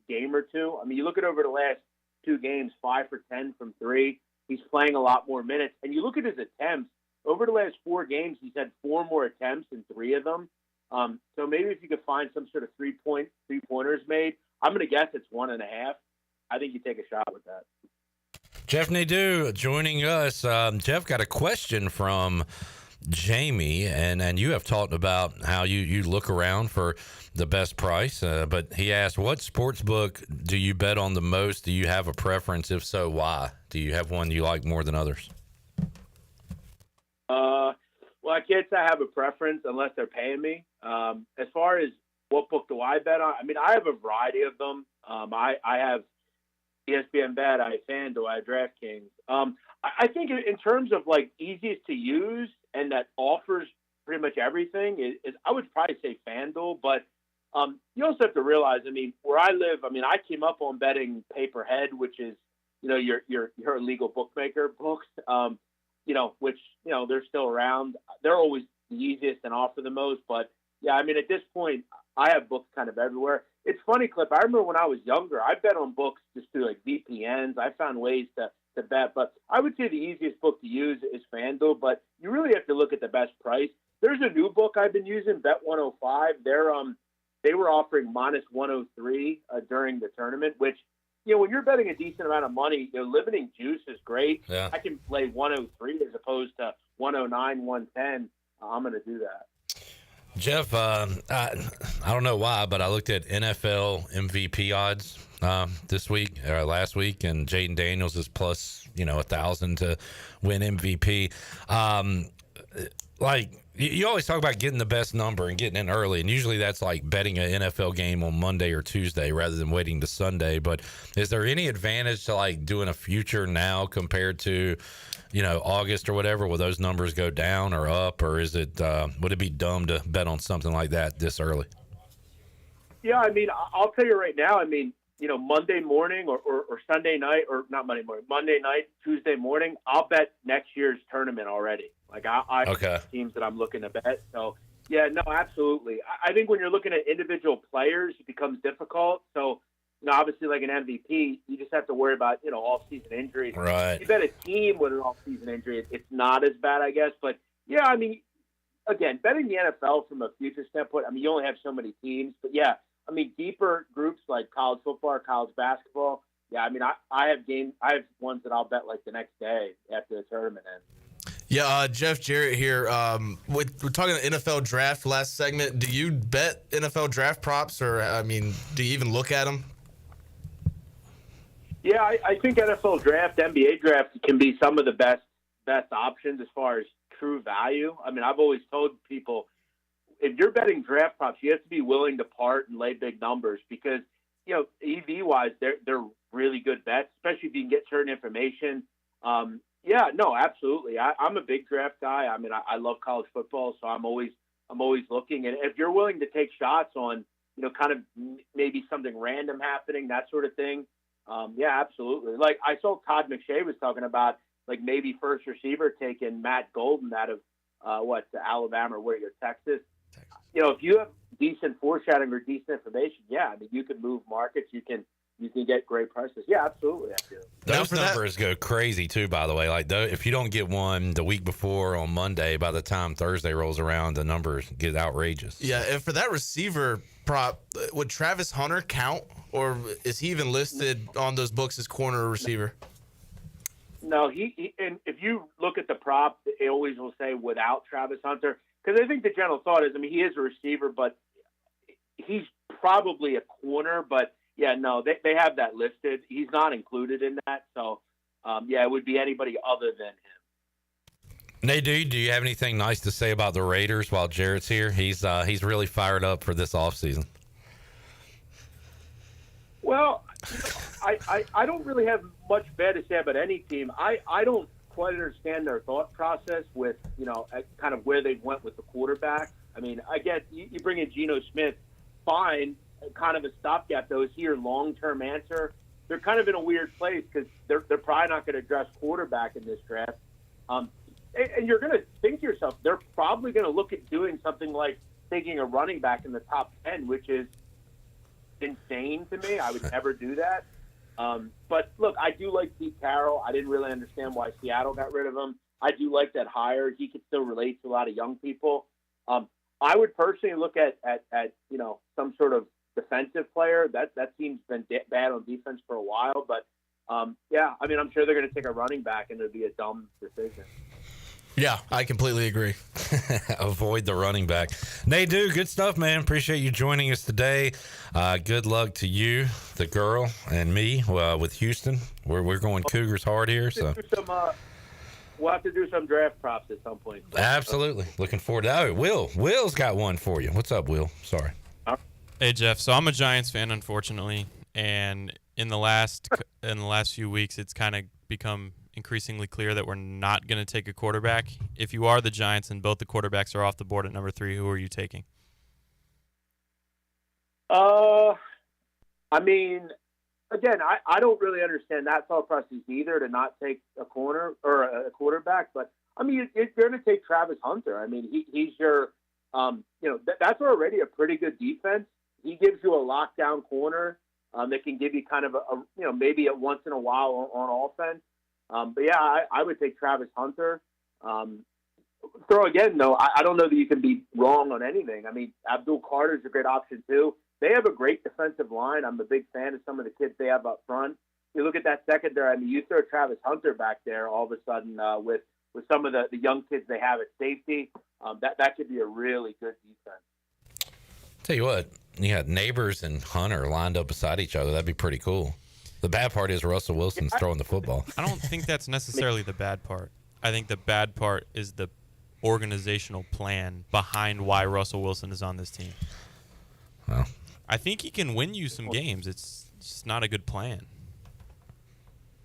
game or two. You look at over the last 2 games, 5 for 10 from 3. He's playing a lot more minutes. And you look at his attempts. Over the last 4 games, he's had 4 more attempts in 3 of them. So maybe if you could find some sort of 3-pointers made, I'm going to guess it's 1.5. I think you take a shot with that. Jeff Nadu joining us. Jeff got a question from Jamie, and you have talked about how you look around for the best price, but he asked, what sports book do you bet on the most? Do you have a preference? If so, why? Do you have one you like more than others? Well, I can't say I have a preference unless they're paying me. As far as what book do I bet on, I mean, I have a variety of them. I have ESPN Bet, I have FanDuel, I have DraftKings. I think in terms of like easiest to use and that offers pretty much everything is I would probably say FanDuel, but you also have to realize, I mean, where I live, I mean, I came up on betting Paperhead, which is, your illegal bookmaker books, which, they're still around. They're always the easiest and offer the most. But, yeah, I mean, at this point, I have books kind of everywhere. It's funny, Clip. I remember when I was younger, I bet on books just through, like, VPNs. I found ways to bet. But I would say the easiest book to use is FanDuel. But you really have to look at the best price. There's a new book I've been using, Bet 105. They were offering minus 103 during the tournament, which, when you're betting a decent amount of money, limiting juice is great. Yeah. I can play 103 as opposed to 109, 110. I'm going to do that. Jeff, I don't know why, but I looked at NFL MVP odds last week, and Jaden Daniels is plus 1,000 to win MVP. You always talk about getting the best number and getting in early, and usually that's like betting an NFL game on Monday or Tuesday rather than waiting to Sunday. But is there any advantage to like doing a future now compared to, August or whatever? Will those numbers go down or up, or is it would it be dumb to bet on something like that this early? Yeah, I mean, I'll tell you right now. I mean, Monday morning or Sunday night, or not Monday morning, Monday night, Tuesday morning, I'll bet next year's tournament already. Like I have teams that I'm looking to bet. So yeah, no, absolutely. I think when you're looking at individual players, it becomes difficult. So, obviously like an MVP, you just have to worry about, off-season injuries. Right. If you bet a team with an off-season injury, it's not as bad, I guess. But yeah, I mean, again, betting the NFL from a future standpoint, I mean, you only have so many teams, but yeah, I mean, deeper groups like college football or college basketball. Yeah, I mean, I have ones that I'll bet like the next day after the tournament ends. Yeah, Jeff Jarrett here. We're talking NFL draft last segment. Do you bet NFL draft props, or do you even look at them? Yeah, I think NFL draft, NBA draft can be some of the best options as far as true value. I mean, I've always told people, if you're betting draft props, you have to be willing to part and lay big numbers because, EV-wise, they're really good bets, especially if you can get certain information. Yeah, no, absolutely. I'm a big draft guy. I mean, I love college football, so I'm always looking. And if you're willing to take shots on, kind of maybe something random happening, that sort of thing, yeah, absolutely. Like I saw Todd McShay was talking about, like maybe first receiver taking Matt Golden out of Alabama or Texas. If you have decent foreshadowing or decent information, yeah, I mean, you can move markets. You can get great prices. Yeah, absolutely. I do. Those numbers go crazy too, by the way. Like if you don't get one the week before on Monday, by the time Thursday rolls around, the numbers get outrageous. Yeah, and for that receiver prop, would Travis Hunter count, or is he even listed on those books as corner or receiver? No, he and if you look at the prop, it always will say without Travis Hunter, because I think the general thought is, I mean, he is a receiver, but he's probably a corner, but yeah, no, they have that listed. He's not included in that. So, yeah, it would be anybody other than him. Nadu, do you have anything nice to say about the Raiders while Jarrett's here? He's really fired up for this offseason. Well, I don't really have much bad to say about any team. I don't quite understand their thought process with, kind of where they went with the quarterback. I mean, I guess you bring in Geno Smith, fine, kind of a stopgap, though. Is he your long-term answer? They're kind of in a weird place because they're probably not going to address quarterback in this draft. And you're going to think to yourself, they're probably going to look at doing something like taking a running back in the top 10, which is insane to me. I would never do that. But, look, I do like Pete Carroll. I didn't really understand why Seattle got rid of him. I do like that hire. He could still relate to a lot of young people. I would personally look at some sort of defensive player. That team's been bad on defense for a while, but Yeah, I mean, I'm sure they're going to take a running back, and it'll be a dumb decision. Yeah, I completely agree. Avoid the running back. Nadu, good stuff, man. Appreciate you joining us today. Good luck to you, the girl, and me with Houston. We're going Cougars hard here. So We'll have to do some draft props at some point. absolutely. Looking forward to that. Oh, Will's got one for you. What's up, Will? Sorry. Hey, Jeff. So I'm a Giants fan, unfortunately, and in the last few weeks, it's kind of become increasingly clear that we're not going to take a quarterback. If you are the Giants and both the quarterbacks are off the board at number 3, who are you taking? I mean, again, I don't really understand that thought process either, to not take a corner or a quarterback. But I mean, you're going to take Travis Hunter. I mean, he's your, that's already a pretty good defense. He gives you a lockdown corner that can give you kind of a maybe a once in a while on offense. But yeah, I would take Travis Hunter. Throw again, though, I don't know that you can be wrong on anything. I mean, Abdul Carter's a great option too. They have a great defensive line. I'm a big fan of some of the kids they have up front. You look at that secondary. I mean, you throw Travis Hunter back there, all of a sudden with some of the young kids they have at safety, that could be a really good defense. Tell you what, you had Neighbors and Hunter lined up beside each other. That'd be pretty cool. The bad part is Russell Wilson's throwing the football. I don't think that's necessarily the bad part. I think the bad part is the organizational plan behind why Russell Wilson is on this team. Well, I think he can win you some games. It's just not a good plan.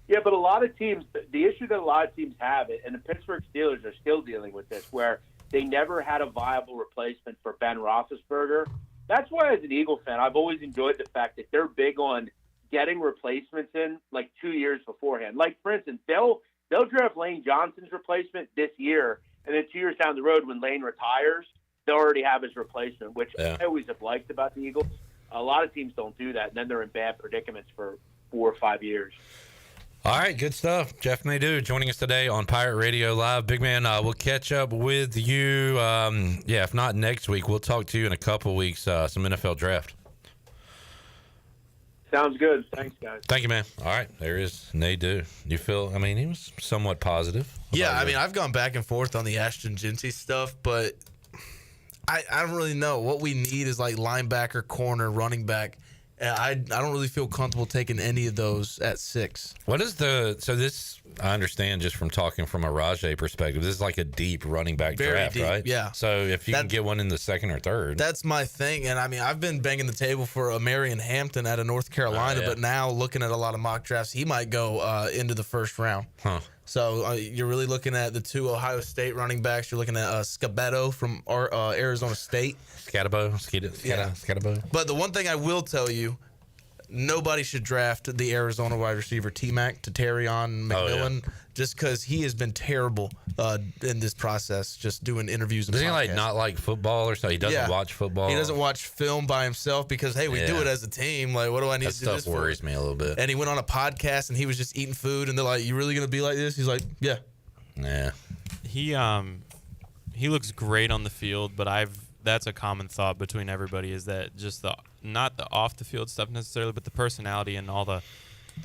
Yeah, but a lot of teams, the issue that a lot of teams have, and the Pittsburgh Steelers are still dealing with this, where they never had a viable replacement for Ben Roethlisberger. That's why, as an Eagle fan, I've always enjoyed the fact that they're big on getting replacements in like 2 years beforehand. Like, for instance, they'll draft Lane Johnson's replacement this year, and then 2 years down the road when Lane retires, they'll already have his replacement, which I always have liked about the Eagles. A lot of teams don't do that, and then they're in bad predicaments for 4 or 5 years. all right, good stuff. Jeff Nadu joining us today on Pirate Radio Live. Big man, we'll catch up with you. If not next week, we'll talk to you in a couple weeks, some NFL draft. Sounds good. Thanks, guys. Thank you, man. All right, there is Nadu. You feel, I mean, he was somewhat positive. Yeah, I mean, I've gone back and forth on the Ashton Jincy stuff, but I don't really know. What we need is like linebacker, corner, running back. I don't really feel comfortable taking any of those at 6. What is this, I understand just from talking from a Rajay perspective, this is like a deep running back Very draft, deep, right? yeah. So if you can get one in the 2nd or 3rd. That's my thing. And I mean, I've been banging the table for a Marion Hampton out of North Carolina, but now looking at a lot of mock drafts, he might go into the 1st round. Huh. So you're really looking at the 2 Ohio State running backs. You're looking at Scabetto from Arizona State. Scatabo. But the one thing I will tell you, nobody should draft the Arizona wide receiver T-Mac to Terrion McMillan just because he has been terrible in this process, just doing interviews and Does he podcasts. not like football or something? He doesn't watch football? He doesn't watch film by himself because, hey, we do it as a team. Like, what do I need to do this for? That stuff worries me a little bit. And he went on a podcast and he was just eating food and they're like, you really going to be like this? He's like, yeah. Yeah. He looks great on the field, but that's a common thought between everybody is that just not the off the field stuff necessarily, but the personality and all the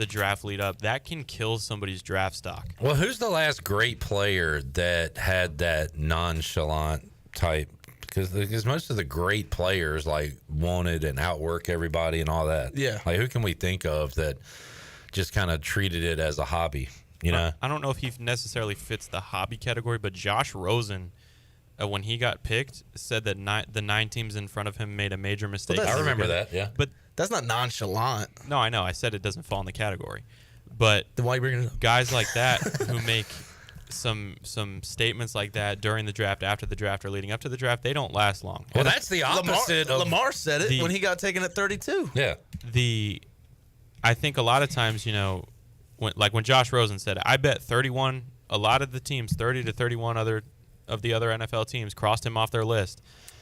draft lead up that can kill somebody's draft stock. Well, who's the last great player that had that nonchalant type? Because most of the great players like wanted and outwork everybody and all that. Yeah. Like who can we think of that just kind of treated it as a hobby? You know. I don't know if he necessarily fits the hobby category, but Josh Rosen, when he got picked, said that the 9 teams in front of him made a major mistake. I remember that, yeah. But that's not nonchalant. No, I know. I said it doesn't fall in the category. But then why are you bringing it up? Guys like that who make some statements like that during the draft, after the draft, or leading up to the draft, they don't last long. Well, that's the opposite of Lamar said it when he got taken at 32. Yeah. I think a lot of times, when Josh Rosen said it, I bet 31, a lot of the teams, 30 to 31 of the other NFL teams crossed him off their list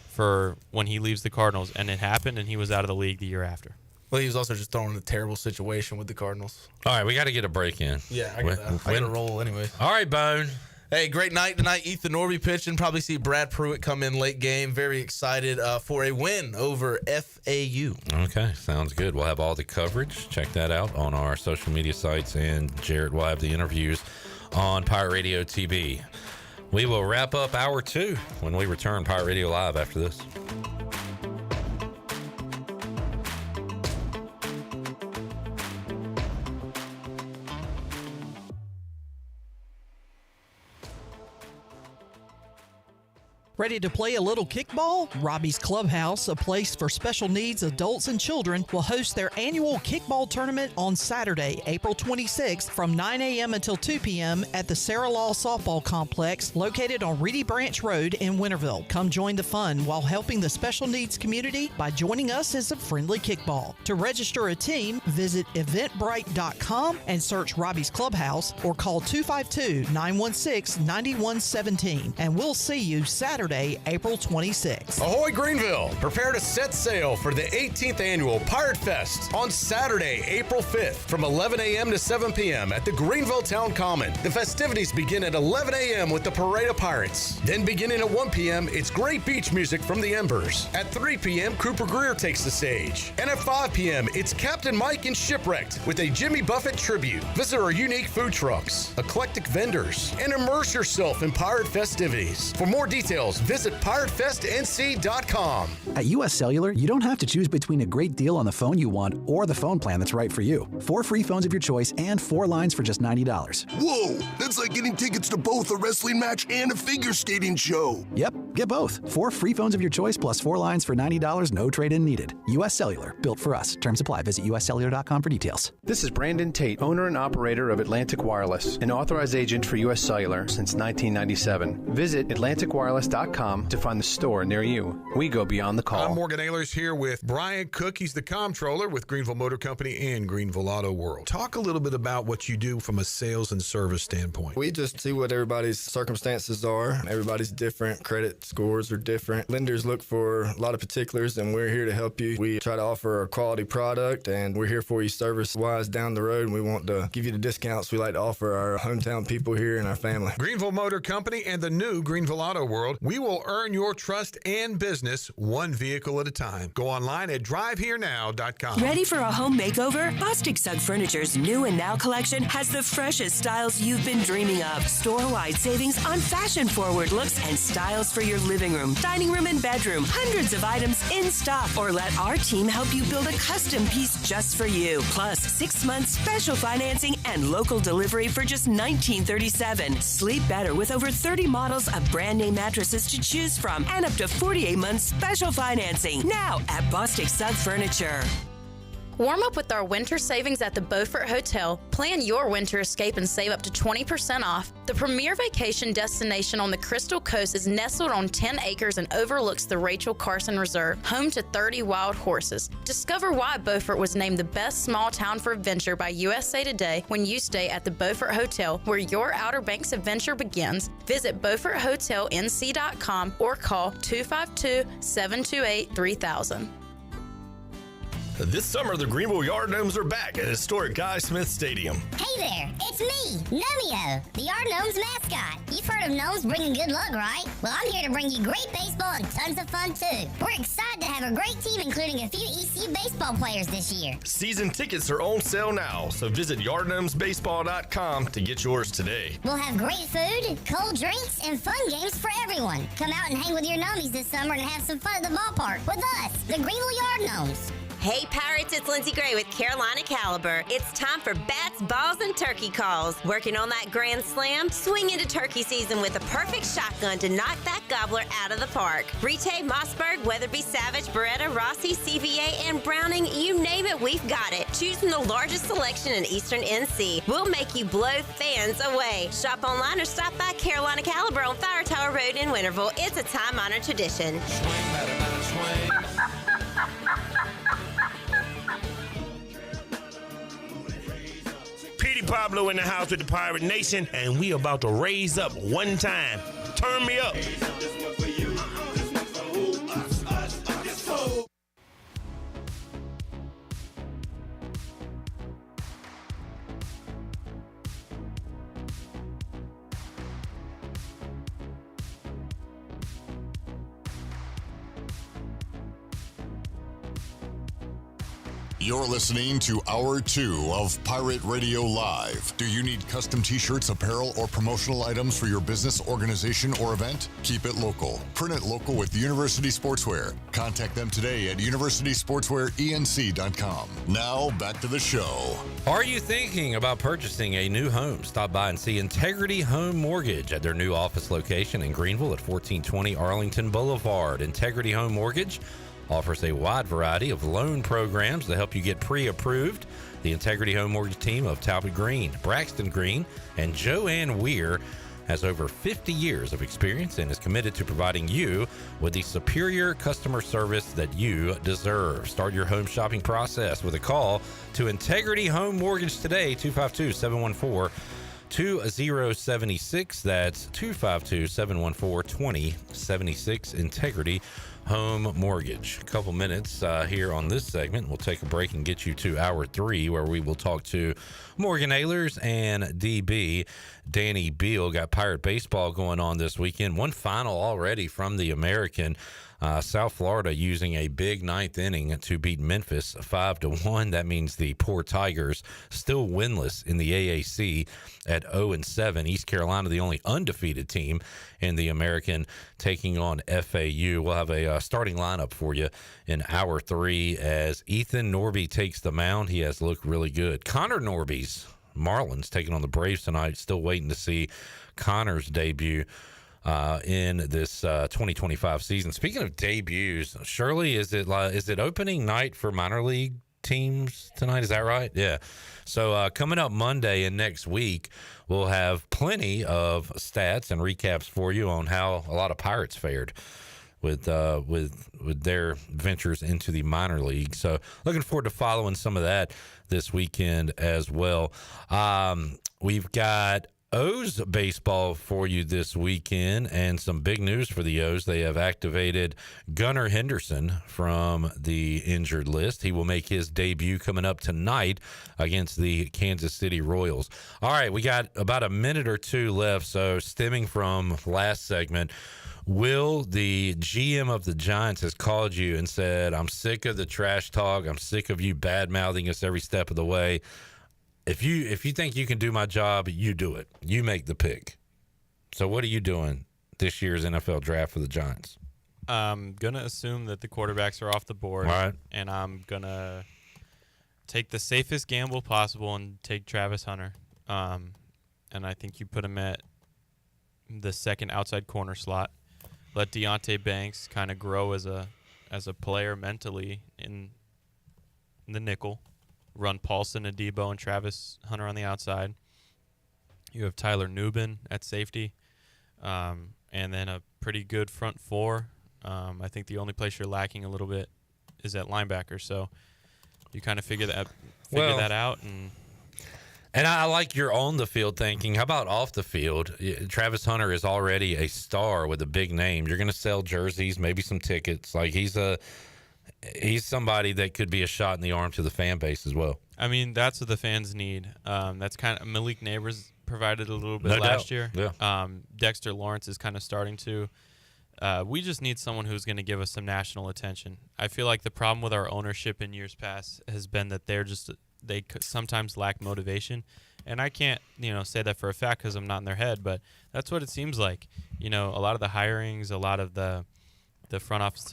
for when he leaves the Cardinals, and it happened, and he was out of the league the year after. Well, he was also just thrown in a terrible situation with the Cardinals. All right, we got to get a break in. Yeah, I got to roll anyway. All right, Bone. Hey, great night tonight. Ethan Norby pitching. Probably see Brad Pruitt come in late game. Very excited for a win over FAU. Okay, sounds good. We'll have all the coverage. Check that out on our social media sites, and Jarrett will have the interviews on Pirate Radio TV. We will wrap up hour 2 when we return Pirate Radio Live after this. Ready to play a little kickball? Robbie's Clubhouse, a place for special needs adults and children, will host their annual kickball tournament on Saturday, April 26th from 9 a.m. until 2 p.m. at the Sarah Law Softball Complex located on Reedy Branch Road in Winterville. Come join the fun while helping the special needs community by joining us as a friendly kickball. To register a team, visit eventbrite.com and search Robbie's Clubhouse or call 252-916-9117. And we'll see you Saturday, April 26th. Ahoy Greenville! Prepare to set sail for the 18th annual Pirate Fest on Saturday, April 5th from 11 a.m. to 7 p.m. at the Greenville Town Common. The festivities begin at 11 a.m. with the Parade of Pirates. Then beginning at 1 p.m., it's great beach music from the Embers. At 3 p.m., Cooper Greer takes the stage. And at 5 p.m., it's Captain Mike and Shipwrecked with a Jimmy Buffett tribute. Visit our unique food trucks, eclectic vendors, and immerse yourself in pirate festivities. For more details, visit piratefestnc.com. At U.S. Cellular, you don't have to choose between a great deal on the phone you want or the phone plan that's right for you. 4 free phones of your choice and 4 lines for just $90. Whoa, that's like getting tickets to both a wrestling match and a figure skating show. Yep, get both. 4 free phones of your choice plus 4 lines for $90, no trade-in needed. U.S. Cellular, built for us. Terms apply. Visit uscellular.com for details. This is Brandon Tate, owner and operator of Atlantic Wireless, an authorized agent for U.S. Cellular since 1997. Visit atlanticwireless.com to find the store near you. We go beyond the call. I'm Morgan Ahlers here with Brian Cook. He's the comptroller with Greenville Motor Company and Greenville Auto World. Talk a little bit about what you do from a sales and service standpoint. We just see what everybody's circumstances are. Everybody's different. Credit scores are different. Lenders look for a lot of particulars, and we're here to help you. We try to offer a quality product, and we're here for you service-wise down the road, and we want to give you the discounts we like to offer our hometown people here and our family. Greenville Motor Company and the new Greenville Auto World. We will earn your trust and business one vehicle at a time. Go online at driveherenow.com. Ready for a home makeover? Bostic Sugg Furniture's new and now collection has the freshest styles you've been dreaming of. Store-wide savings on fashion-forward looks and styles for your living room, dining room, and bedroom. Hundreds of items in stock. Or let our team help you build a custom piece just for you. Plus, 6 months special financing and local delivery for just $19.37. Sleep better with over 30 models of brand name mattresses to choose from and up to 48 months special financing. Now at Bostic Sugg Furniture. Warm up with our winter savings at the Beaufort Hotel. Plan your winter escape and save up to 20% off. The premier vacation destination on the Crystal Coast is nestled on 10 acres and overlooks the Rachel Carson Reserve, home to 30 wild horses. Discover why Beaufort was named the best small town for adventure by USA Today when you stay at the Beaufort Hotel, where your Outer Banks adventure begins. Visit BeaufortHotelNC.com or call 252-728-3000. This summer, the Greenville Yard Gnomes are back at historic Guy Smith Stadium. Hey there, it's me, Gnomeo, the Yard Gnomes mascot. You've heard of gnomes bringing good luck, right? Well, I'm here to bring you great baseball and tons of fun, too. We're excited to have a great team, including a few ECU baseball players this year. Season tickets are on sale now, so visit yardgnomesbaseball.com to get yours today. We'll have great food, cold drinks, and fun games for everyone. Come out and hang with your gnomies this summer and have some fun at the ballpark with us, the Greenville Yard Gnomes. Hey Pirates, it's Lindsey Gray with Carolina Caliber. It's time for bats, balls, and turkey calls. Working on that grand slam? Swing into turkey season with a perfect shotgun to knock that gobbler out of the park. Rite, Mossberg, Weatherby, Savage, Beretta, Rossi, CVA, and Browning, you name it, we've got it. Choose from the largest selection in Eastern NC. We'll make you blow fans away. Shop online or stop by Carolina Caliber on Fire Tower Road in Winterville. It's a time-honored tradition. Petey Pablo in the house with the Pirate Nation, and we about to raise up one time. Turn me up. You're listening to Hour 2 of Pirate Radio Live. Do you need custom t-shirts, apparel, or promotional items for your business, organization, or event? Keep it local. Print it local with University Sportswear. Contact them today at universitysportswearenc.com. Now, back to the show. Are you thinking about purchasing a new home? Stop by and see Integrity Home Mortgage at their new office location in Greenville at 1420 Arlington Boulevard. Integrity Home Mortgage offers a wide variety of loan programs to help you get pre-approved. The Integrity Home Mortgage team of Talbot Green, Braxton Green, and Joanne Weir has over 50 years of experience and is committed to providing you with the superior customer service that you deserve. Start your home shopping process with a call to Integrity Home Mortgage today, 252-714-2076. That's 252-714-2076. Integrity Home Mortgage. A couple minutes here on this segment. We'll take a break and get you to Hour 3, where we will talk to Morgan Ahlers and DB Danny Beal. Got Pirate baseball going on this weekend. One final already from the American. South Florida using a big ninth inning to beat Memphis 5-1. That means the poor Tigers still winless in the AAC at 0-7. East Carolina, the only undefeated team in the American, taking on FAU. We'll have a starting lineup for you in Hour 3 as Ethan Norby takes the mound. He has looked really good. Connor Norby's Marlins taking on the Braves tonight. Still waiting to see Connor's debut in this 2025 season. Speaking of debuts, Shirley, is it opening night for minor league teams tonight? Is that right? Yeah. So coming up Monday and next week, we'll have plenty of stats and recaps for you on how a lot of Pirates fared with their ventures into the minor league. So looking forward to following some of that this weekend as well. We've got O's baseball for you this weekend, and some big news for the O's. They have activated Gunnar Henderson from the injured list. He will make his debut coming up tonight against the Kansas City Royals. All right, we got about a minute or two left, so stemming from last segment, Will, the GM of the Giants, has called you and said, I'm sick of the trash talk. I'm sick of you bad-mouthing us every step of the way. If you think you can do my job, you do it. You make the pick. So what are you doing this year's NFL draft for the Giants? I'm going to assume that the quarterbacks are off the board. All right. And I'm going to take the safest gamble possible and take Travis Hunter. And I think you put him at the second outside corner slot. Let Deontay Banks kind of grow as a player mentally in the nickel. Run Paulson, Adebo, and Travis Hunter on the outside. You have Tyler Nubin at safety, and then a pretty good front four. I think the only place you're lacking a little bit is at linebacker. So you kind of figure that out. And I like your on the field thinking. How about off the field? Travis Hunter is already a star with a big name. You're going to sell jerseys, maybe some tickets. Like he's somebody that could be a shot in the arm to the fan base as well. I mean, that's what the fans need. That's kind of Malik Neighbors provided a little bit last year. Yeah. Dexter Lawrence is kind of starting to. We just need someone who's going to give us some national attention. I feel like the problem with our ownership in years past has been that they sometimes lack motivation. And I can't, say that for a fact because I'm not in their head, but that's what it seems like. A lot of the hirings, a lot of the front office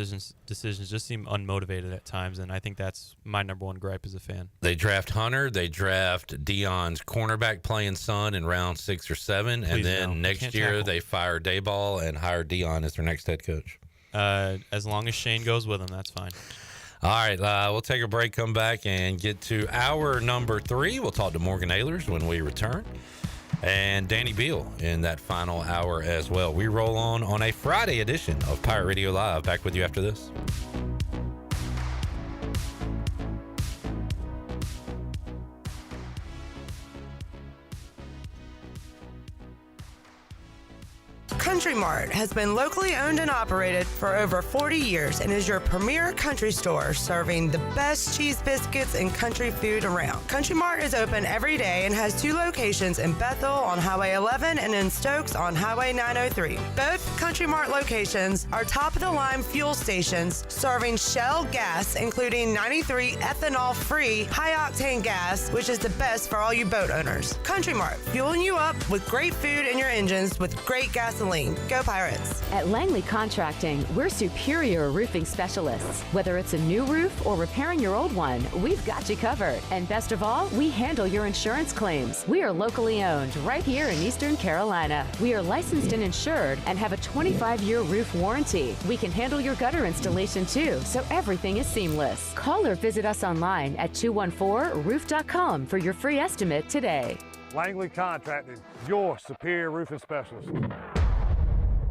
decisions just seem unmotivated at times, and I think that's my number one gripe as a fan. They draft Hunter. They draft Deion's cornerback playing son in round 6 or 7, and then next year they fire Dayball and hire Deion as their next head coach. As long as Shane goes with him, that's fine. All right, we'll take a break, come back, and get to hour number 3. We'll talk to Morgan Ahlers when we return. And Danny Beal in that final hour as well. We roll on a Friday edition of Pirate Radio Live. Back with you after this. Country Mart has been locally owned and operated for over 40 years and is your premier country store serving the best cheese biscuits and country food around. Country Mart is open every day and has 2 locations in Bethel on Highway 11 and in Stokes on Highway 903. Both Country Mart locations are top-of-the-line fuel stations serving Shell gas, including 93 ethanol-free high-octane gas, which is the best for all you boat owners. Country Mart, fueling you up with great food in your engines with great gasoline. Go Pirates! At Langley Contracting, we're superior roofing specialists. Whether it's a new roof or repairing your old one, we've got you covered. And best of all, we handle your insurance claims. We are locally owned right here in Eastern Carolina. We are licensed and insured and have a 25-year roof warranty. We can handle your gutter installation too, so everything is seamless. Call or visit us online at 214roof.com for your free estimate today. Langley Contracting, your superior roofing specialist.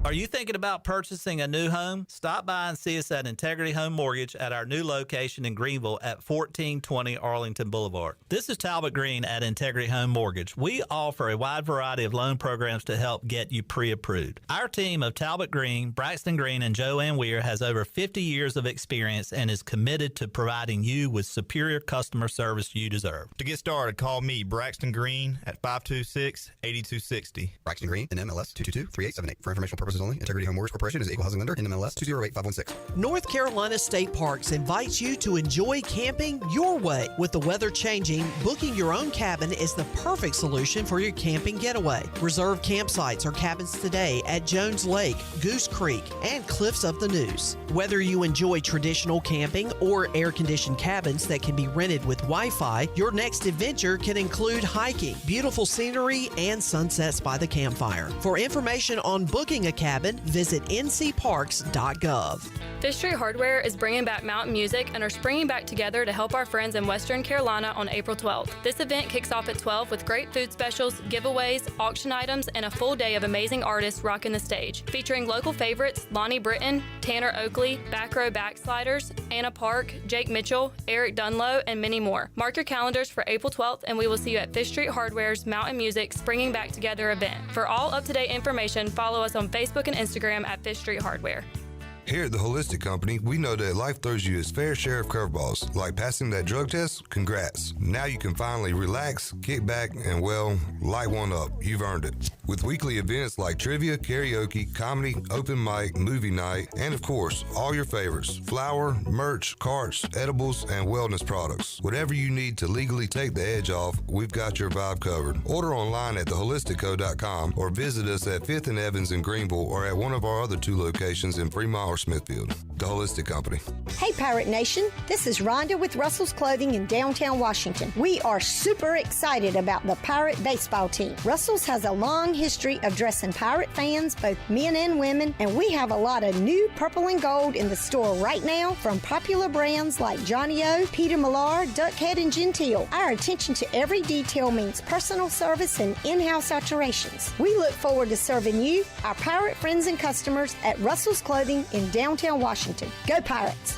Are you thinking about purchasing a new home? Stop by and see us at Integrity Home Mortgage at our new location in Greenville at 1420 Arlington Boulevard. This is Talbot Green at Integrity Home Mortgage. We offer a wide variety of loan programs to help get you pre-approved. Our team of Talbot Green, Braxton Green, and Joanne Weir has over 50 years of experience and is committed to providing you with superior customer service you deserve. To get started, call me, Braxton Green, at 526-8260. Braxton Green, NMLS 222-3878. For informational purposes only, Integrity Home Mortgage Corporation is an equal housing lender, NMLS 208516. North Carolina State Parks invites you to enjoy camping your way. With the weather changing, booking your own cabin is the perfect solution for your camping getaway. Reserve campsites or cabins today at Jones Lake, Goose Creek, and Cliffs of the Neuse. Whether you enjoy traditional camping or air-conditioned cabins that can be rented with Wi-Fi, your next adventure can include hiking, beautiful scenery, and sunsets by the campfire. For information on booking a cabin, visit ncparks.gov. Fish Street Hardware is bringing back mountain music and are springing back together to help our friends in Western Carolina on April 12th. This event kicks off at 12 with great food specials, giveaways, auction items, and a full day of amazing artists rocking the stage. Featuring local favorites Lonnie Britton, Tanner Oakley, Back Row Backsliders, Anna Park, Jake Mitchell, Eric Dunlow, and many more. Mark your calendars for April 12th and we will see you at Fish Street Hardware's Mountain Music Springing Back Together event. For all up-to-date information, follow us on Facebook and Instagram at Fish Street Hardware. Here at the Holistic Company, we know that life throws you its fair share of curveballs, like passing that drug test. Congrats. Now you can finally relax, kick back, and, well, light one up. You've earned it. With weekly events like trivia, karaoke, comedy, open mic, movie night, and, of course, all your favorites: flour, merch, carts, edibles, and wellness products. Whatever you need to legally take the edge off, we've got your vibe covered. Order online at theholistico.com or visit us at 5th and Evans in Greenville or at one of our other 2 locations in Fremont or Smithfield. The Holistic Company. Hey Pirate Nation, this is Rhonda with Russell's Clothing in downtown Washington. We are super excited about the Pirate baseball team. Russell's has a long history of dressing Pirate fans, both men and women, and we have a lot of new purple and gold in the store right now from popular brands like Johnny O, Peter Millar, Duckhead, and Gentile. Our attention to every detail means personal service and in-house alterations. We look forward to serving you, our Pirate friends and customers, at Russell's Clothing in downtown Washington. Go Pirates!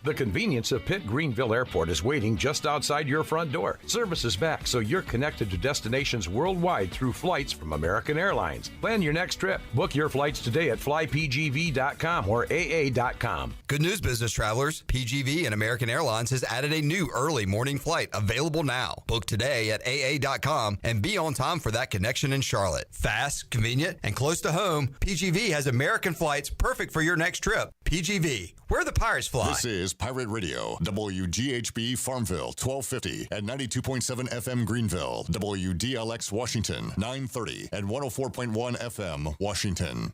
The convenience of Pitt Greenville Airport is waiting just outside your front door. Service is back, so you're connected to destinations worldwide through flights from American Airlines. Plan your next trip. Book your flights today at flypgv.com or aa.com. Good news, business travelers. PGV and American Airlines has added a new early morning flight available now. Book today at aa.com and be on time for that connection in Charlotte. Fast, convenient, and close to home, PGV has American flights perfect for your next trip. PGV, where the Pirates fly. This is Pirate Radio, WGHB Farmville, 1250 and 92.7 FM Greenville, WDLX Washington, 930 and 104.1 FM Washington.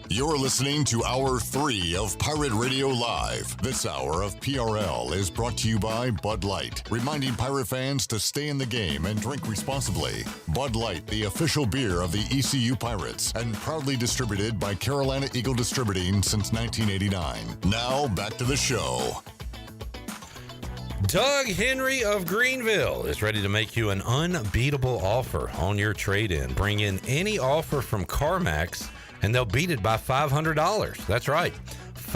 You're listening to Hour 3 of Pirate Radio Live. This hour of PRL is brought to you by Bud Light, reminding Pirate fans to stay in the game and drink responsibly. Bud Light, the official beer of the ECU Pirates, and proudly distributed by Carolina Eagle Distributing since 1989. Now, back to the show. Doug Henry of Greenville is ready to make you an unbeatable offer on your trade-in. Bring in any offer from CarMax, and they'll beat it by $500. That's right,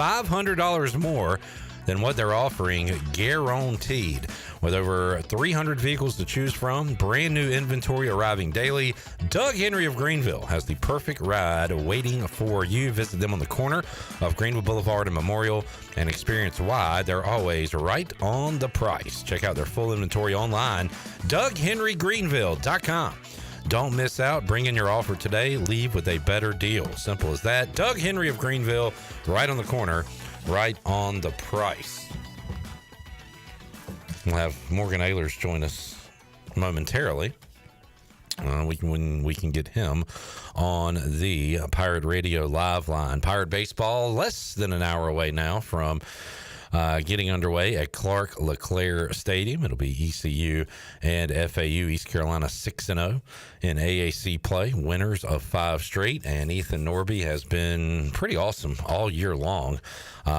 $500 more than what they're offering, guaranteed. With over 300 vehicles to choose from, brand new inventory arriving daily, Doug Henry of Greenville has the perfect ride waiting for you. Visit them on the corner of Greenville Boulevard and Memorial and experience why they're always right on the price. Check out their full inventory online, DougHenryGreenville.com. Don't miss out. Bring in your offer today. Leave with a better deal. Simple as that. Doug Henry of Greenville, right on the corner, right on the price. We'll have Morgan Ahlers join us momentarily. We can get him on the Pirate Radio live line. Pirate baseball less than an hour away now from getting underway at Clark LeClaire Stadium. It'll be ECU and FAU. East Carolina 6-0 in AAC play, winners of 5 straight. And Ethan Norby has been pretty awesome all year long.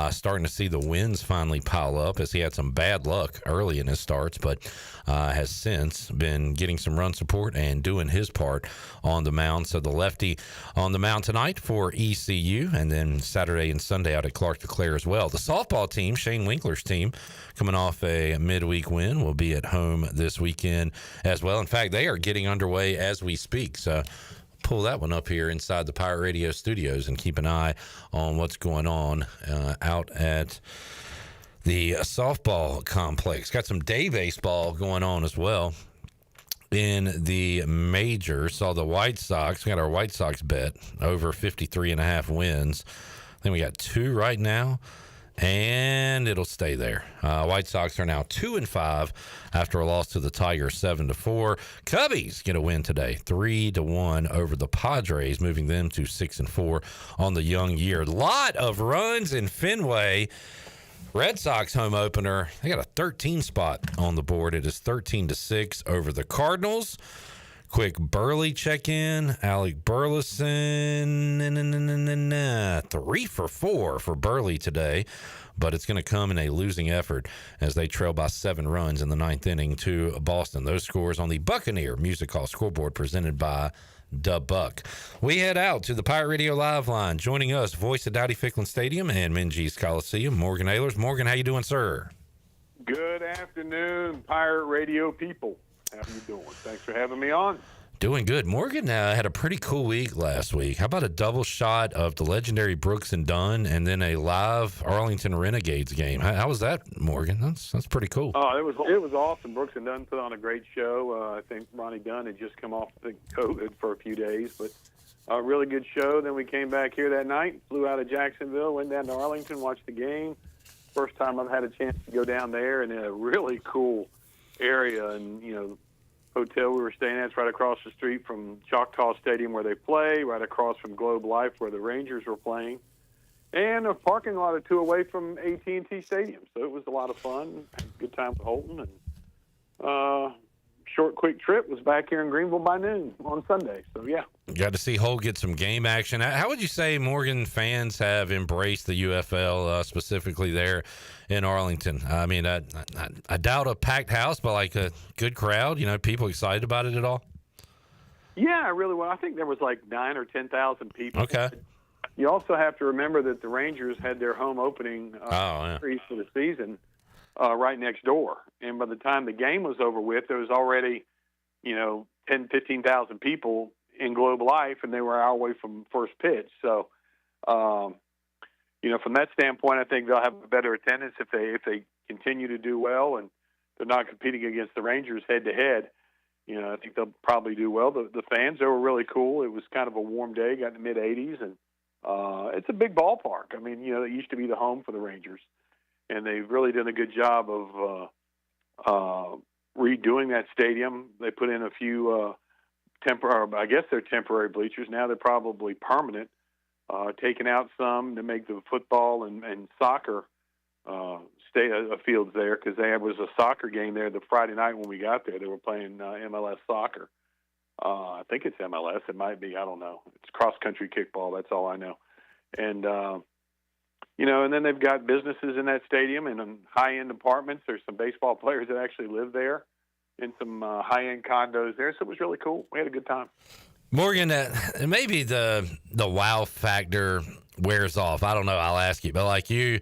Starting to see the wins finally pile up as he had some bad luck early in his starts, but has since been getting some run support and doing his part on the mound. So the lefty on the mound tonight for ECU, and then Saturday and Sunday out at Clark LeClaire as well. The softball team, Shane Winkler's team, coming off a midweek win, will be at home this weekend as well. In fact, they are getting underway as we speak. So pull that one up here inside the Pirate Radio studios and keep an eye on what's going on out at the softball complex. Got some day baseball going on as well in the major. Saw the White Sox. We got our White Sox bet over 53.5 wins. I think we got 2 right now, and it'll stay there. White Sox are now 2-5 after a loss to the Tigers 7-4. Cubbies get a win today, 3-1 over the Padres, moving them to 6-4 on the young year. Lot of runs in Fenway. Red Sox home opener, they got a 13 spot on the board. It is 13-6 over the Cardinals. Quick Burley check-in. Alec Burleson, 3 for 4 for Burley today, but it's going to come in a losing effort as they trail by 7 runs in the 9th inning to Boston. Those scores on the Buccaneer Music Hall scoreboard presented by Da Buck. We head out to the Pirate Radio Live line. Joining us, voice of Dowdy Ficklin Stadium and Minges Coliseum, Morgan Ahlers. Morgan, how you doing, sir? Good afternoon, Pirate Radio people. How you doing? Thanks for having me on. Doing good. Morgan had a pretty cool week last week. How about a double shot of the legendary Brooks and Dunn and then a live Arlington Renegades game? How was that, Morgan? That's pretty cool. Oh, it was awesome. Brooks and Dunn put on a great show. I think Ronnie Dunn had just come off COVID for a few days, but a really good show. Then we came back here that night, flew out of Jacksonville, went down to Arlington, watched the game. First time I've had a chance to go down there, and in a really cool area. And, hotel we were staying at, it's right across the street from Choctaw Stadium where they play, right across from Globe Life where the Rangers were playing, and a parking lot or 2 away from AT&T Stadium. So it was a lot of fun. Had a good time with Holton, and short, quick trip. Was back here in Greenville by noon on Sunday. So, yeah. Got to see Holt get some game action. How would you say Morgan fans have embraced the UFL, specifically there in Arlington? I mean, I doubt a packed house, but like a good crowd. People excited about it at all? Yeah, really well. I think there was like 9,000 or 10,000 people. Okay. You also have to remember that the Rangers had their home opening series for the season right next door. And by the time the game was over with, there was already, 10,000, 15,000 people in Globe Life, and they were an hour away from first pitch. So, from that standpoint, I think they'll have a better attendance if they continue to do well, and they're not competing against the Rangers head-to-head. I think they'll probably do well. The fans, they were really cool. It was kind of a warm day, got in the mid-80s, and it's a big ballpark. I mean, it used to be the home for the Rangers, and they've really done a good job of redoing that stadium. They put in a few I guess they're temporary bleachers. Now they're probably permanent, taking out some to make the football and soccer fields there, because there was a soccer game there the Friday night when we got there. They were playing MLS soccer. I think it's MLS. It might be. I don't know. It's cross-country kickball. That's all I know. And, and then they've got businesses in that stadium and in high-end apartments. There's some baseball players that actually live there in some high-end condos there. So it was really cool. We had a good time. Morgan, maybe the wow factor wears off? I don't know. I'll ask you. But like you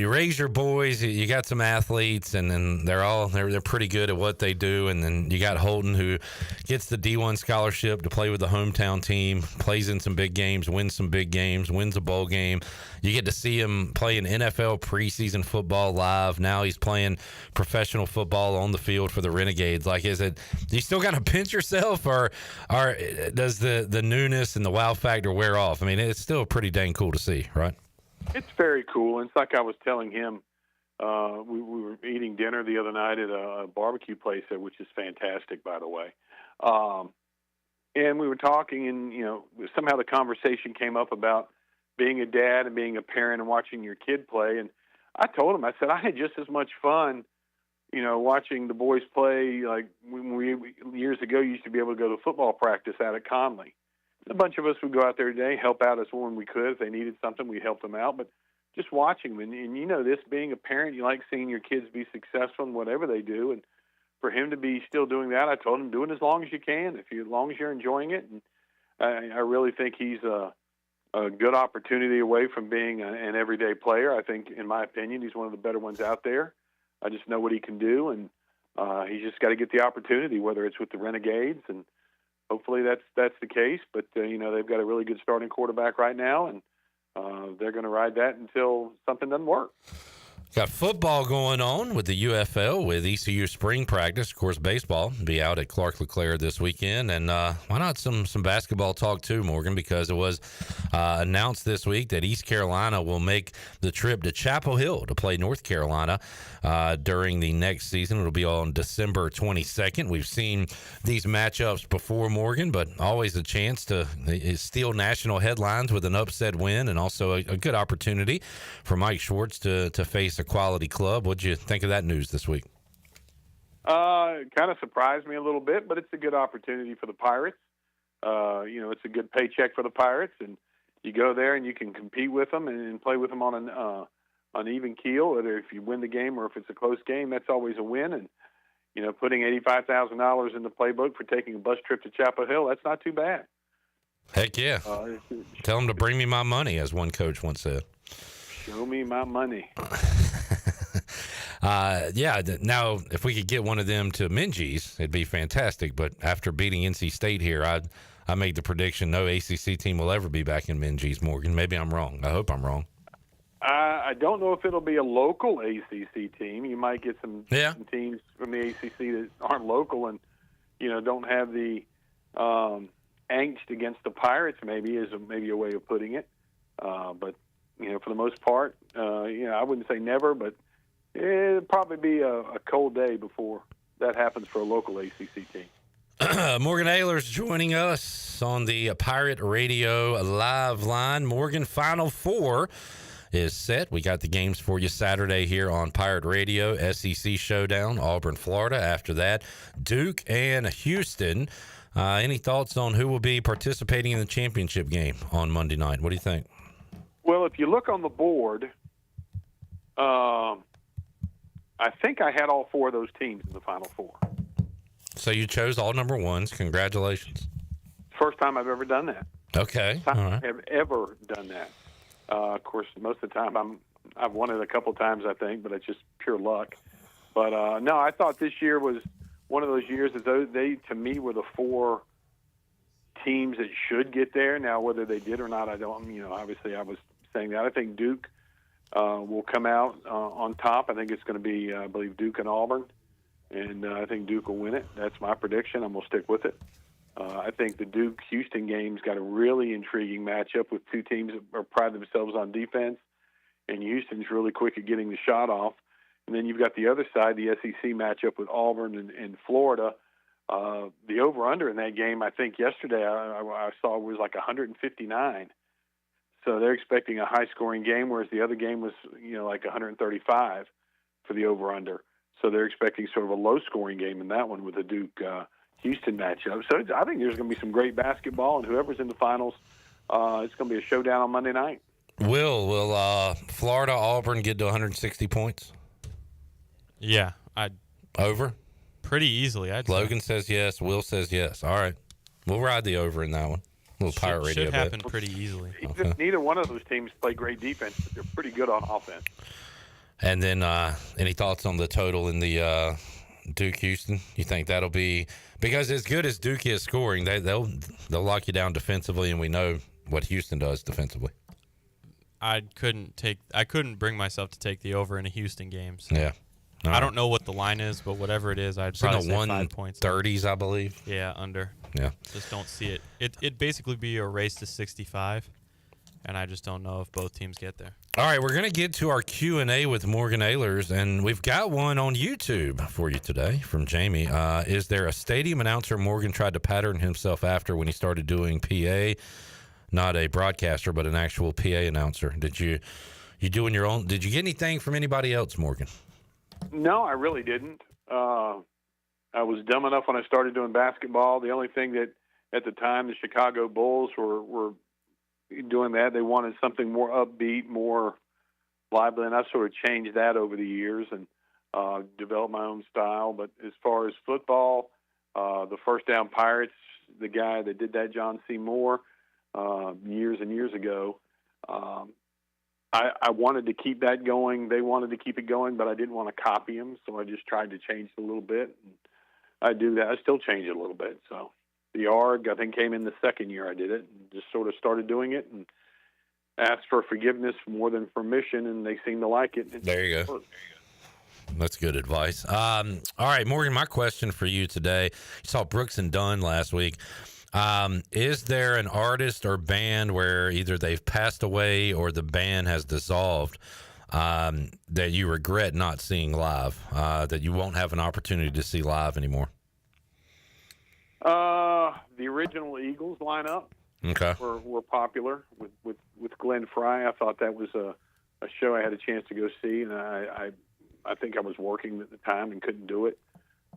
raise your boys, you got some athletes, and then they're pretty good at what they do. And then you got Holden, who gets the D1 scholarship to play with the hometown team, plays in some big games, wins some big games, wins a bowl game. You get to see him play in NFL preseason football live. Now he's playing professional football on the field for the Renegades. Like, do you still got to pinch yourself, or does the newness and the wow factor wear off? I mean, it's still pretty dang cool to see, right? It's very cool. And it's like I was telling him, we were eating dinner the other night at a barbecue place there, which is fantastic, by the way. And we were talking, and, somehow the conversation came up about being a dad and being a parent and watching your kid play. And I told him, I said, I had just as much fun, watching the boys play. Like when we years ago used to be able to go to football practice out at Conley. A bunch of us would go out there today, help out as when we could. If they needed something, we helped them out. But just watching them, and this, being a parent, you like seeing your kids be successful in whatever they do. And for him to be still doing that, I told him, do it as long as you can, as long as you're enjoying it. And I really think he's a good opportunity away from being an everyday player. I think, in my opinion, he's one of the better ones out there. I just know what he can do, and he's just got to get the opportunity, whether it's with the Renegades, and hopefully that's the case. But, they've got a really good starting quarterback right now, and they're going to ride that until something doesn't work. Got football going on with the UFL with ECU spring practice. Of course, baseball will be out at Clark LeClaire this weekend. And why not some basketball talk too, Morgan, because it was announced this week that East Carolina will make the trip to Chapel Hill to play North Carolina during the next season. It'll be on December 22nd. We've seen these matchups before, Morgan, but always a chance to steal national headlines with an upset win, and also a good opportunity for Mike Schwartz to face a quality club. What'd you think of that news this week? It kind of surprised me a little bit, but it's a good opportunity for the Pirates. It's a good paycheck for the Pirates, and you go there and you can compete with them and play with them on an even keel. Whether if you win the game or if it's a close game, that's always a win. And putting $85,000 in the playbook for taking a bus trip to Chapel Hill, that's not too bad. Heck yeah! Tell them to bring me my money, as one coach once said. Show me my money. Now, if we could get one of them to Minji's, it'd be fantastic. But after beating NC State here, I made the prediction no ACC team will ever be back in Minji's, Morgan. Maybe I'm wrong. I hope I'm wrong. I don't know if it'll be a local ACC team. You might get some teams from the ACC that aren't local and, don't have the angst against the Pirates, maybe is maybe a way of putting it. But for the most part, I wouldn't say never, but it'll probably be a cold day before that happens for a local ACC team. Morgan Ahlers joining us on the Pirate Radio live line. Morgan, Final Four is set. We got the games for you Saturday here on Pirate Radio. SEC Showdown, Auburn, Florida. After that, Duke and Houston. Any thoughts on who will be participating in the championship game on Monday night? What do you think? Well, if you look on the board, I think I had all four of those teams in the Final Four. So you chose all number ones. Congratulations. First time I've ever done that. Okay. All right. I've ever done that. Of course, most of the time I've won it a couple times, I think, but it's just pure luck. But no, I thought this year was one of those years that they, to me, were the four teams that should get there. Now, whether they did or not, I don't. Obviously, I was saying that. I think Duke will come out on top. I think it's going to be, I believe, Duke and Auburn, and I think Duke will win it. That's my prediction. I'm going to stick with it. I think the Duke-Houston game's got a really intriguing matchup with two teams that pride themselves on defense, and Houston's really quick at getting the shot off. And then you've got the other side, the SEC matchup with Auburn and Florida. The over-under in that game, I think yesterday I saw was like 159. So they're expecting a high-scoring game, whereas the other game was, like 135 for the over-under. So they're expecting sort of a low-scoring game in that one with the Duke-Houston matchup. So I think there's going to be some great basketball, and whoever's in the finals, it's going to be a showdown on Monday night. Will Florida Auburn get to 160 points? Yeah, over pretty easily. Logan says yes. Will says yes. All right, we'll ride the over in that one. little Pirate Radio. Should happen pretty easily. Neither one of those teams play great defense, but they're pretty good on offense. And then, any thoughts on the total in the Duke Houston? You think that'll be, because as good as Duke is scoring, they'll lock you down defensively, and we know what Houston does defensively. I couldn't bring myself to take the over in a Houston game. So. Yeah. I don't know what the line is, but whatever it is, I'd probably say 5 points. 130s, I believe. Yeah, under. Yeah. Just don't see it. It'd basically be a race to 65, and I just don't know if both teams get there. All right, we're going to get to our Q&A with Morgan Ahlers, and we've got one on YouTube for you today from Jamie. Is there a stadium announcer Morgan tried to pattern himself after when he started doing PA? Not a broadcaster, but an actual PA announcer. Did you doing your own? Did you get anything from anybody else, Morgan? No, I really didn't. I was dumb enough when I started doing basketball. The only thing that at the time the Chicago Bulls were doing that, they wanted something more upbeat, more lively, and I sort of changed that over the years and developed my own style. But as far as football, the First Down Pirates, the guy that did that, John C. Moore, years and years ago, I wanted to keep that going. They wanted to keep it going, but I didn't want to copy them, so I just tried to change it a little bit. And I do that. I still change it a little bit. So the ARG, I think, came in the second year I did it, and just sort of started doing it and asked for forgiveness more than permission, and they seemed to like it. There you go. That's good advice. All right, Morgan, my question for you today. You saw Brooks and Dunn last week. Is there an artist or band where either they've passed away or the band has dissolved that you regret not seeing live, that you won't have an opportunity to see live anymore? The original Eagles lineup Okay. were popular with Glenn Fry. I thought that was a show I had a chance to go see, and I think I was working at the time and couldn't do it.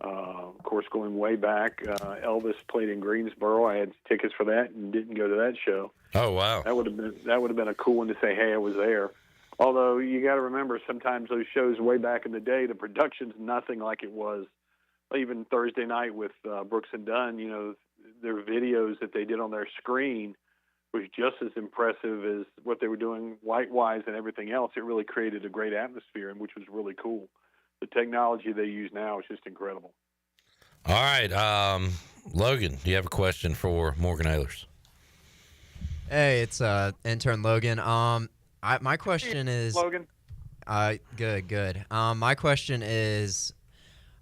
Of course, going way back, Elvis played in Greensboro. I had tickets for that and didn't go to that show. Oh wow! That would have been a cool one to say, hey, I was there. Although you got to remember, sometimes those shows way back in the day, the production's nothing like it was. Even Thursday night with Brooks and Dunn, you know, their videos that they did on their screen was just as impressive as what they were doing light-wise and everything else. It really created a great atmosphere, and which was really cool. The technology they use now is just incredible. All right, Logan, do you have a question for Morgan Ahlers? Hey, it's intern Logan. My question is Logan. Good. My question is,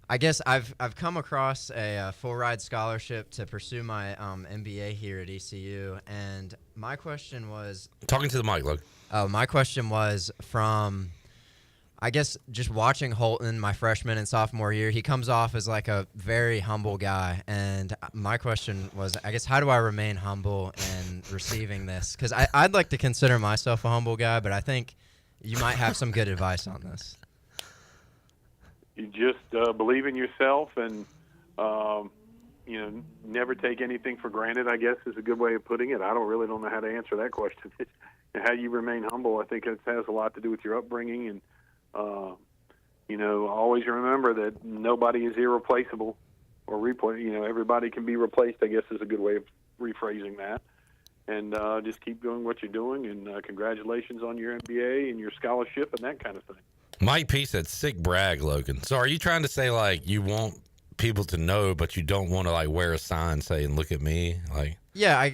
I guess I've come across a full ride scholarship to pursue my MBA here at ECU, and my question was talking to the mic, Logan. Oh, my question was from, I guess, just watching Holton my freshman and sophomore year. He comes off as like a very humble guy, and my question was, I guess, how do I remain humble in receiving this? Because I'd like to consider myself a humble guy, but I think you might have some good advice on this. You just believe in yourself and, never take anything for granted, I guess, is a good way of putting it. I don't know how to answer that question. How you remain humble, I think it has a lot to do with your upbringing. And, always remember that nobody is irreplaceable or everybody can be replaced, I guess, is a good way of rephrasing that. And just keep doing what you're doing. And congratulations on your MBA and your scholarship and that kind of thing. Mike P said, sick brag, Logan. So are you trying to say, like, you want people to know, but you don't want to, like, wear a sign saying, look at me? Like, yeah,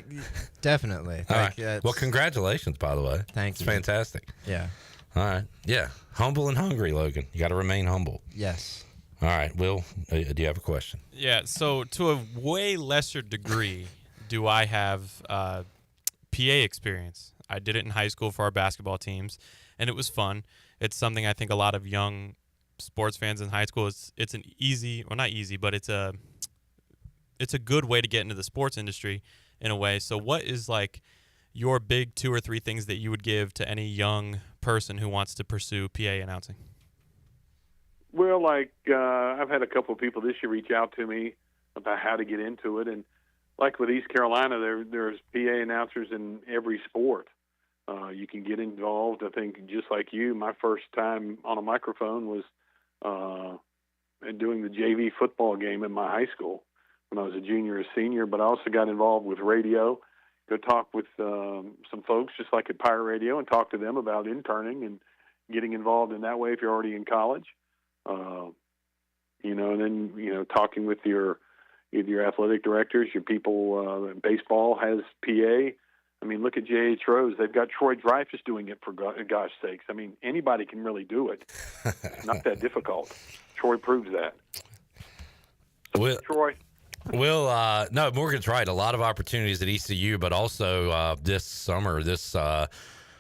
definitely. All right. Well, congratulations, by the way. Thank you. It's fantastic. Yeah. All right. Yeah. Humble and hungry, Logan. You got to remain humble. Yes. All right. Will, do you have a question? Yeah. So to a way lesser degree, do I have PA experience? I did it in high school for our basketball teams, and it was fun. It's something I think a lot of young sports fans in high school, it's an easy, well, not easy, but it's a good way to get into the sports industry in a way. So what is like your big 2 or 3 things that you would give to any young person who wants to pursue PA announcing? Well, I've had a couple of people this year reach out to me about how to get into it. And like with East Carolina, there's PA announcers in every sport. You can get involved. I think just like you, my first time on a microphone was doing the JV football game in my high school when I was a junior or senior, but I also got involved with radio go talk with some folks just like at Pirate Radio and talk to them about interning and getting involved in that way if you're already in college. And then, talking with either your athletic directors, your people. Baseball has PA. I mean, look at J.H. Rose. They've got Troy Dreyfus doing it, for gosh sakes. I mean, anybody can really do it. It's not that difficult. Troy proves that. Troy. Well, no, Morgan's right. A lot of opportunities at ECU, but also this summer,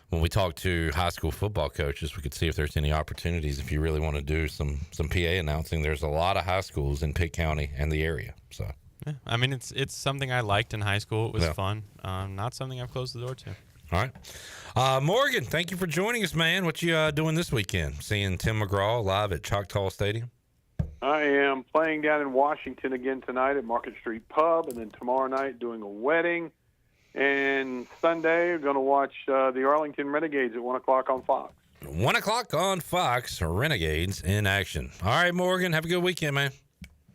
when we talk to high school football coaches, we could see if there's any opportunities if you really want to do some PA announcing. There's a lot of high schools in Pitt County and the area. So, yeah, I mean, it's something I liked in high school. It was fun. Not something I've closed the door to. All right. Morgan, thank you for joining us, man. What you doing this weekend? Seeing Tim McGraw live at Choctaw Stadium? I am playing down in Washington again tonight at Market Street Pub, and then tomorrow night doing a wedding. And Sunday, we're going to watch the Arlington Renegades at 1 o'clock on Fox. 1 o'clock on Fox, Renegades in action. All right, Morgan, have a good weekend, man.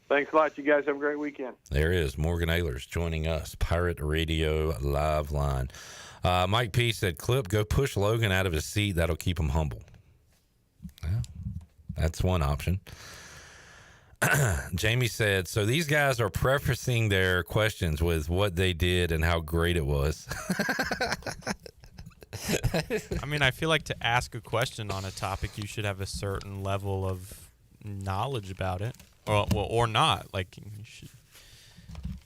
Thanks a lot. You guys have a great weekend. There is Morgan Ahlers joining us, Pirate Radio Live Line. Mike P. said, Clip, go push Logan out of his seat. That'll keep him humble. Yeah, that's one option. Jamie said, so these guys are prefacing their questions with what they did and how great it was. I mean, I feel like to ask a question on a topic, you should have a certain level of knowledge about it, or not. Like,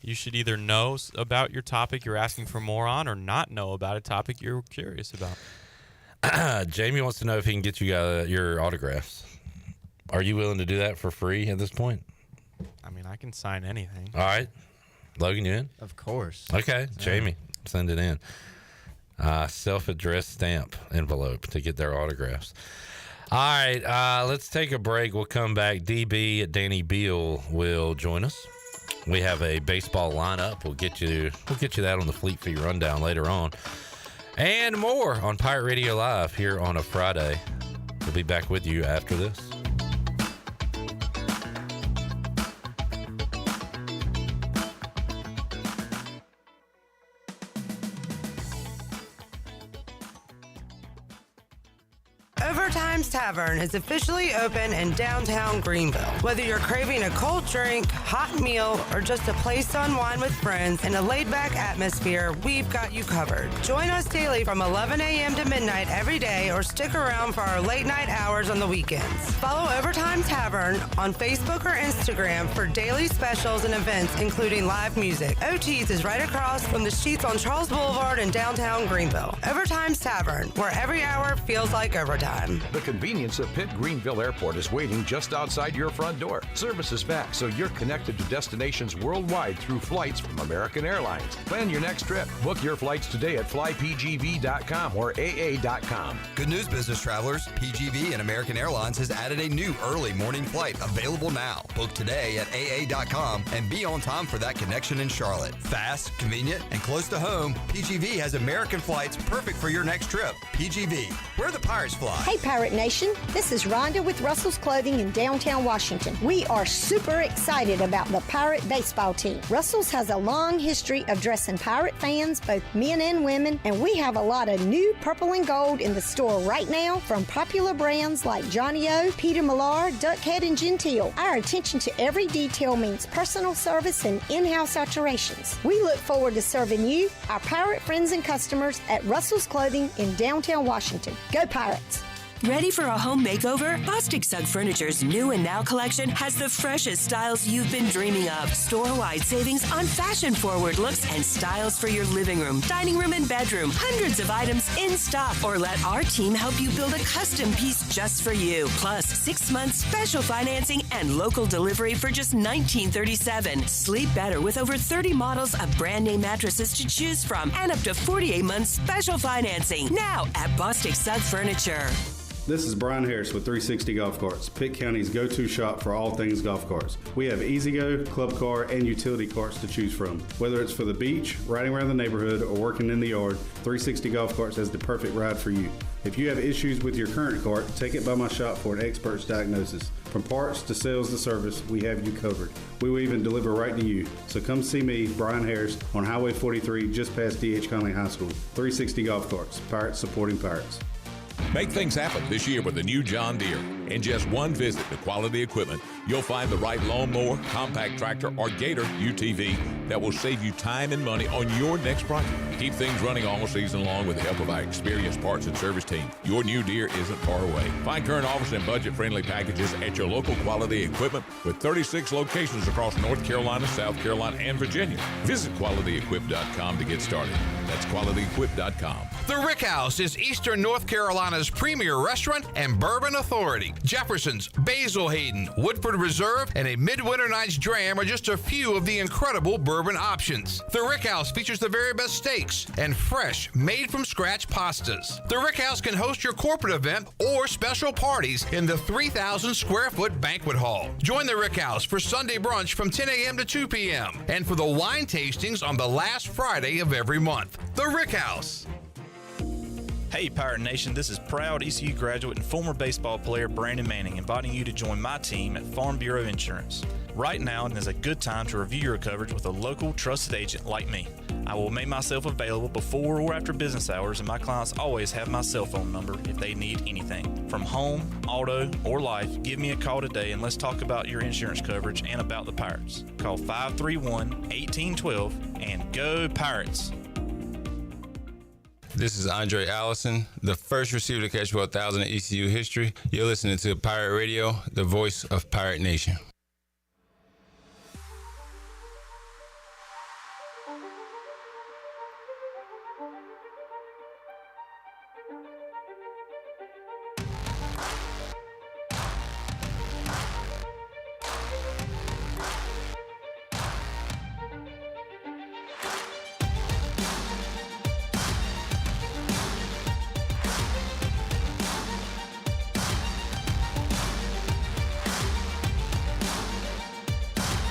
you should either know about your topic you're asking for more on, or not know about a topic you're curious about. Jamie wants to know if he can get you your autographs. Are you willing to do that for free at this point? I mean, I can sign anything. All right. Logan, you in? Of course. Okay. Jamie, send it in. Self-addressed stamp envelope to get their autographs. All right. Let's take a break. We'll come back. DB Danny Beal will join us. We have a baseball lineup. We'll get you that on the Fleet Feet Rundown later on. And more on Pirate Radio Live here on a Friday. We'll be back with you after this. Overtime's Tavern is officially open in downtown Greenville. Whether you're craving a cold drink, hot meal, or just a place to unwind with friends in a laid-back atmosphere, we've got you covered. Join us daily from 11 a.m. to midnight every day, or stick around for our late-night hours on the weekends. Follow Overtime Tavern on Facebook or Instagram for daily specials and events, including live music. OT's is right across from the Sheets on Charles Boulevard in downtown Greenville. Overtime's Tavern, where every hour feels like overtime. The convenience of Pitt Greenville Airport is waiting just outside your front door. Service is back, so you're connected to destinations worldwide through flights from American Airlines. Plan your next trip. Book your flights today at flypgv.com or aa.com. Good news, business travelers. PGV and American Airlines has added a new early morning flight available now. Book today at aa.com and be on time for that connection in Charlotte. Fast, convenient, and close to home, PGV has American flights perfect for your next trip. PGV, where the Pirates fly. Hey, Pirate Nation. This is Rhonda with Russell's Clothing in downtown Washington. We are super excited about the Pirate baseball team. Russell's has a long history of dressing Pirate fans, both men and women, and we have a lot of new purple and gold in the store right now from popular brands like Johnny O, Peter Millar, Duckhead, and Gentile. Our attention to every detail means personal service and in-house alterations. We look forward to serving you, our Pirate friends and customers, at Russell's Clothing in downtown Washington. Go Pirates! Ready for a home makeover? Bostic Sugg Furniture's new and now collection has the freshest styles you've been dreaming of. Store-wide savings on fashion-forward looks and styles for your living room, dining room, and bedroom. Hundreds of items in stock. Or let our team help you build a custom piece just for you. Plus, 6 months special financing and local delivery for just $19.37. Sleep better with over 30 models of brand-name mattresses to choose from and up to 48 months special financing. Now at Bostic Sugg Furniture. This is Brian Harris with 360 Golf Carts, Pitt County's go-to shop for all things golf carts. We have E-Z-Go, club car, and utility carts to choose from. Whether it's for the beach, riding around the neighborhood, or working in the yard, 360 Golf Carts has the perfect ride for you. If you have issues with your current cart, take it by my shop for an expert's diagnosis. From parts to sales to service, we have you covered. We will even deliver right to you. So come see me, Brian Harris, on Highway 43, just past D.H. Conley High School. 360 Golf Carts, Pirates supporting Pirates. Make things happen this year with a new John Deere. In just one visit to Quality Equipment, you'll find the right lawnmower, compact tractor, or Gator UTV that will save you time and money on your next project. Keep things running all season long with the help of our experienced parts and service team. Your new Deere isn't far away. Find current offers and budget-friendly packages at your local Quality Equipment with 36 locations across North Carolina, South Carolina, and Virginia. Visit QualityEquip.com to get started. That's QualityEquip.com. The Rick House is Eastern North Carolina's premier restaurant and bourbon authority. Jefferson's, Basil Hayden, Woodford Reserve, and a Midwinter Night's Dram are just a few of the incredible bourbon options. The Rick House features the very best steaks and fresh, made-from-scratch pastas. The Rick House can host your corporate event or special parties in the 3,000-square-foot banquet hall. Join the Rick House for Sunday brunch from 10 a.m. to 2 p.m. and for the wine tastings on the last Friday of every month. The Rick House. Hey Pirate Nation, this is proud ECU graduate and former baseball player Brandon Manning inviting you to join my team at Farm Bureau Insurance. Right now is a good time to review your coverage with a local trusted agent like me. I will make myself available before or after business hours, and my clients always have my cell phone number if they need anything. From home, auto, or life, give me a call today and let's talk about your insurance coverage and about the Pirates. Call 531-1812 and go Pirates! This is Andre Allison, the first receiver to catch 1,000 in ECU history. You're listening to Pirate Radio, the voice of Pirate Nation.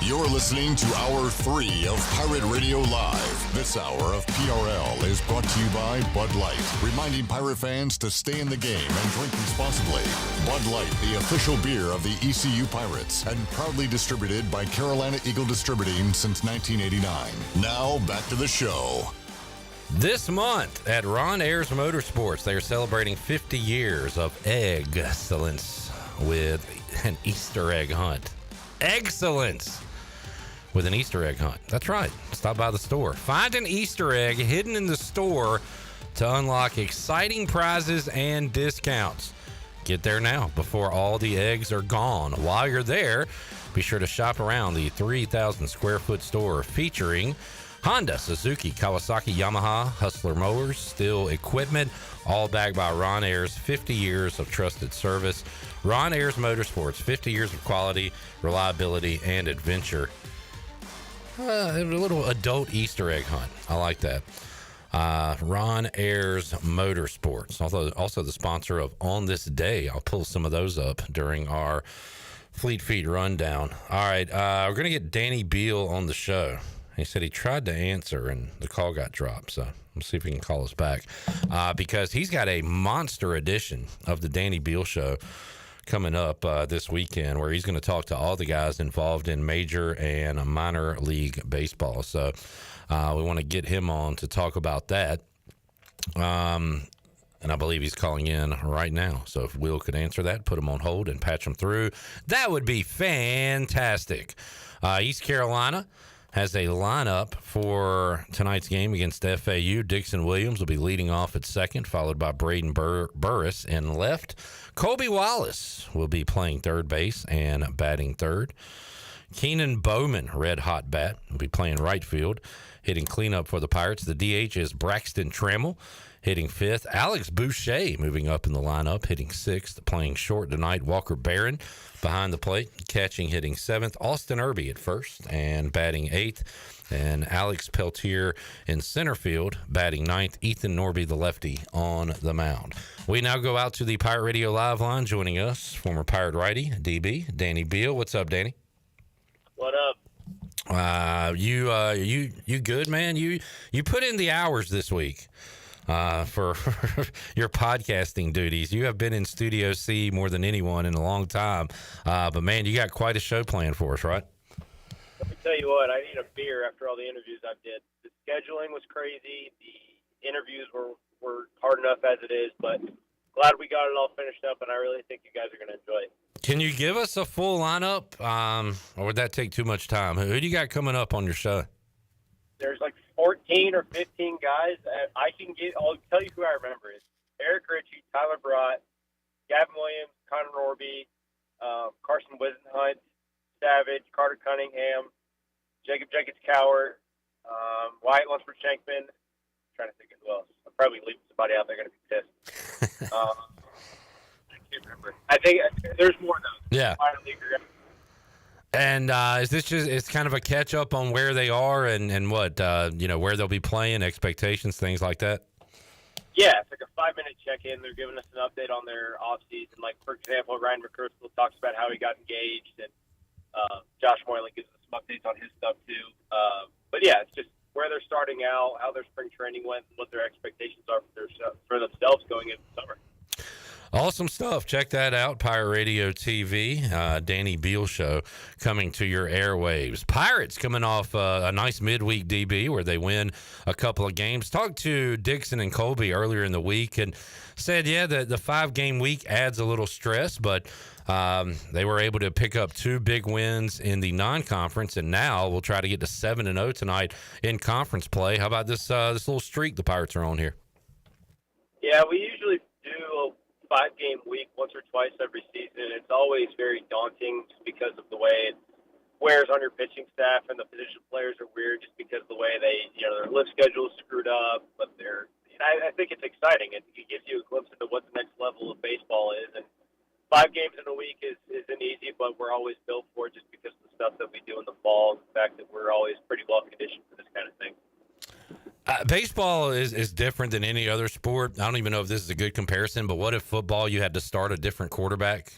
You're listening to Hour 3 of Pirate Radio Live. This hour of PRL is brought to you by Bud Light, reminding Pirate fans to stay in the game and drink responsibly. Bud Light, the official beer of the ECU Pirates, and proudly distributed by Carolina Eagle Distributing since 1989. Now, back to the show. This month at Ron Ayers Motorsports, they are celebrating 50 years of excellence with an Easter egg hunt. Excellence! With an Easter egg hunt. That's right. Stop by the store. Find an Easter egg hidden in the store to unlock exciting prizes and discounts. Get there now before all the eggs are gone. While you're there, be sure to shop around the 3,000 square foot store featuring Honda, Suzuki, Kawasaki, Yamaha, Hustler Mowers, Steel Equipment, all backed by Ron Ayers, 50 years of trusted service. Ron Ayers Motorsports, 50 years of quality, reliability, and adventure. A little adult Easter egg hunt. I like that. Ron Ayers Motorsports, also the sponsor of On This Day. I'll pull some of those up during our Fleet Feet rundown. All right, we're going to get Danny Beal on the show. He said he tried to answer and the call got dropped, so let's see if he can call us back because he's got a monster edition of the Danny Beal Show coming up this weekend where he's going to talk to all the guys involved in major and minor league baseball. So we want to get him on to talk about that. And I believe he's calling in right now. So if Will could answer that, put him on hold and patch him through, that would be fantastic. East Carolina has a lineup for tonight's game against FAU. Dixon Williams will be leading off at second, followed by Braden Burris in left. Colby Wallace will be playing third base and batting third. Keenan Bowman, red hot bat, will be playing right field, hitting cleanup for the Pirates. The DH is Braxton Trammell, hitting 5th. Alex Boucher moving up in the lineup, hitting 6th. Playing short tonight, Walker Barron behind the plate, catching, hitting 7th. Austin Irby at 1st and batting 8th. And Alex Peltier in center field, batting 9th. Ethan Norby, the lefty, on the mound. We now go out to the Pirate Radio Live line. Joining us, former Pirate righty, DB, Danny Beal. What's up, Danny? What up? You good, man? You put in the hours this week for your podcasting duties. You have been in Studio C more than anyone in a long time. But man, you got quite a show planned for us, right? Let me tell you what, I need a beer after all the interviews I did. The scheduling was crazy. The interviews were hard enough as it is, but glad we got it all finished up, and I really think you guys are going to enjoy it. Can you give us a full lineup, or would that take too much time? Who do you got coming up on your show? There's like 14 or 15 guys. I'll tell you who I remember. It's Eric Ritchie, Tyler Brott, Gavin Williams, Connor Norby, Carson Wisenhunt, Savage, Carter Cunningham, Jacob Jenkins-Cowart, Wyatt Lunsford-Shankman. Trying to think of who else. I'm probably leaving somebody out. They're going to be pissed. I can't remember. I think there's more though. Yeah. And is this just, it's kind of a catch up on where they are and what, where they'll be playing, expectations, things like that? Yeah, it's like a 5-minute check-in. They're giving us an update on their off-season. Like, for example, Ryan McChrystal talks about how he got engaged, and Josh Moylan gives us some updates on his stuff, too. But, yeah, it's just where they're starting out, how their spring training went, and what their expectations are for themselves going into the summer. Awesome stuff. Check that out. Pirate Radio TV, Danny Beal Show coming to your airwaves. Pirates coming off a nice midweek DB where they win a couple of games. Talked to Dixon and Colby earlier in the week and said, yeah, the 5-game week adds a little stress, but they were able to pick up 2 big wins in the non-conference, and now we'll try to get to 7-0 tonight in conference play. How about this little streak the Pirates are on here? Yeah, we usually do a 5-game week once or twice every season. It's always very daunting just because of the way it wears on your pitching staff, and the position players are weird just because of the way they, their lift schedule is screwed up. But I think it's exciting. It gives you a glimpse into what the next level of baseball is. And 5 games in a week isn't easy, but we're always built for it just because of the stuff that we do in the fall and the fact that we're always pretty well conditioned for this kind of thing. Baseball is different than any other sport. I don't even know if this is a good comparison, but what if football, you had to start a different quarterback,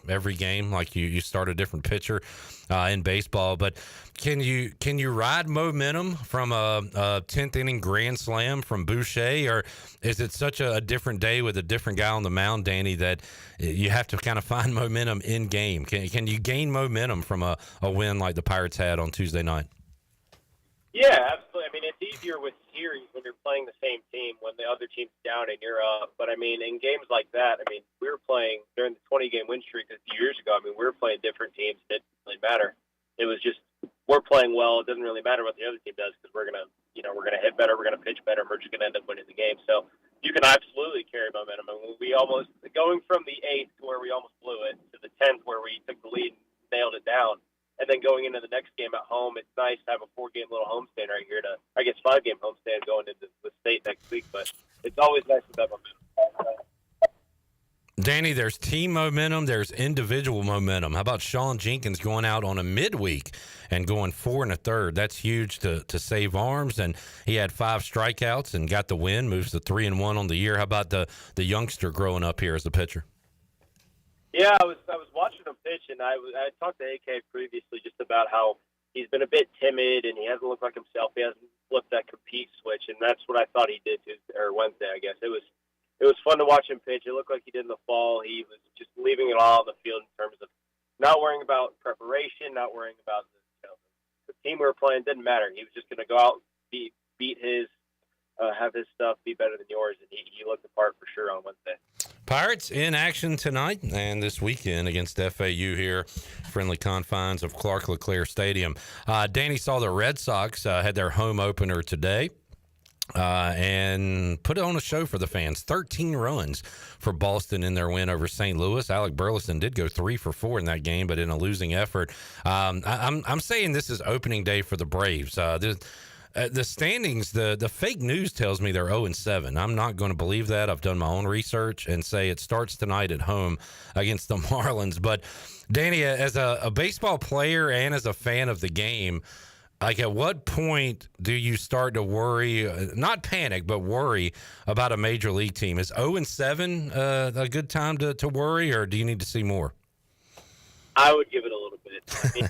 every game, like you start a different pitcher in baseball. But can you ride momentum from a 10th inning grand slam from Boucher, or is it such a different day with a different guy on the mound, Danny, that you have to kind of find momentum in game? Can you gain momentum from a win like the Pirates had on Tuesday night? Yeah, absolutely. I mean, it's easier with series when you're playing the same team when the other team's down and you're up. But, I mean, in games like that, I mean, we were playing during the 20-game win streak a few years ago. I mean, we were playing different teams. It didn't really matter. It was just we're playing well. It doesn't really matter what the other team does because we're going to hit better, we're going to pitch better, and we're just going to end up winning the game. So you can absolutely carry momentum. I mean, we almost – going from the 8th to where we almost blew it to the 10th where we took the lead and nailed it down. And then going into the next game at home, it's nice to have a 4-game little homestand right here 5-game homestand going into the state next week. But it's always nice to have momentum. Danny, there's team momentum, there's individual momentum. How about Sean Jenkins going out on a midweek and going 4 1/3? That's huge to save arms. And he had 5 strikeouts and got the win, moves to 3-1 on the year. How about the youngster growing up here as a pitcher? Yeah, I was watching him pitch, and I talked to AK previously just about how he's been a bit timid and he hasn't looked like himself. He hasn't flipped that compete switch, and that's what I thought he did Wednesday, I guess. It was fun to watch him pitch. It looked like he did in the fall. He was just leaving it all on the field in terms of not worrying about preparation, not worrying about the team we were playing. Didn't matter. He was just going to go out, beat his, have his stuff be better than yours, and he looked the part for sure on Wednesday. Pirates in action tonight and this weekend against FAU here, friendly confines of Clark LeClaire Stadium. Danny saw the Red Sox had their home opener today and put on a show for the fans. 13 runs for Boston in their win over St. Louis. Alec Burleson did go 3 for 4 in that game, but in a losing effort. I'm saying this is opening day for the Braves. The standings, the fake news tells me they're 0-7. I'm not going to believe that. I've done my own research and say it starts tonight at home against the Marlins. But, Danny, as a baseball player and as a fan of the game, like, at what point do you start to worry, not panic, but worry about a major league team? Is 0-7 a good time to worry, or do you need to see more? I would give it a little bit. I mean,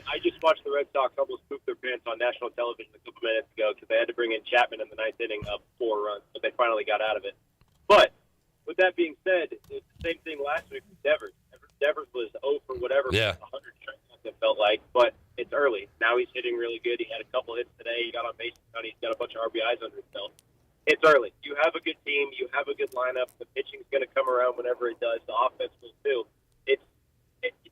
I just watched the Red Sox almost poop their pants on national television a couple minutes ago because they had to bring in Chapman in the ninth inning up 4 runs, but they finally got out of it. But with that being said, it's the same thing last week with Devers. Devers was 0 for whatever, 100 strikeouts it felt like, but it's early. Now he's hitting really good. He had a couple hits today. He got on base. He's got a bunch of RBIs under his belt. It's early. You have a good team. You have a good lineup. The pitching's going to come around whenever it does. The offense will too.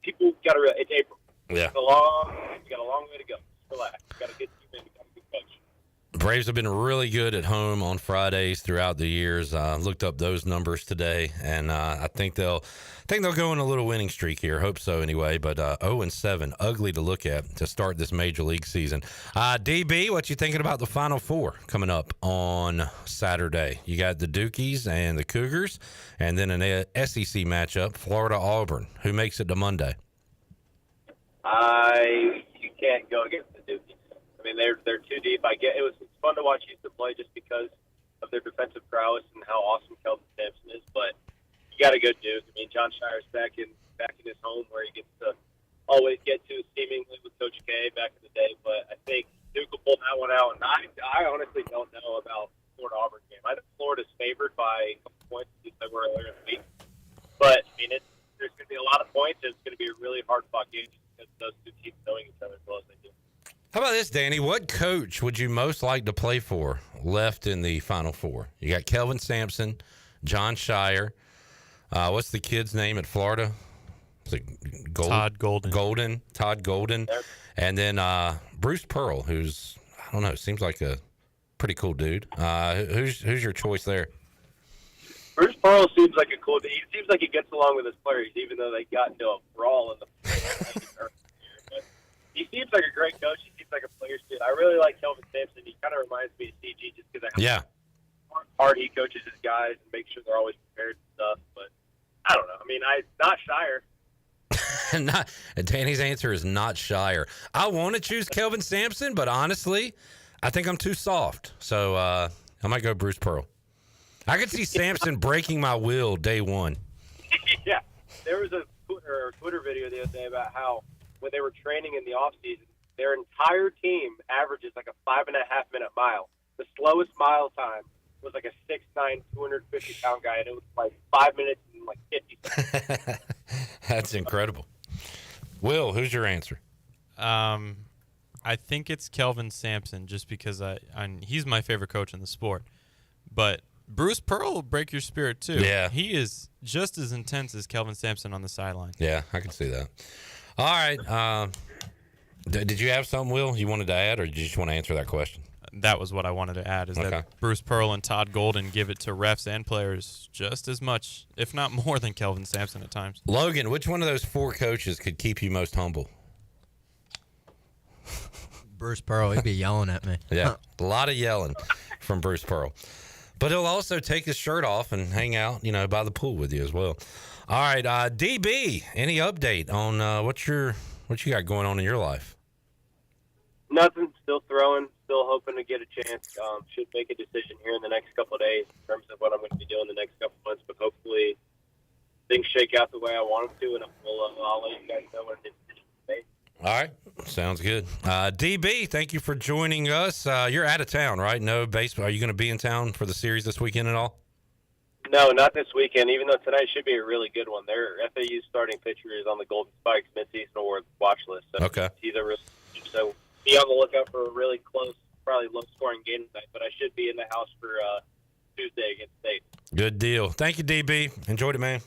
People got to realize it's April. Yeah. You got a long way to go. Relax. You got a good team and you got a good coach. Braves have been really good at home on Fridays throughout the years. Looked up those numbers today, and I think they'll go on a little winning streak here. Hope so anyway. But 0-7, ugly to look at to start this major league season. DB, what you thinking about the Final Four coming up on Saturday? You got the Dukies and the Cougars, and then an SEC matchup, Florida-Auburn. Who makes it to Monday? You can't go against the Dukies. I mean, they're too deep. It's fun to watch Houston play just because of their defensive prowess and how awesome Kelvin Sampson is. But you got to go Duke. I mean, John Shire's back in his home where he gets to always get to, seemingly with Coach K back in the day. But I think Duke will pull that one out. And I honestly don't know about Florida Auburn game. I think Florida's favored by a couple points, at least they were earlier in the week. But I mean, there's going to be a lot of points, and it's going to be a really hard fought game because those two teams knowing each other as well as they do. How about this, Danny? What coach would you most like to play for left in the Final Four? You got Kelvin Sampson, John Shire. What's the kid's name at Florida? Is it Todd Golden. Todd Golden. And then Bruce Pearl, who's, I don't know, seems like a pretty cool dude. Who's your choice there? Bruce Pearl seems like a cool dude. He seems like he gets along with his players, even though they got into a brawl in the he seems like a great coach. He seems like a player's kid. I really like Kelvin Sampson. He kind of reminds me of CG just because of how hard he coaches his guys and makes sure they're always prepared and stuff. But I don't know. I mean, not Shire. Danny's answer is not Shire. I want to choose Kelvin Sampson, but honestly, I think I'm too soft. So I might go Bruce Pearl. I could see Sampson breaking my will day one. Yeah. There was a Twitter video the other day about how when they were training in the offseason, their entire team averages like a 5.5-minute mile. The slowest mile time was like a 6'9", 250-pound guy, and it was like 5 minutes and like 50 seconds. That's incredible. Will, who's your answer? I think it's Kelvin Sampson just because he's my favorite coach in the sport. But Bruce Pearl will break your spirit too. Yeah. He is just as intense as Kelvin Sampson on the sideline. Yeah, I can see that. All right. Did you have something, Will, you wanted to add, or did you just want to answer that question? That was what I wanted to add, is that Bruce Pearl and Todd Golden give it to refs and players just as much, if not more, than Kelvin Sampson at times. Logan, which one of those 4 coaches could keep you most humble? Bruce Pearl, he'd be yelling at me. Yeah, a lot of yelling from Bruce Pearl. But he'll also take his shirt off and hang out, by the pool with you as well. All right, DB, any update on what you got going on in your life? Nothing. Still throwing. Still hoping to get a chance. Should make a decision here in the next couple of days in terms of what I'm going to be doing the next couple of months. But hopefully things shake out the way I want them to, and I'll let you guys know when it's made. All right, sounds good. DB, thank you for joining us. You're out of town, right? No baseball. Are you going to be in town for the series this weekend at all? No, not this weekend, even though tonight should be a really good one. Their FAU starting pitcher is on the Golden Spikes midseason awards watch list. So okay. He's a really so be on the lookout for a really close, probably low-scoring game tonight. But I should be in the house for Tuesday against State. Good deal. Thank you, DB. Enjoyed it, man.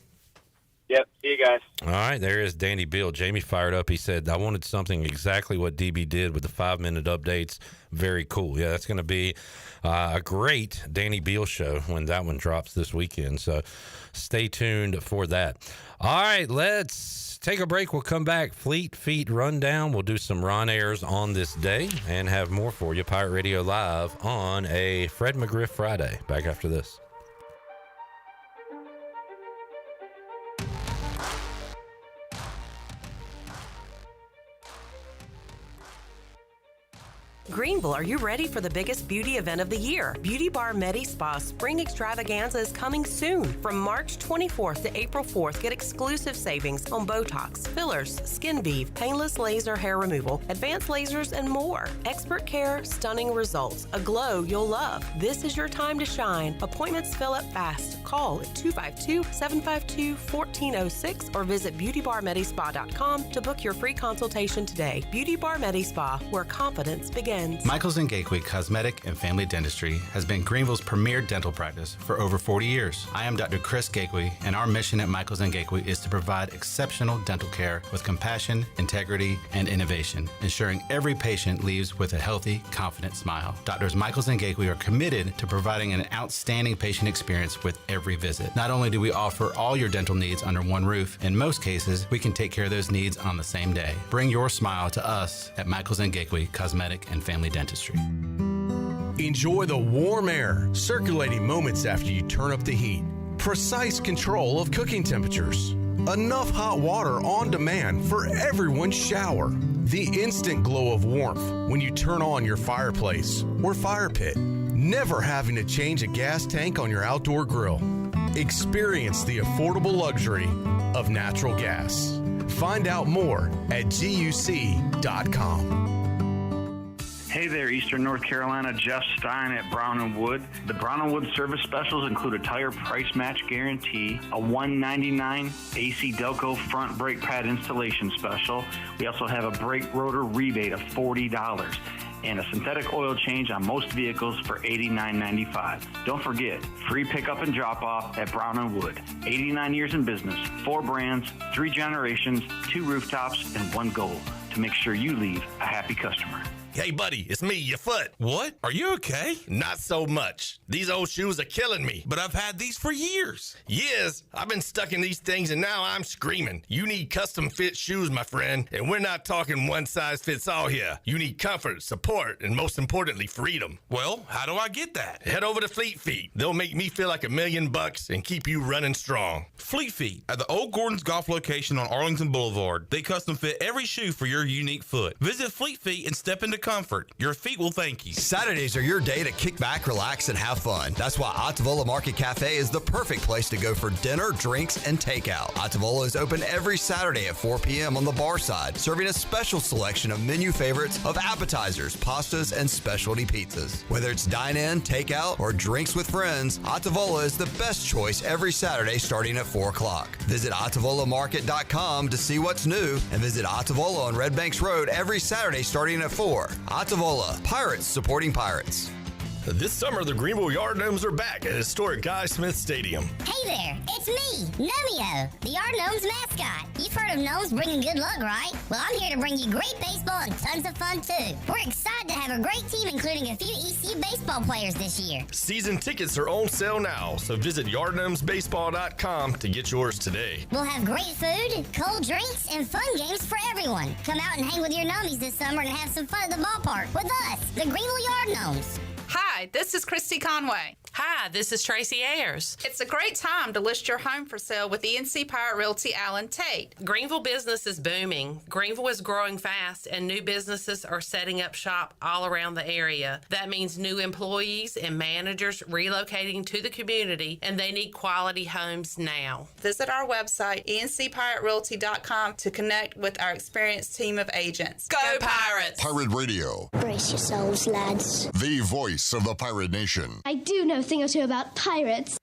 Yep. See you guys. All right, there is Danny Beal. Jamie fired up. He said, I wanted something exactly what DB did with the 5-minute updates. Very cool. Yeah, that's going to be a great Danny Beal show when that one drops this weekend. So stay tuned for that. All right, let's take a break. We'll come back. Fleet Feet Rundown. We'll do some Ron Ayers on this day and have more for you. Pirate Radio Live on a Fred McGriff Friday. Back after this. Greenville, are you ready for the biggest beauty event of the year? Beauty Bar Medi Spa Spring Extravaganza is coming soon. From March 24th to April 4th, get exclusive savings on Botox, fillers, skin bead, painless laser hair removal, advanced lasers, and more. Expert care, stunning results, a glow you'll love. This is your time to shine. Appointments fill up fast. Call at 252-752-1406 or visit beautybarmedispa.com to book your free consultation today. Beauty Bar Medi Spa, where confidence begins. Michaels & Gateway Cosmetic and Family Dentistry has been Greenville's premier dental practice for over 40 years. I am Dr. Chris Gateway, and our mission at Michaels & Gateway is to provide exceptional dental care with compassion, integrity, and innovation, ensuring every patient leaves with a healthy, confident smile. Doctors Michaels & Gateway are committed to providing an outstanding patient experience with every visit. Not only do we offer all your dental needs under one roof, in most cases, we can take care of those needs on the same day. Bring your smile to us at Michaels & Gateway Cosmetic and Family Dentistry. Enjoy the warm air circulating moments after you turn up the heat. Precise control of cooking temperatures. Enough hot water on demand for everyone's shower. The instant glow of warmth when you turn on your fireplace or fire pit. Never having to change a gas tank on your outdoor grill. Experience the affordable luxury of natural gas. Find out more at GUC.com. Hey there, Eastern North Carolina. Jeff Stein at Brown & Wood. The Brown & Wood service specials include a tire price match guarantee, a $199 AC Delco front brake pad installation special. We also have a brake rotor rebate of $40 and a synthetic oil change on most vehicles for $89.95. Don't forget, free pickup and drop-off at Brown & Wood. 89 years in business, 4 brands, 3 generations, 2 rooftops, and 1 goal, to make sure you leave a happy customer. Hey, buddy, it's me, your foot. What? Are you okay? Not so much. These old shoes are killing me. But I've had these for years. Years? I've been stuck in these things and now I'm screaming. You need custom fit shoes, my friend. And we're not talking one size fits all here. You need comfort, support, and most importantly, freedom. Well, how do I get that? Head over to Fleet Feet. They'll make me feel like $1 million and keep you running strong. Fleet Feet at the Old Gordon's Golf location on Arlington Boulevard. They custom fit every shoe for your unique foot. Visit Fleet Feet and step into comfort. Your feet will thank you. Saturdays are your day to kick back, relax, and have fun. That's why Ottavola Market Cafe is the perfect place to go for dinner, drinks, and takeout. Ottavola is open every Saturday at 4 p.m. on the bar side, serving a special selection of menu favorites of appetizers, pastas, and specialty pizzas. Whether it's dine-in, takeout, or drinks with friends, Ottavola is the best choice every Saturday starting at 4 o'clock. Visit OttavolaMarket.com to see what's new, and visit Ottavola on Red Banks Road every Saturday starting at 4. Ottavola, Pirates supporting Pirates. This summer, the Greenville Yard Gnomes are back at historic Guy Smith Stadium. Hey there, it's me, Nomeo, the Yard Gnomes mascot. You've heard of gnomes bringing good luck, right? Well, I'm here to bring you great baseball and tons of fun, too. We're excited to have a great team, including a few ECU baseball players this year. Season tickets are on sale now, so visit yardgnomesbaseball.com to get yours today. We'll have great food, cold drinks, and fun games for everyone. Come out and hang with your gnomies this summer and have some fun at the ballpark with us, the Greenville Yard Gnomes. Hi, this is Christy Conway. Hi, this is Tracy Ayers. It's a great time to list your home for sale with ENC Pirate Realty Allen Tate. Greenville business is booming. Greenville is growing fast, and new businesses are setting up shop all around the area. That means new employees and managers relocating to the community, and they need quality homes now. Visit our website, encpiraterealty.com, to connect with our experienced team of agents. Go Pirates! Pirate Radio. Brace yourselves, lads. The voice of the Pirate Nation. I do know a thing or two about pirates.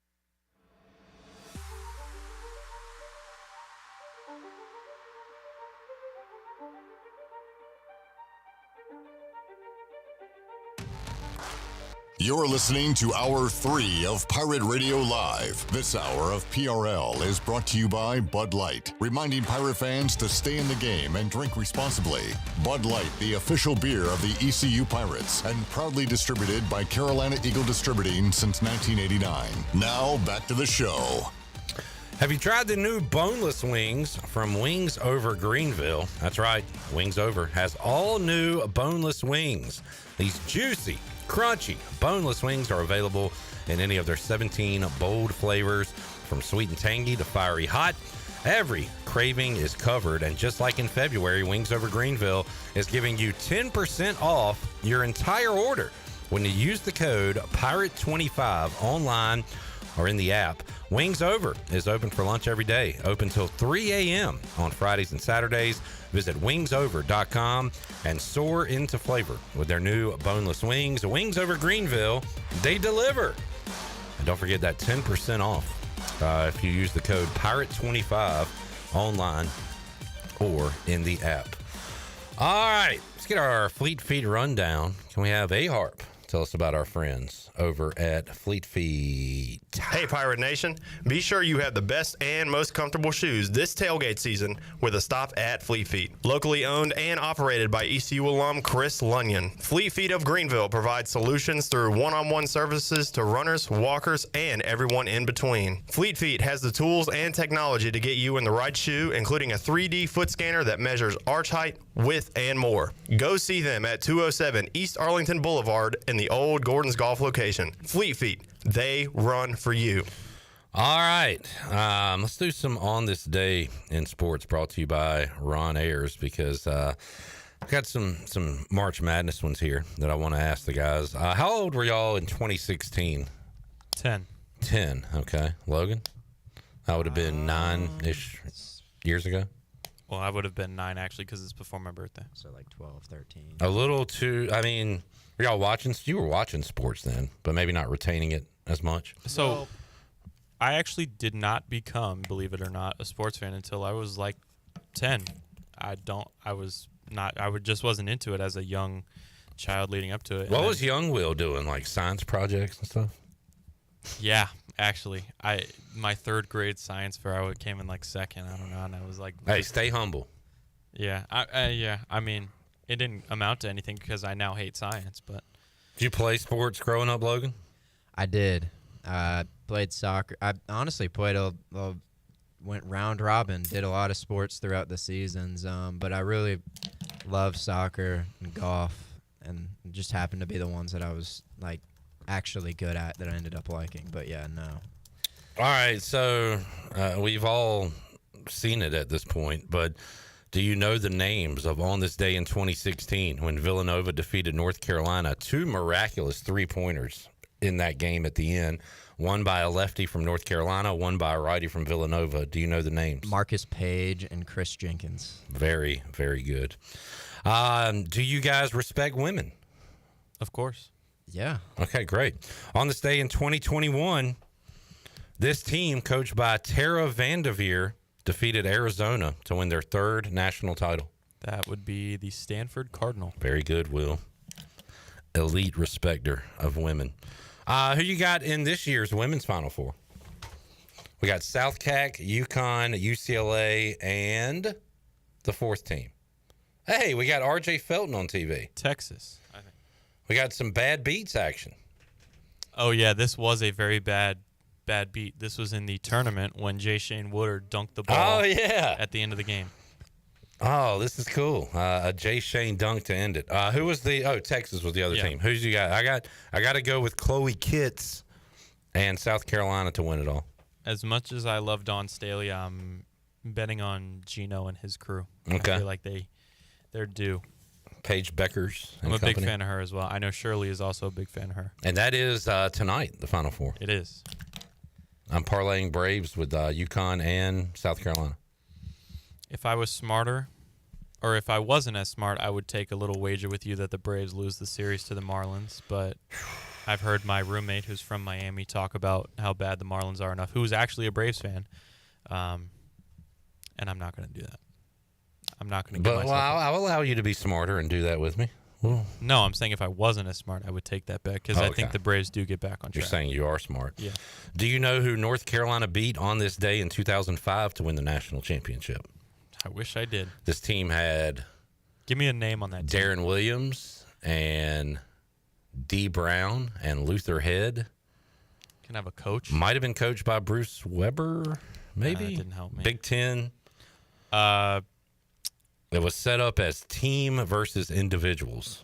You're listening to Hour 3 of Pirate Radio Live. This hour of PRL is brought to you by Bud Light, reminding Pirate fans to stay in the game and drink responsibly. Bud Light, the official beer of the ECU Pirates, and proudly distributed by Carolina Eagle Distributing since 1989. Now, back to the show. Have you tried the new boneless wings from Wings Over Greenville? That's right, Wings Over has all new boneless wings. These juicy, crunchy, boneless wings are available in any of their 17 bold flavors, from sweet and tangy to fiery hot. Every craving is covered, and just like in February, Wings Over Greenville is giving you 10% off your entire order when you use the code PIRATE25 online or in the app. Wings Over is open for lunch every day, open till 3 a.m. on Fridays and Saturdays. Visit wingsover.com and soar into flavor with their new boneless wings. Wings Over Greenville, they deliver. And don't forget that 10% off if you use the code PIRATE25 online or in the app. All right, let's get our Fleet Feet rundown. Can we have a Harp tell us about our friends over at Fleet Feet? Hey, Pirate Nation. Be sure you have the best and most comfortable shoes this tailgate season with a stop at Fleet Feet. Locally owned and operated by ECU alum Chris Lunyon. Fleet Feet of Greenville provides solutions through one-on-one services to runners, walkers, and everyone in between. Fleet Feet has the tools and technology to get you in the right shoe, including a 3D foot scanner that measures arch height, width, and more. Go see them at 207 East Arlington Boulevard in the old Gordon's Golf location. Fleet Feet, they run for you. All right, let's do some On This Day in Sports, brought to you by Ron Ayers, because I've got some March Madness ones here that I want to ask the guys. How old were y'all in 2016? 10. 10, okay. Logan? That would have been 9-ish years ago. Well, I would have been 9, actually, because it's before my birthday. So like 12, 13. A little too, I mean, were y'all watching? You were watching sports then, but maybe not retaining it as much. So I actually did not become, believe it or not, a sports fan until I was like 10. I just wasn't into it as a young child leading up to it. What was young Will doing, like science projects and stuff? Yeah, actually. My third grade science fair, I came in like second. I don't know, and I was like, hey, stay humble. Yeah, I mean, it didn't amount to anything because I now hate science. But did you play sports growing up, Logan? I did. Played soccer. I honestly played went round robin, did a lot of sports throughout the seasons. But I really love soccer and golf, and just happened to be the ones that I was like actually good at that I ended up liking. But yeah, no. All right, so we've all seen it at this point, but do you know the names of On This Day in 2016 when Villanova defeated North Carolina? 2 miraculous three-pointers in that game at the end. One by a lefty from North Carolina, one by a righty from Villanova. Do you know the names? Marcus Page and Chris Jenkins. Very, very good. Do you guys respect women? Of course. Yeah. Okay, great. On This Day in 2021, this team, coached by Tara Vanderveer, defeated Arizona to win their 3rd national title. That would be the Stanford Cardinal. Very good, Will. Elite respecter of women. Who you got in this year's women's Final Four? We got South Cac, UConn, UCLA, and the 4th team. Hey, we got R.J. Felton on TV. Texas, I think. We got some bad beats action. Oh, yeah, this was a very bad beat. This was in the tournament when Jay Shane Woodard dunked the ball at the end of the game. Oh, this is cool. A Jay Shane dunk to end it. Who was Texas was the other team. Who's you got? I got to go with Chloe Kitts and South Carolina to win it all. As much as I love Dawn Staley, I'm betting on Gino and his crew. Okay. I feel like they're due. Paige Beckers. I'm a big fan of her as well. I know Shirley is also a big fan of her. And that is tonight, the Final Four. It is. I'm parlaying Braves with UConn and South Carolina. If I was smarter, or if I wasn't as smart, I would take a little wager with you that the Braves lose the series to the Marlins. But I've heard my roommate, who's from Miami, talk about how bad the Marlins are enough, who's actually a Braves fan. And I'm not going to do that. I'm not going to. But I will allow you to be smarter and do that with me. No, I'm saying if I wasn't as smart, I would take that bet because I think the Braves do get back on track. You're saying you are smart. Yeah. Do you know who North Carolina beat on this day in 2005 to win the national championship? I wish I did. This team had... Give me a name on that team. Darren Williams and D. Brown and Luther Head. Can I have a coach? Might have been coached by Bruce Weber, maybe. That didn't help me. Big Ten. It was set up as team versus individuals.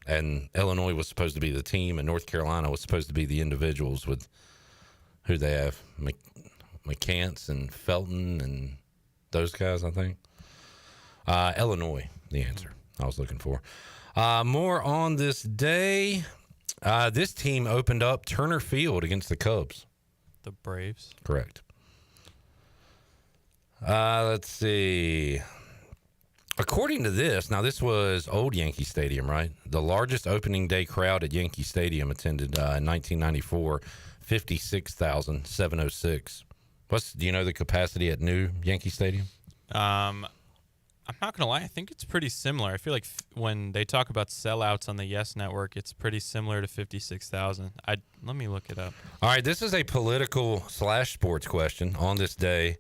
And Illinois was supposed to be the team, and North Carolina was supposed to be the individuals with who they have. McCants and Felton and those guys, I think. Illinois, the answer I was looking for. More on this day. This team opened up Turner Field against the Cubs. The Braves? Correct. Let's see. According to this, now this was old Yankee Stadium, right? The largest opening day crowd at Yankee Stadium attended in 1994, 56,706. Do you know the capacity at new Yankee Stadium? I'm not going to lie. I think it's pretty similar. I feel like when they talk about sellouts on the Yes Network, it's pretty similar to 56,000. Let me look it up. All right, this is a political/sports question. On this day,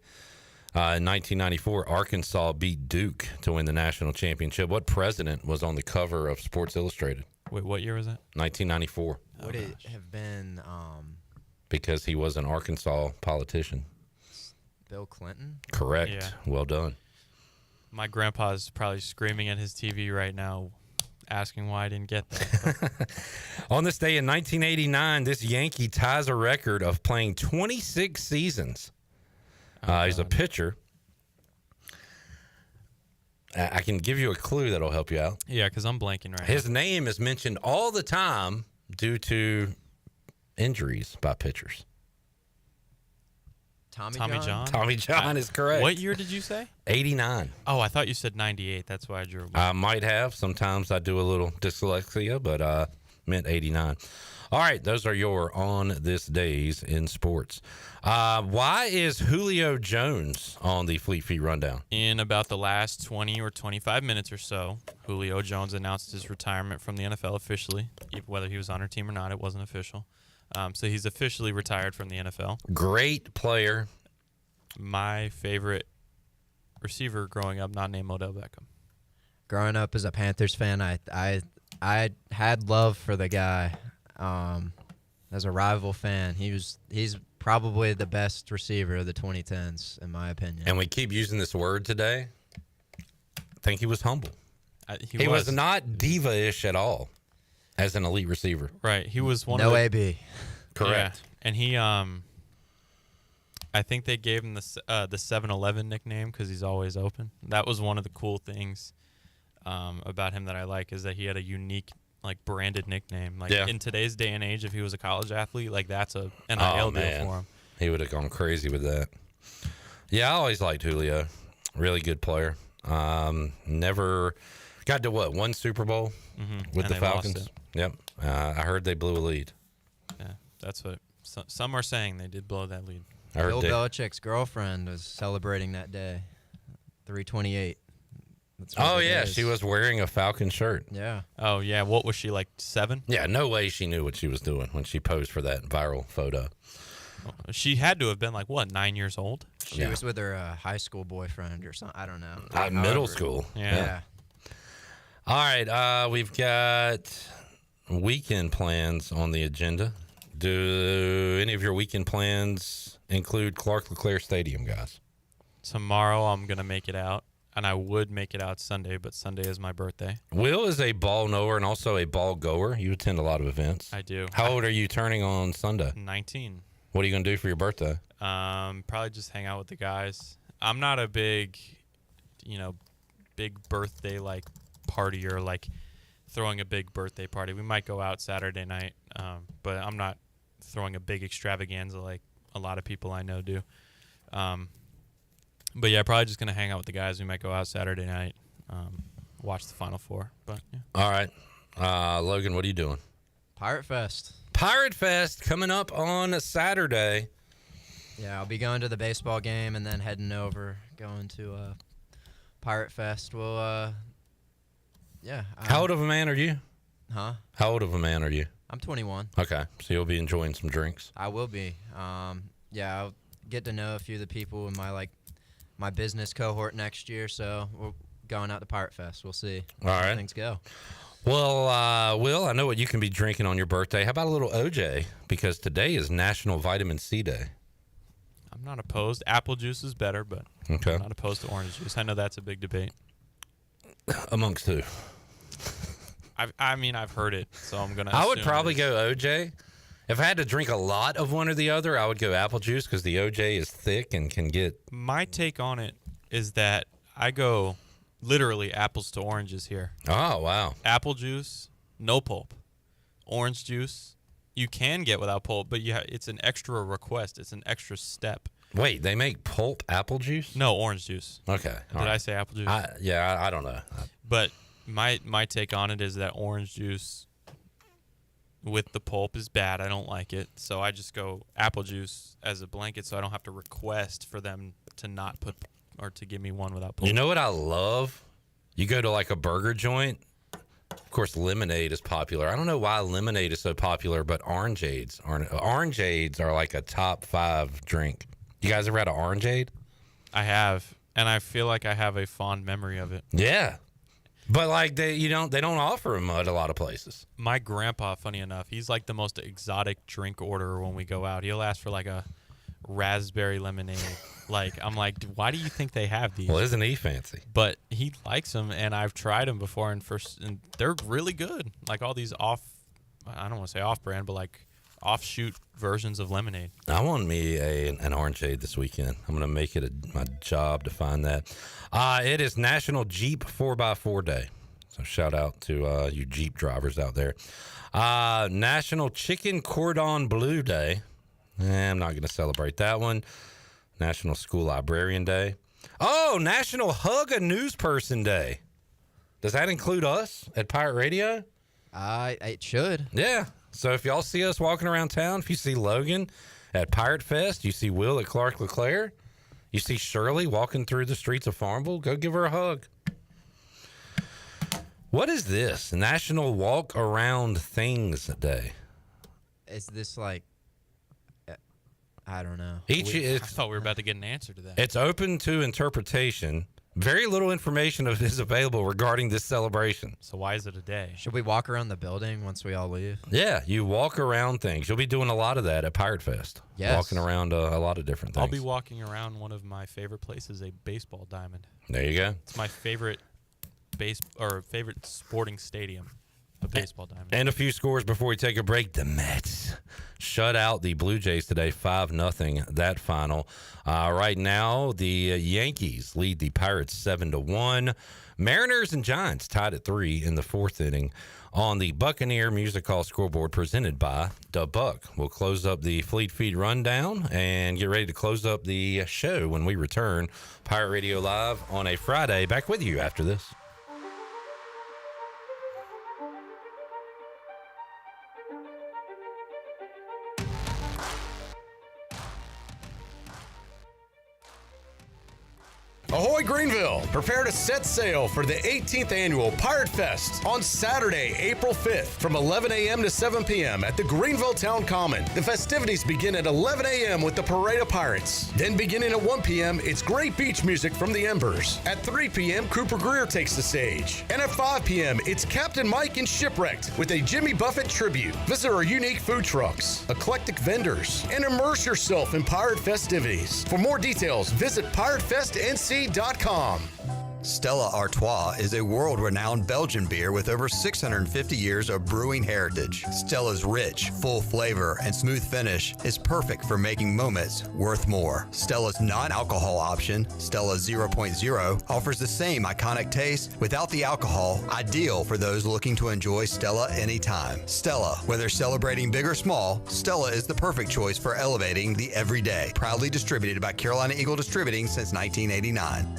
in 1994, Arkansas beat Duke to win the national championship. What president was on the cover of Sports Illustrated? Wait, what year was that? 1994. Would it have been Because he was an Arkansas politician. Bill Clinton? Correct. Yeah. Well done. My grandpa's probably screaming at his TV right now, asking why I didn't get that. On this day in 1989, this Yankee ties a record of playing 26 seasons. He's a pitcher. I can give you a clue that'll help you out. Yeah, because I'm blanking right now. His name is mentioned all the time due to injuries by pitchers. Tommy John? Tommy John is correct. What year did you say? 89. Oh, I thought you said 98. That's why I drew. I might have. Sometimes I do a little dyslexia, but meant 89. All right, those are your on this days in sports. Why is Julio Jones on the Fleet Feet Rundown? In about the last 20 or 25 minutes or so, Julio Jones announced his retirement from the NFL officially. Whether he was on our team or not, it wasn't official. So he's officially retired from the NFL. Great player. My favorite receiver growing up, not named Odell Beckham. Growing up as a Panthers fan, I had love for the guy. As a rival fan, he's probably the best receiver of the 2010s, in my opinion. And we keep using this word today. I think he was humble. He was was not diva-ish at all as an elite receiver. Right. He was one no of the... AB. Correct. Yeah. And he, I think they gave him the 7-Eleven nickname because he's always open. That was one of the cool things about him that I like is that he had a unique, like, branded nickname. Like, in today's day and age, if he was a college athlete, like, that's a NIL deal for him. He would have gone crazy with that. Yeah, I always liked Julio. Really good player. Never got to one Super Bowl with And the they lost Falcons. it. Yep. I heard they blew a lead. Yeah, that's what some are saying. They did blow that lead. Bill Belichick's girlfriend was celebrating that day, 328. Oh, yeah, she was wearing a Falcon shirt. Yeah. Oh, yeah. What was she, like 7? Yeah, no way she knew what she was doing when she posed for that viral photo. She had to have been, like, what, 9 years old? She was with her high school boyfriend or something. I don't know. Middle school. Yeah. All right, we've got weekend plans on the agenda. Do any of your weekend plans include Clark LeClaire Stadium, guys? Tomorrow I'm going to make it out, and I would make it out Sunday, but Sunday is my birthday. Will is a ball knower and also a ball goer. You attend a lot of events. I do. How old are you turning on Sunday? 19. What are you going to do for your birthday? Probably just hang out with the guys. I'm not a big birthday, like, partier, like throwing a big birthday party. We might go out Saturday night, but I'm not throwing a big extravaganza like a lot of people I know do. But yeah, probably just gonna hang out with the guys. We might go out Saturday night, watch the Final Four. But yeah. All right, Logan, what are you doing? Pirate Fest. Pirate Fest coming up on Saturday. Yeah, I'll be going to the baseball game and then heading over, going to Pirate Fest. We'll Yeah. How old of a man are you? Huh? How old of a man are you? I'm 21. Okay, so you'll be enjoying some drinks. I will be. Yeah, I'll get to know a few of the people in my business cohort next year. So we're going out to Pirate Fest. We'll see how things go. Well, Will, I know what you can be drinking on your birthday. How about a little OJ? Because today is National Vitamin C Day. I'm not opposed. Apple juice is better, but I'm not opposed to orange juice. I know that's a big debate. Amongst who? I've heard it, so I'm gonna. I would probably go OJ. If I had to drink a lot of one or the other, I would go apple juice because the OJ is thick and can get. My take on it is that I go literally apples to oranges here. Oh, wow. Apple juice, no pulp. Orange juice, you can get without pulp, but it's an extra request. It's an extra step. Wait, they make pulp apple juice? No, orange juice. Okay. Did I say apple juice? I don't know. But my take on it is that orange juice with the pulp is bad. I don't like it. So I just go apple juice as a blanket so I don't have to request for them to not put or to give me one without pulp. You know what I love? You go to like a burger joint. Of course, lemonade is popular. I don't know why lemonade is so popular, but orangeades aren't. Orangeades are like a top 5 drink. You guys ever had an orangeade? I have, and I feel like I have a fond memory of it. Yeah. But like they don't offer them at a lot of places. My grandpa, funny enough, he's like the most exotic drink orderer when we go out. He'll ask for like a raspberry lemonade. Like I'm like, why do you think they have these? Well, isn't he fancy? But he likes them, and I've tried them before, and they're really good. Like all these I don't want to say off-brand, but like offshoot versions of lemonade. I want me an orangeade this weekend. I'm going to make it my job to find that. It is National Jeep 4x4 Day. So shout out to you Jeep drivers out there. National Chicken Cordon Bleu Day. I'm not going to celebrate that one. National School Librarian Day. Oh, National Hug a News Person Day. Does that include us at Pirate Radio? It should. Yeah. So if y'all see us walking around town, if you see Logan at Pirate Fest, you see Will at Clark LeClaire, you see Shirley walking through the streets of Farmville, go give her a hug. What is this? National Walk Around Things Day. Is this like, I don't know. I thought we were about to get an answer to that. It's open to interpretation. Very little information is available regarding this celebration. So why is it a day? Should we walk around the building once we all leave? Yeah, you walk around things. You'll be doing a lot of that at Pirate Fest. Yes. Walking around a lot of different things. I'll be walking around one of my favorite places, a baseball diamond. There you go. It's my favorite favorite sporting stadium, a baseball diamond. And a few scores before we take a break. The Mets shut out the Blue Jays today, 5-0, that final. Right now, the Yankees lead the Pirates 7-1. Mariners and Giants tied at 3 in the 4th inning on the Buccaneer Music Hall scoreboard presented by Da Buck. We'll close up the Fleet Feet rundown and get ready to close up the show when we return. Pirate Radio Live on a Friday. Back with you after this. Ahoy Greenville! Prepare to set sail for the 18th annual Pirate Fest on Saturday, April 5th from 11 a.m. to 7 p.m. at the Greenville Town Common. The festivities begin at 11 a.m. with the Parade of Pirates. Then beginning at 1 p.m., it's great beach music from the Embers. At 3 p.m., Cooper Greer takes the stage. And at 5 p.m., it's Captain Mike and Shipwrecked with a Jimmy Buffett tribute. Visit our unique food trucks, eclectic vendors, and immerse yourself in pirate festivities. For more details, visit piratefestnc.com. Stella Artois is a world-renowned Belgian beer with over 650 years of brewing heritage. Stella's rich, full flavor and smooth finish is perfect for making moments worth more. Stella's non-alcohol option, Stella 0.0, offers the same iconic taste without the alcohol, ideal for those looking to enjoy Stella anytime. Stella, whether celebrating big or small, Stella is the perfect choice for elevating the everyday. Proudly distributed by Carolina Eagle Distributing since 1989.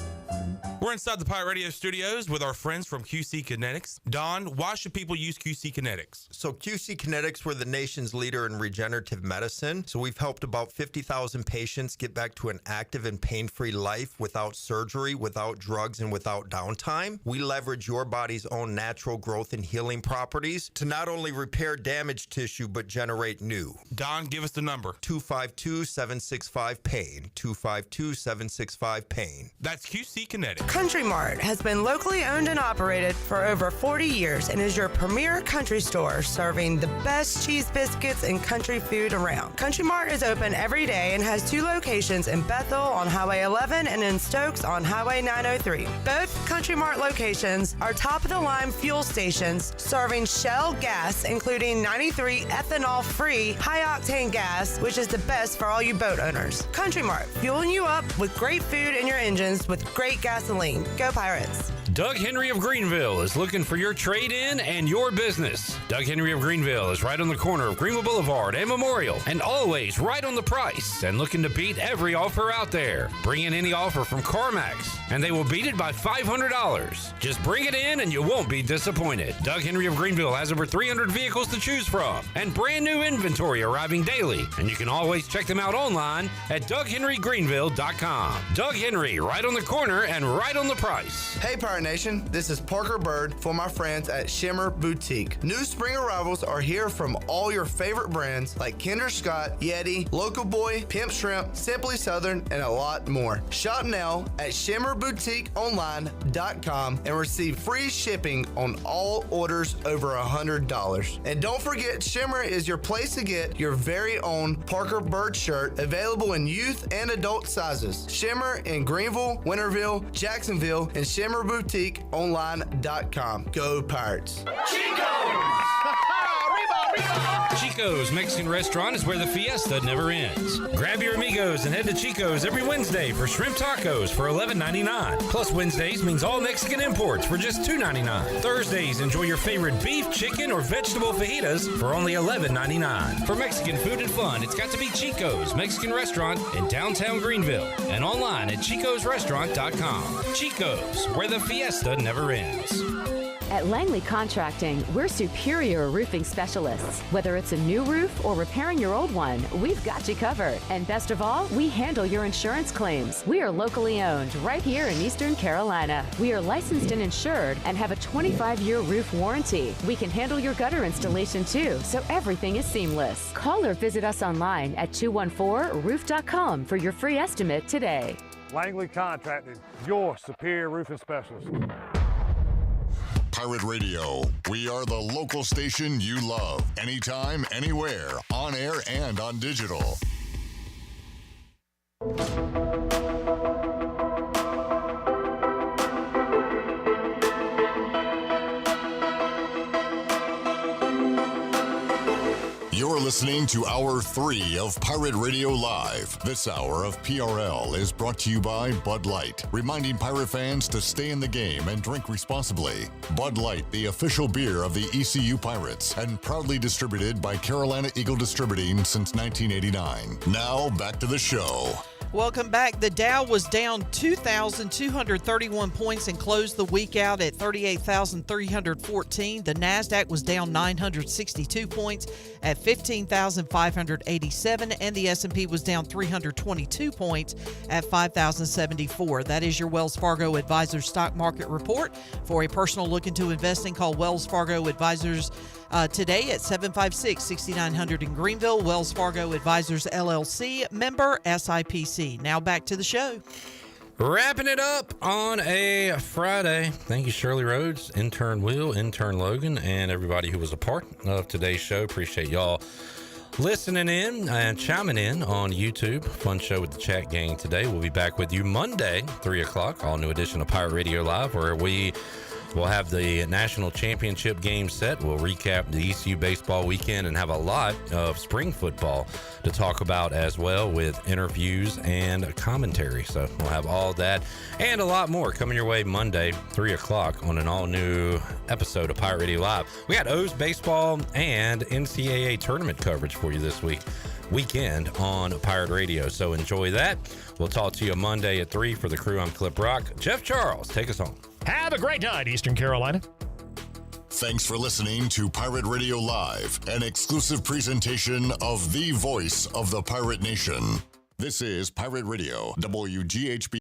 We're inside the Pirate Radio studios with our friends from QC Kinetics. Don, why should people use QC Kinetics? So QC Kinetics, we're the nation's leader in regenerative medicine. So we've helped about 50,000 patients get back to an active and pain-free life without surgery, without drugs, and without downtime. We leverage your body's own natural growth and healing properties to not only repair damaged tissue, but generate new. Don, give us the number. 252-765-PAIN. 252-765-PAIN. That's QC Kinetics. Country Mart has been locally owned and operated for over 40 years and is your premier country store serving the best cheese biscuits and country food around. Country Mart is open every day and has 2 locations in Bethel on Highway 11 and in Stokes on Highway 903. Both Country Mart locations are top-of-the-line fuel stations serving Shell gas, including 93 ethanol-free high-octane gas, which is the best for all you boat owners. Country Mart, fueling you up with great food in your engines with great gasoline. Go Pirates! Doug Henry of Greenville is looking for your trade-in and your business. Doug Henry of Greenville is right on the corner of Greenville Boulevard and Memorial, and always right on the price and looking to beat every offer out there. Bring in any offer from CarMax, and they will beat it by $500. Just bring it in and you won't be disappointed. Doug Henry of Greenville has over 300 vehicles to choose from and brand new inventory arriving daily, and you can always check them out online at DougHenryGreenville.com. Doug Henry, right on the corner and right on the price. Hey Pirate Nation, this is Parker Bird for my friends at Shimmer Boutique. New spring arrivals are here from all your favorite brands like Kinder Scott, Yeti, Local Boy, Pimp Shrimp, Simply Southern, and a lot more. Shop now at ShimmerBoutiqueOnline.com and receive free shipping on all orders over $100. And don't forget, Shimmer is your place to get your very own Parker Bird shirt, available in youth and adult sizes. Shimmer in Greenville, Winterville, Jacksonville, and ShimmerBoutiqueOnline.com. Go Pirates! Chico's Mexican Restaurant is where the fiesta never ends. Grab your amigos and head to Chico's every Wednesday for shrimp tacos for $11.99. Plus Wednesdays means all Mexican imports for just $2.99. Thursdays, enjoy your favorite beef, chicken, or vegetable fajitas for only $11.99. For Mexican food and fun, it's got to be Chico's Mexican Restaurant in downtown Greenville and online at chicosrestaurant.com. Chico's, where the fiesta never ends. At Langley Contracting, we're superior roofing specialists. Whether it's a new roof or repairing your old one, we've got you covered. And best of all, we handle your insurance claims. We are locally owned right here in Eastern Carolina. We are licensed and insured and have a 25-year roof warranty. We can handle your gutter installation too, so everything is seamless. Call or visit us online at 214roof.com for your free estimate today. Langley Contracting, your superior roofing specialist. Pirate Radio. We are the local station you love. Anytime, anywhere, on air and on digital. You're listening to Hour 3 of Pirate Radio Live. This hour of PRL is brought to you by Bud Light, reminding Pirate fans to stay in the game and drink responsibly. Bud Light, the official beer of the ECU Pirates, and proudly distributed by Carolina Eagle Distributing since 1989. Now, back to the show. Welcome back. The Dow was down 2,231 points and closed the week out at 38,314. The NASDAQ was down 962 points at 15,587, and the S&P was down 322 points at 5,074. That is your Wells Fargo Advisors Stock Market Report. For a personal look into investing, call Wells Fargo Advisors today at 756-6900 in Greenville. Wells Fargo Advisors LLC, member SIPC. Now back to the show. Wrapping it up on a Friday. Thank you, Shirley Rhodes, intern Will, intern Logan, and everybody who was a part of today's show. Appreciate y'all listening in and chiming in on YouTube. Fun show with the chat gang today. We'll be back with you Monday, 3 o'clock, all new edition of Pirate Radio Live, where we'll have the national championship game set. We'll recap the ECU baseball weekend and have a lot of spring football to talk about as well, with interviews and commentary. So we'll have all that and a lot more coming your way Monday, 3 o'clock on an all-new episode of Pirate Radio Live. We got O's baseball and NCAA tournament coverage for you this week. weekend on Pirate Radio. So enjoy that. We'll talk to you Monday at 3 for the crew. I'm Clip Rock. Jeff Charles, take us home. Have a great night, Eastern Carolina. Thanks for listening to Pirate Radio Live, an exclusive presentation of the voice of the Pirate Nation. This is Pirate Radio, WGHB.